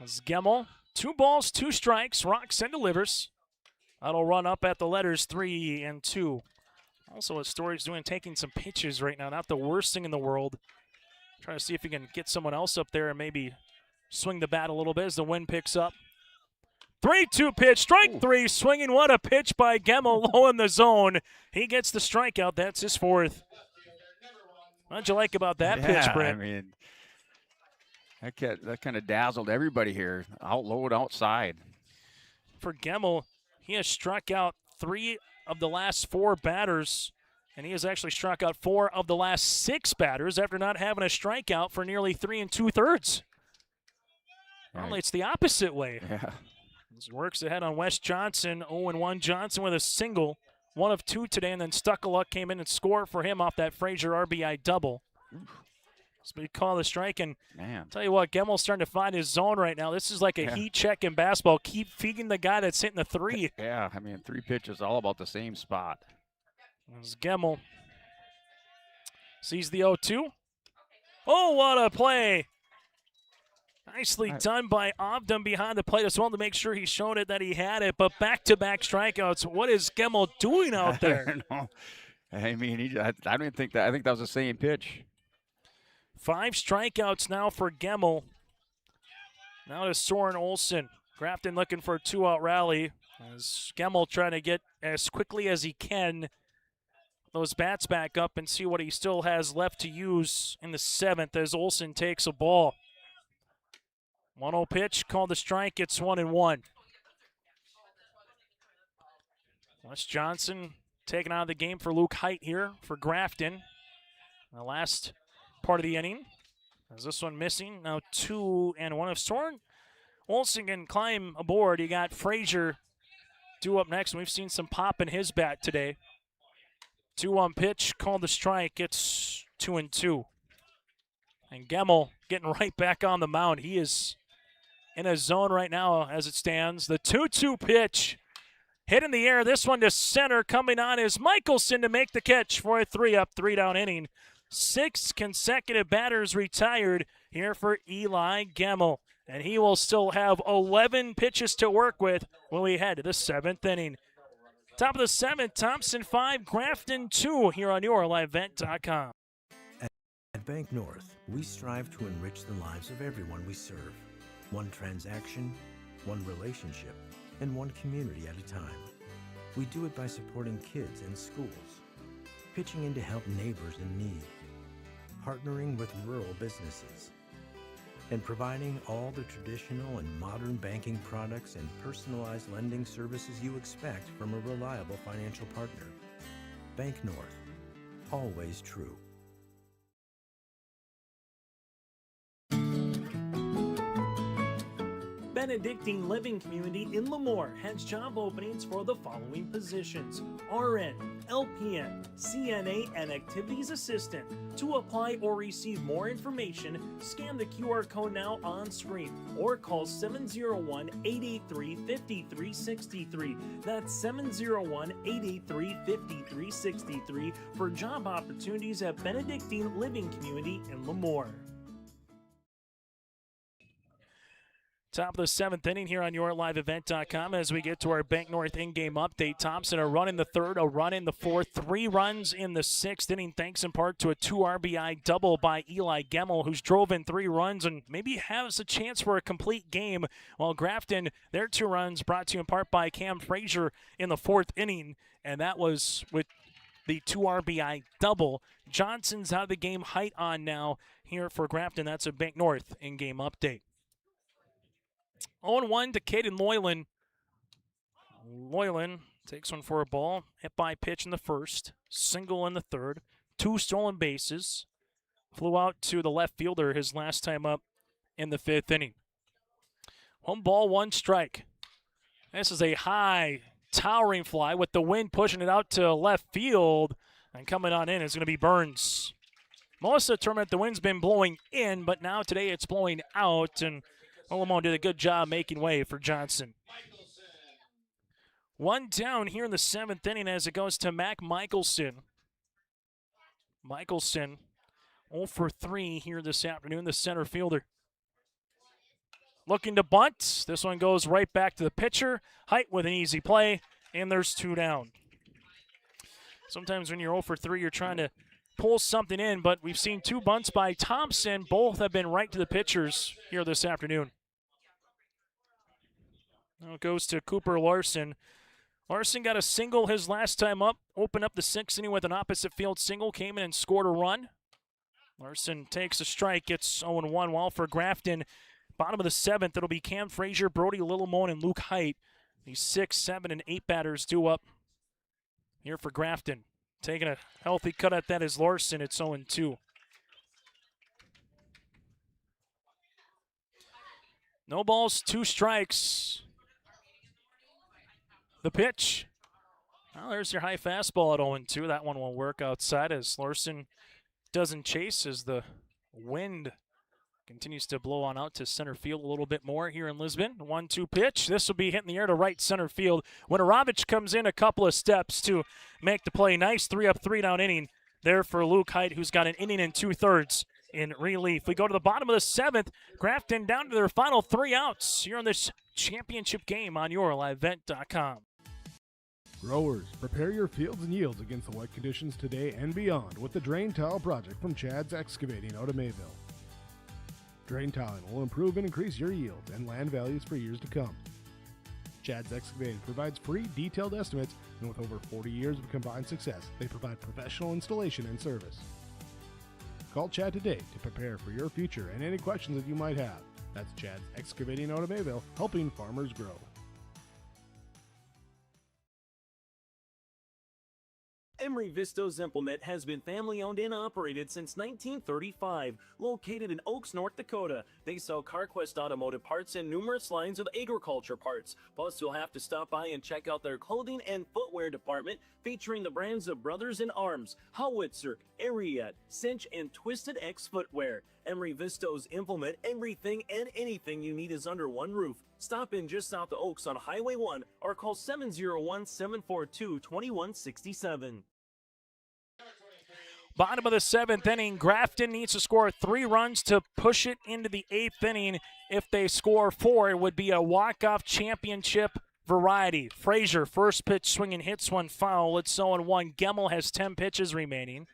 As Gemmel, 2 balls, 2 strikes. Rocks and delivers. That'll run up at the letters 3-2. Also, what Story's doing, taking some pitches right now. Not the worst thing in the world. Trying to see if he can get someone else up there and maybe swing the bat a little bit as the wind picks up. 3-2 pitch, strike 3, swinging. What a pitch by Gemmel, low in the zone. He gets the strikeout. That's his 4th. What'd you like about that pitch, Brent? I mean, that kind of dazzled everybody here. Out low and outside. For Gemmel, he has struck out 3 of the last 4 batters, and he has actually struck out 4 of the last 6 batters after not having a strikeout for nearly 3 2/3. Normally it's the opposite way. Yeah. This works ahead on Wes Johnson. 0-1 Johnson with a single, 1 of 2 today, and then Stuckaluck came in and scored for him off that Frazier RBI double. So we call the strike, and tell you what, Gemmel's starting to find his zone right now. This is like a heat check in basketball. Keep feeding the guy that's hitting the 3. Yeah, I mean, 3 pitches all about the same spot. As Gemmel sees the 0-2. Oh, what a play. Nicely done by Obdam behind the plate as well to make sure he showed it that he had it, but back-to-back strikeouts. What is Gemmel doing out there? I don't know. I mean, I don't even think that. I think that was the same pitch. 5 strikeouts now for Gemmel. Now to Soren Olson. Grafton looking for a 2-out rally as Gemmel trying to get as quickly as he can those bats back up and see what he still has left to use in the 7th as Olson takes a ball. 1-0 pitch, called the strike, it's 1-1. Wes Johnson taken out of the game for Luke Height here for Grafton. The last part of the inning. As this one missing, now 2-1 of Soren. Olson can climb aboard. You got Frazier due up next, and we've seen some pop in his bat today. 2-1 pitch, called the strike, it's 2-2. And Gemmel getting right back on the mound. He is in a zone right now as it stands. The 2-2 pitch hit in the air. This one to center. Coming on is Michelson to make the catch for a 3-up, 3-down inning. 6 consecutive batters retired here for Eli Gemmel. And he will still have 11 pitches to work with when we head to the 7th inning. Top of the 7th, Thompson 5, Grafton 2 here on YourLiveVent.com. At Bank North, we strive to enrich the lives of everyone we serve. One transaction, one relationship, and one community at a time. We do it by supporting kids and schools, pitching in to help neighbors in need, partnering with rural businesses, and providing all the traditional and modern banking products and personalized lending services you expect from a reliable financial partner. Bank North, always true. Benedictine Living Community in Lemoore has job openings for the following positions: RN, LPN, CNA, and Activities Assistant. To apply or receive more information, scan the QR code now on screen or call 701-883-5363. That's 701-883-5363 for job opportunities at Benedictine Living Community in Lemoore. Top of the 7th inning here on YourLiveEvent.com as we get to our Bank North in-game update. Thompson a run in the 3rd, a run in the 4th, 3 runs in the 6th inning, thanks in part to a 2 RBI double by Eli Gemmel, who's drove in 3 runs and maybe has a chance for a complete game. While Grafton, their 2 runs brought to you in part by Cam Frazier in the 4th inning, and that was with the 2 RBI double. Johnson's out of the game, height on now here for Grafton. That's a Bank North in-game update. 0-1 to Caden Loyland. Loyland takes one for a ball. Hit by pitch in the 1st. Single in the 3rd. 2 stolen bases. Flew out to the left fielder his last time up in the 5th inning. 1 ball, 1 strike. This is a high, towering fly with the wind pushing it out to left field. And coming on in is going to be Burns. Most of the tournament, the wind's been blowing in, but now today it's blowing out. And Olamone did a good job making way for Johnson. 1 down here in the 7th inning as it goes to Mac Michelson. Michelson 0 for 3 here this afternoon, the center fielder. Looking to bunt. This one goes right back to the pitcher. Height with an easy play, and there's 2 down. Sometimes when you're 0 for 3, you're trying to pull something in, but we've seen 2 bunts by Thompson. Both have been right to the pitchers here this afternoon. Now it goes to Cooper Larson. Larson got a single his last time up. Opened up the 6th inning with an opposite field single. Came in and scored a run. Larson takes a strike, gets 0-1. While for Grafton, bottom of the 7th, it'll be Cam Frazier, Brody Littlemone, and Luke Height. These 6, 7, and 8 batters due up here for Grafton. Taking a healthy cut at that is Larson. It's 0-2. No balls, 2 strikes. The pitch. Well, there's your high fastball at 0-2. That one will work outside as Larson doesn't chase as the wind continues to blow on out to center field a little bit more here in Lisbon. 1-2 pitch. This will be hitting the air to right center field. Winorovich comes in a couple of steps to make the play. Nice 3-up, 3-down inning there for Luke Height, who's got an inning and 2/3 in relief. We go to the bottom of the 7th. Grafton down to their final 3 outs here on this championship game on YourLiveEvent.com. Growers, prepare your fields and yields against the wet conditions today and beyond with the Drain Tile Project from Chad's Excavating out of Mayville. Drain tiling will improve and increase your yields and land values for years to come. Chad's Excavating provides free detailed estimates, and with over 40 years of combined success, they provide professional installation and service. Call Chad today to prepare for your future and any questions that you might have. That's Chad's Excavating out of Mayville, helping farmers grow. Emery Vistos Implement has been family-owned and operated since 1935. Located in Oaks, North Dakota, they sell CarQuest automotive parts and numerous lines of agriculture parts. Plus, you'll have to stop by and check out their clothing and footwear department, featuring the brands of Brothers in Arms, Howitzer, Ariat, Cinch, and Twisted X Footwear. Emery Vistos Implement, everything and anything you need is under one roof. Stop in just south of Oaks on Highway 1 or call 701-742-2167. Bottom of the 7th inning, Grafton needs to score 3 runs to push it into the 8th inning. If they score 4, it would be a walk-off championship variety. Frazier, first pitch swinging, hits one foul. It's 0-1. Gemmel has 10 pitches remaining.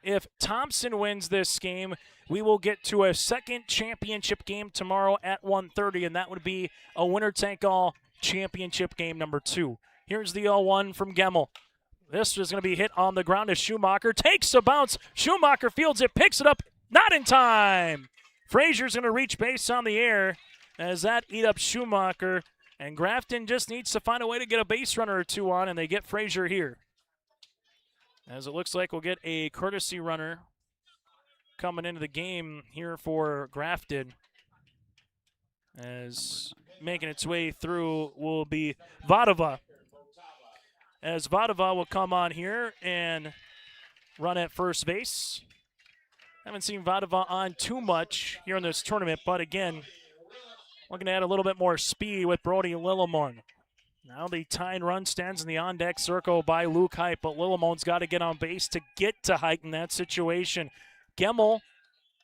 If Thompson wins this game, we will get to a second championship game tomorrow at 1:30, and that would be a winner-take-all championship game number 2. Here's the 0-1 from Gemmel. This is going to be hit on the ground as Schumacher takes a bounce. Schumacher fields it, picks it up, not in time. Frazier's going to reach base on the air as that eat up Schumacher. And Grafton just needs to find a way to get a base runner or two on, and they get Frazier here. As it looks like we'll get a courtesy runner coming into the game here for Grafton. As making its way through will be Vadova. As Vadova will come on here and run at first base. Haven't seen Vadova on too much here in this tournament, but again, we're going to add a little bit more speed with Brody Lillimon. Now the tying run stands in the on-deck circle by Luke Height, but Lillimon's got to get on base to get to Height in that situation. Gemmel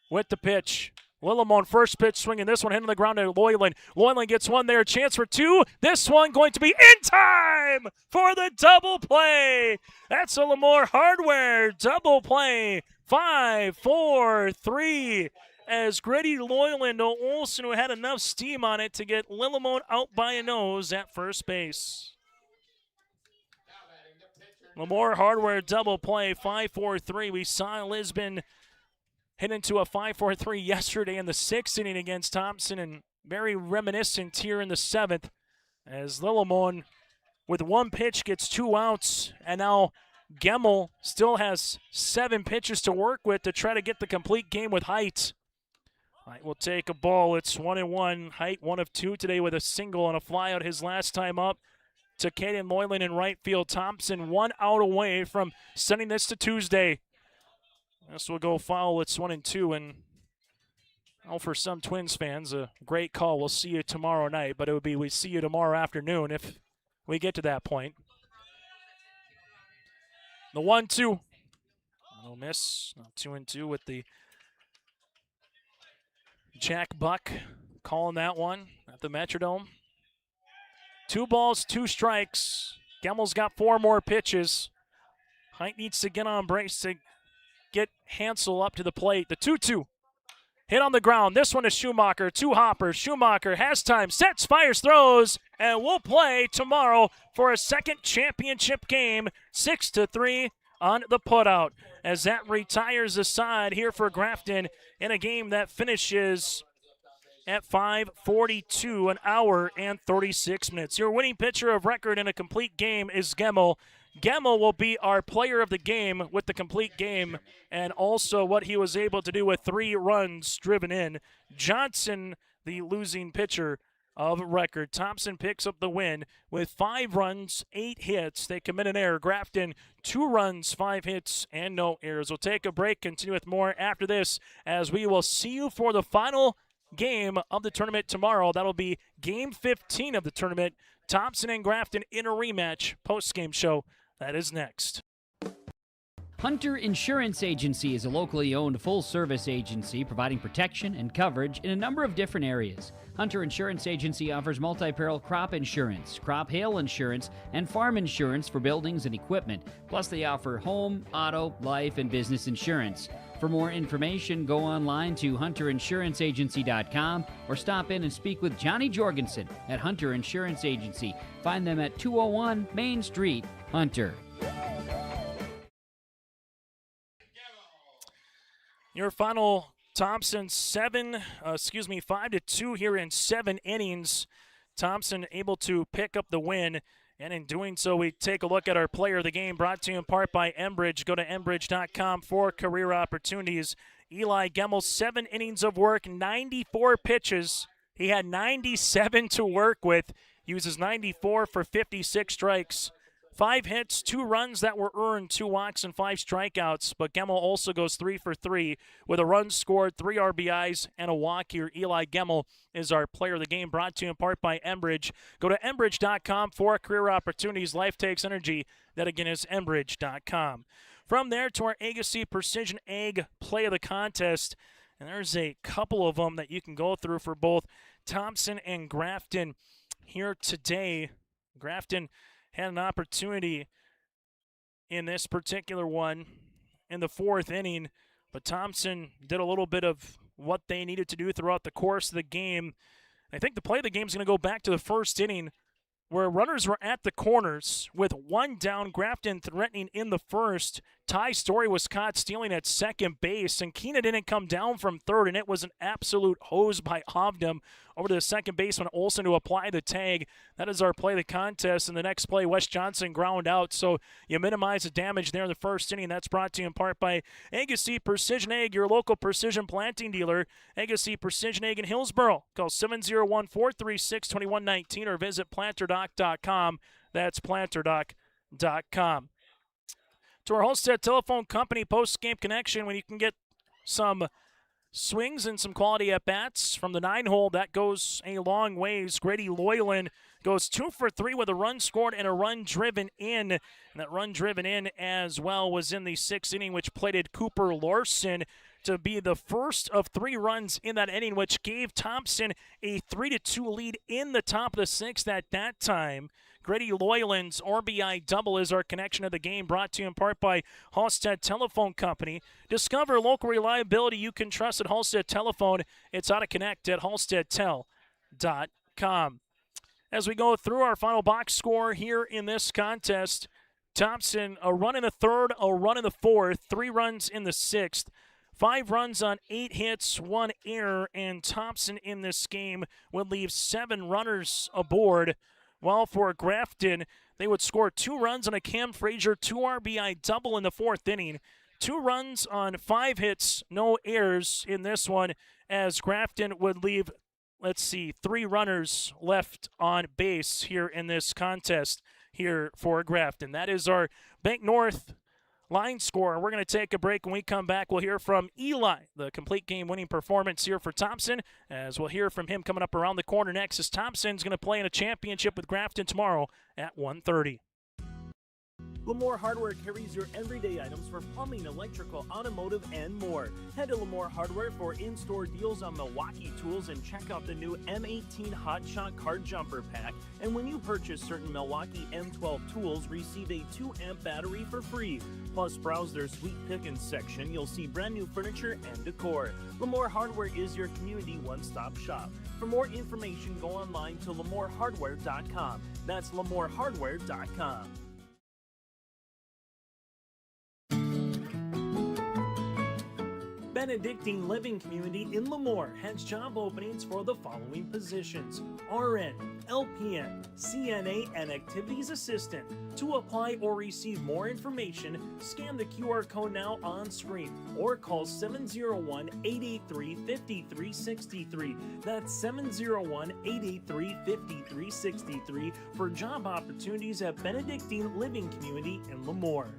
with the pitch. Lillimon first pitch swinging. This one hitting the ground to Loyland. Loyland gets one there. Chance for two. This one going to be in time for the double play. That's a Lemoore Hardware double play. 5-4-3. As Grady Loyland Olsen, who had enough steam on it to get Lillimon out by a nose at first base. Lemoore Hardware double play, 5-4-3. We saw Lisbon hit into a 5-4-3 yesterday in the 6th inning against Thompson, and very reminiscent here in the 7th as Lillimon with one pitch gets 2 outs, and now Gemmel still has 7 pitches to work with to try to get the complete game with Height. Height will take a ball. It's 1-1. Height 1 of 2 today with a single and a flyout his last time up to Caden Loyland in right field. Thompson 1 out away from sending this to Tuesday. This will go foul. It's 1-2, and for some Twins fans, a great call. We'll see you tomorrow night, but it would be we see you tomorrow afternoon if we get to that point. The 1-2. No miss. 2-2 with the Jack Buck calling that one at the Metrodome. 2 balls, 2 strikes. Gemmel's got 4 more pitches. Height needs to get on base to get Hansel up to the plate. The 2-2. Hit on the ground. This one is Schumacher. 2 hoppers. Schumacher has time. Sets, fires, throws. And we'll play tomorrow for a second championship game. 6-3 on the putout. As that retires the side here for Grafton in a game that finishes at 5:42, an hour and 36 minutes. Your winning pitcher of record in a complete game is Gemmel. Gemmel will be our player of the game with the complete game and also what he was able to do with 3 runs driven in. Johnson, the losing pitcher of record. Thompson picks up the win with 5 runs, 8 hits. They commit an error. Grafton, 2 runs, 5 hits, and no errors. We'll take a break, continue with more after this as we will see you for the final game of the tournament tomorrow. That'll be game 15 of the tournament. Thompson and Grafton in a rematch. Post-game show. That is next. Hunter Insurance Agency is a locally owned full-service agency providing protection and coverage in a number of different areas. Hunter Insurance Agency offers multi-peril crop insurance, crop hail insurance, and farm insurance for buildings and equipment. Plus, they offer home, auto, life, and business insurance. For more information, go online to hunterinsuranceagency.com or stop in and speak with Johnny Jorgensen at Hunter Insurance Agency. Find them at 201 Main Street, Hunter. Your final Thompson 5-2 here in 7 innings. Thompson able to pick up the win, and in doing so, we take a look at our player of the game, brought to you in part by Enbridge. Go to enbridge.com for career opportunities. Eli Gemmel, 7 innings of work, 94 pitches. He had 97 to work with. Uses 94 for 56 strikes. 5 hits, 2 runs that were earned, 2 walks, and 5 strikeouts. But Gemmel also goes 3 for 3 with a run scored, 3 RBIs, and a walk here. Eli Gemmel is our player of the game, brought to you in part by Enbridge. Go to enbridge.com for career opportunities. Life takes energy. That again is enbridge.com. From there to our Agassi Precision Ag play of the contest. And there's a couple of them that you can go through for both Thompson and Grafton here today. Grafton had an opportunity in this particular one in the 4th inning, but Thompson did a little bit of what they needed to do throughout the course of the game. I think the play of the game is going to go back to the 1st inning where runners were at the corners with one down. Grafton threatening in the first. Ty Story was caught stealing at second base, and Keena didn't come down from third, and it was an absolute hose by Hovdam over to the second baseman Olsen to apply the tag. That is our play of the contest. And the next play, Wes Johnson ground out, so you minimize the damage there in the first inning. That's brought to you in part by Agassi Precision Ag, your local precision planting dealer. Agassi Precision Ag in Hillsboro. Call 701-436-2119 or visit planterdoc.com. That's planterdoc.com. To our Halstead Telephone Company post-game connection, when you can get some swings and some quality at-bats from the 9-hole, that goes a long ways. Grady Loyland goes 2 for 3 with a run scored and a run driven in. And that run driven in as well was in the 6th inning, which plated Cooper Larson to be the first of 3 runs in that inning, which gave Thompson a 3-2 lead in the top of the 6th at that time. Grady Loyland's RBI double is our connection to the game, brought to you in part by Halstead Telephone Company. Discover local reliability you can trust at Halstead Telephone. It's how to connect at halsteadtel.com. As we go through our final box score here in this contest, Thompson, a run in the 3rd, a run in the 4th, 3 runs in the 6th. 5 runs on 8 hits, 1 error, and Thompson in this game would leave 7 runners aboard. While for Grafton, they would score 2 runs on a Cam Frazier 2 RBI double in the 4th inning. 2 runs on 5 hits, no errors in this one, as Grafton would leave, 3 runners left on base here in this contest here for Grafton. That is our Bank North line score. We're going to take a break. When we come back, we'll hear from Eli, the complete game-winning performance here for Thompson, as we'll hear from him coming up around the corner next, as Thompson's going to play in a championship with Grafton tomorrow at 1:30. Lamore Hardware carries your everyday items for plumbing, electrical, automotive, and more. Head to Lamore Hardware for in-store deals on Milwaukee tools and check out the new M18 Hot Shot Card Jumper Pack. And when you purchase certain Milwaukee M12 tools, receive a 2-amp battery for free. Plus, browse their sweet pickings section. You'll see brand new furniture and decor. Lamore Hardware is your community one-stop shop. For more information, go online to lamorehardware.com. That's lamorehardware.com. Benedictine Living Community in Lemoore has job openings for the following positions: RN, LPN, CNA, and Activities Assistant. To apply or receive more information, scan the QR code now on screen or call 701-883-5363. That's 701-883-5363 for job opportunities at Benedictine Living Community in Lemoore.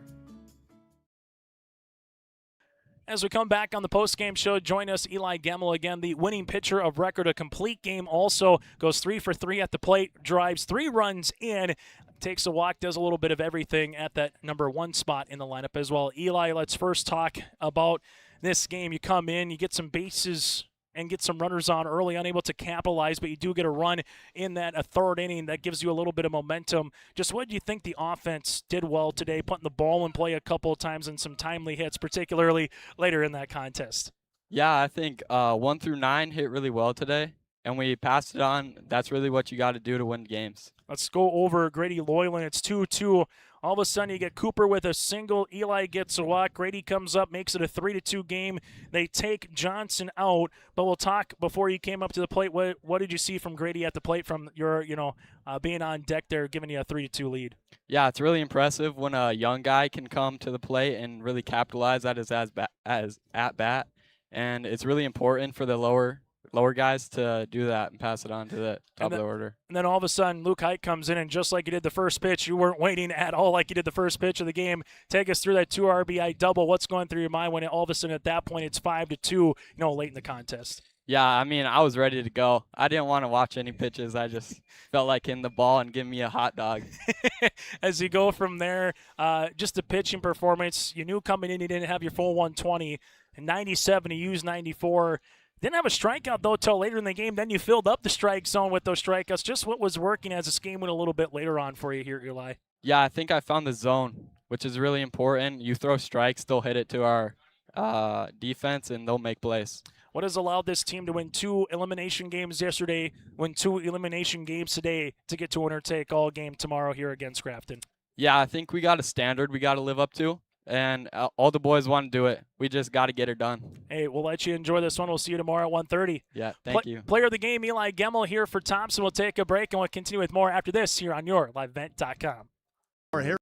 As we come back on the post-game show, join us, Eli Gemmel again, the winning pitcher of record. A complete game also, goes 3 for 3 at the plate, drives 3 runs in, takes a walk, does a little bit of everything at that number 1 spot in the lineup as well. Eli, let's first talk about this game. You come in, you get some bases and get some runners on early, unable to capitalize, but you do get a run in that a 3rd inning that gives you a little bit of momentum. Just what do you think the offense did well today, putting the ball in play a couple of times and some timely hits, particularly later in that contest? Yeah, I think 1 through 9 hit really well today, and we passed it on. That's really what you got to do to win games. Let's go over Grady Loyland. It's 2-2. All of a sudden, you get Cooper with a single. Eli gets a walk. Grady comes up, makes it a 3-2 game. They take Johnson out. But we'll talk before you came up to the plate. What did you see from Grady at the plate from your, being on deck there, giving you a 3-2 lead? Yeah, it's really impressive when a young guy can come to the plate and really capitalize at his at-bat. And it's really important for the lower guys to do that and pass it on to the top of the order. And then all of a sudden, Luke Height comes in, and just like you did the first pitch, you weren't waiting at all like you did the first pitch of the game. Take us through that 2 RBI double. What's going through your mind when all of a sudden at that point it's 5-2, late in the contest? Yeah, I mean, I was ready to go. I didn't want to watch any pitches. I just felt like hitting the ball and giving me a hot dog. As you go from there, just the pitching performance, you knew coming in you didn't have your full 120. And 97, you used 94. Didn't have a strikeout, though, till later in the game. Then you filled up the strike zone with those strikeouts. Just what was working as this game went a little bit later on for you here, Eli? Yeah, I think I found the zone, which is really important. You throw strikes, they'll hit it to our defense, and they'll make plays. What has allowed this team to win 2 elimination games yesterday, win 2 elimination games today to get to winner-take-all game tomorrow here against Grafton? Yeah, I think we got a standard we got to live up to, and all the boys want to do it. We just got to get it done. Hey, we'll let you enjoy this one. We'll see you tomorrow at 1:30. Yeah, thank you. Player of the game, Eli Gemmel here for Thompson. We'll take a break, and we'll continue with more after this here on YourLiveEvent.com. Our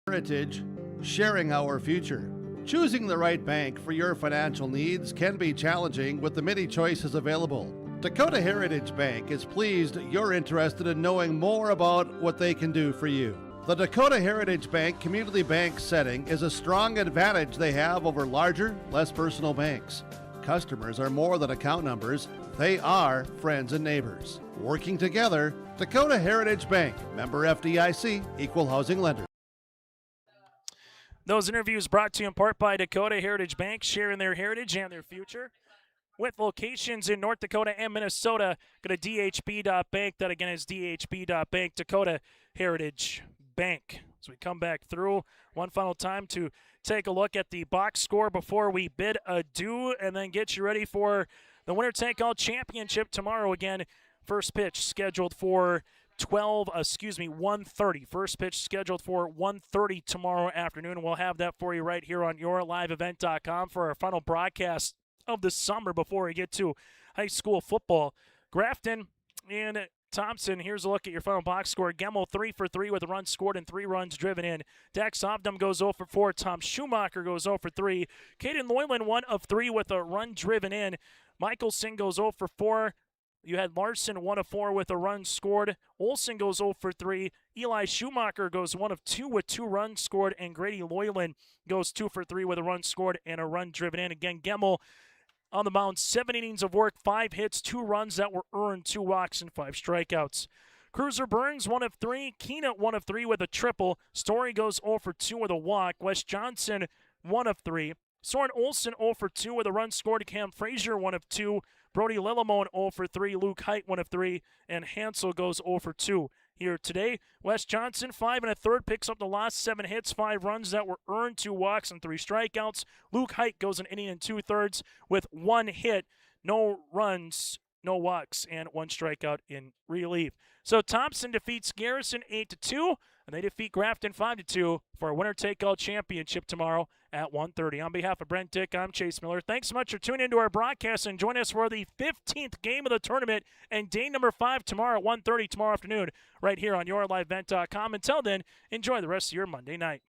heritage, sharing our future. Choosing the right bank for your financial needs can be challenging with the many choices available. Dakota Heritage Bank is pleased you're interested in knowing more about what they can do for you. The Dakota Heritage Bank community bank setting is a strong advantage they have over larger, less personal banks. Customers are more than account numbers. They are friends and neighbors. Working together, Dakota Heritage Bank, member FDIC, equal housing lender. Those interviews brought to you in part by Dakota Heritage Bank, sharing their heritage and their future. With locations in North Dakota and Minnesota, go to dhb.bank. That again is dhb.bank, Dakota Heritage Bank. As we come back through one final time to take a look at the box score before we bid adieu and then get you ready for the winner-take-all championship tomorrow. Again, first pitch scheduled for 1:30. First pitch scheduled for 1:30 tomorrow afternoon. We'll have that for you right here on YourLiveEvent.com for our final broadcast of the summer before we get to high school football. Grafton and Thompson, here's a look at your final box score. Gemmel 3 for 3 with a run scored and 3 runs driven in. Dax Obdam goes 0 for 4. Tom Schumacher goes 0 for 3. Caden Loyland 1 of 3 with a run driven in. Michelson goes 0 for 4. You had Larson 1 of 4 with a run scored. Olson goes 0 for 3. Eli Schumacher goes 1 of 2 with 2 runs scored. And Grady Loyland goes 2 for 3 with a run scored and a run driven in. Again, Gemmel on the mound, 7 innings of work, 5 hits, 2 runs that were earned, 2 walks, and 5 strikeouts. Cruiser Burns 1 of 3. Keena 1 of 3 with a triple. Story goes 0 for 2 with a walk. Wes Johnson 1 of 3. Soren Olson 0 for 2 with a run scored. Cam Frazier 1 of 2. Brody Lillamone 0 for 3. Luke Height 1 of 3. And Hansel goes 0 for 2. Here today, Wes Johnson, 5 1/3, picks up the last 7 hits, 5 runs that were earned, 2 walks, and 3 strikeouts. Luke Height goes an inning and 2/3 with 1 hit, no runs, no walks, and 1 strikeout in relief. So Thompson defeats Garrison 8-2, and they defeat Grafton 5-2 for a winner-take-all championship tomorrow at 1:30. On behalf of Brent Dick, I'm Chase Miller. Thanks so much for tuning into our broadcast, and join us for the 15th game of the tournament and day number 5 tomorrow at 1:30 tomorrow afternoon right here on YourLiveEvent.com. Until then, enjoy the rest of your Monday night.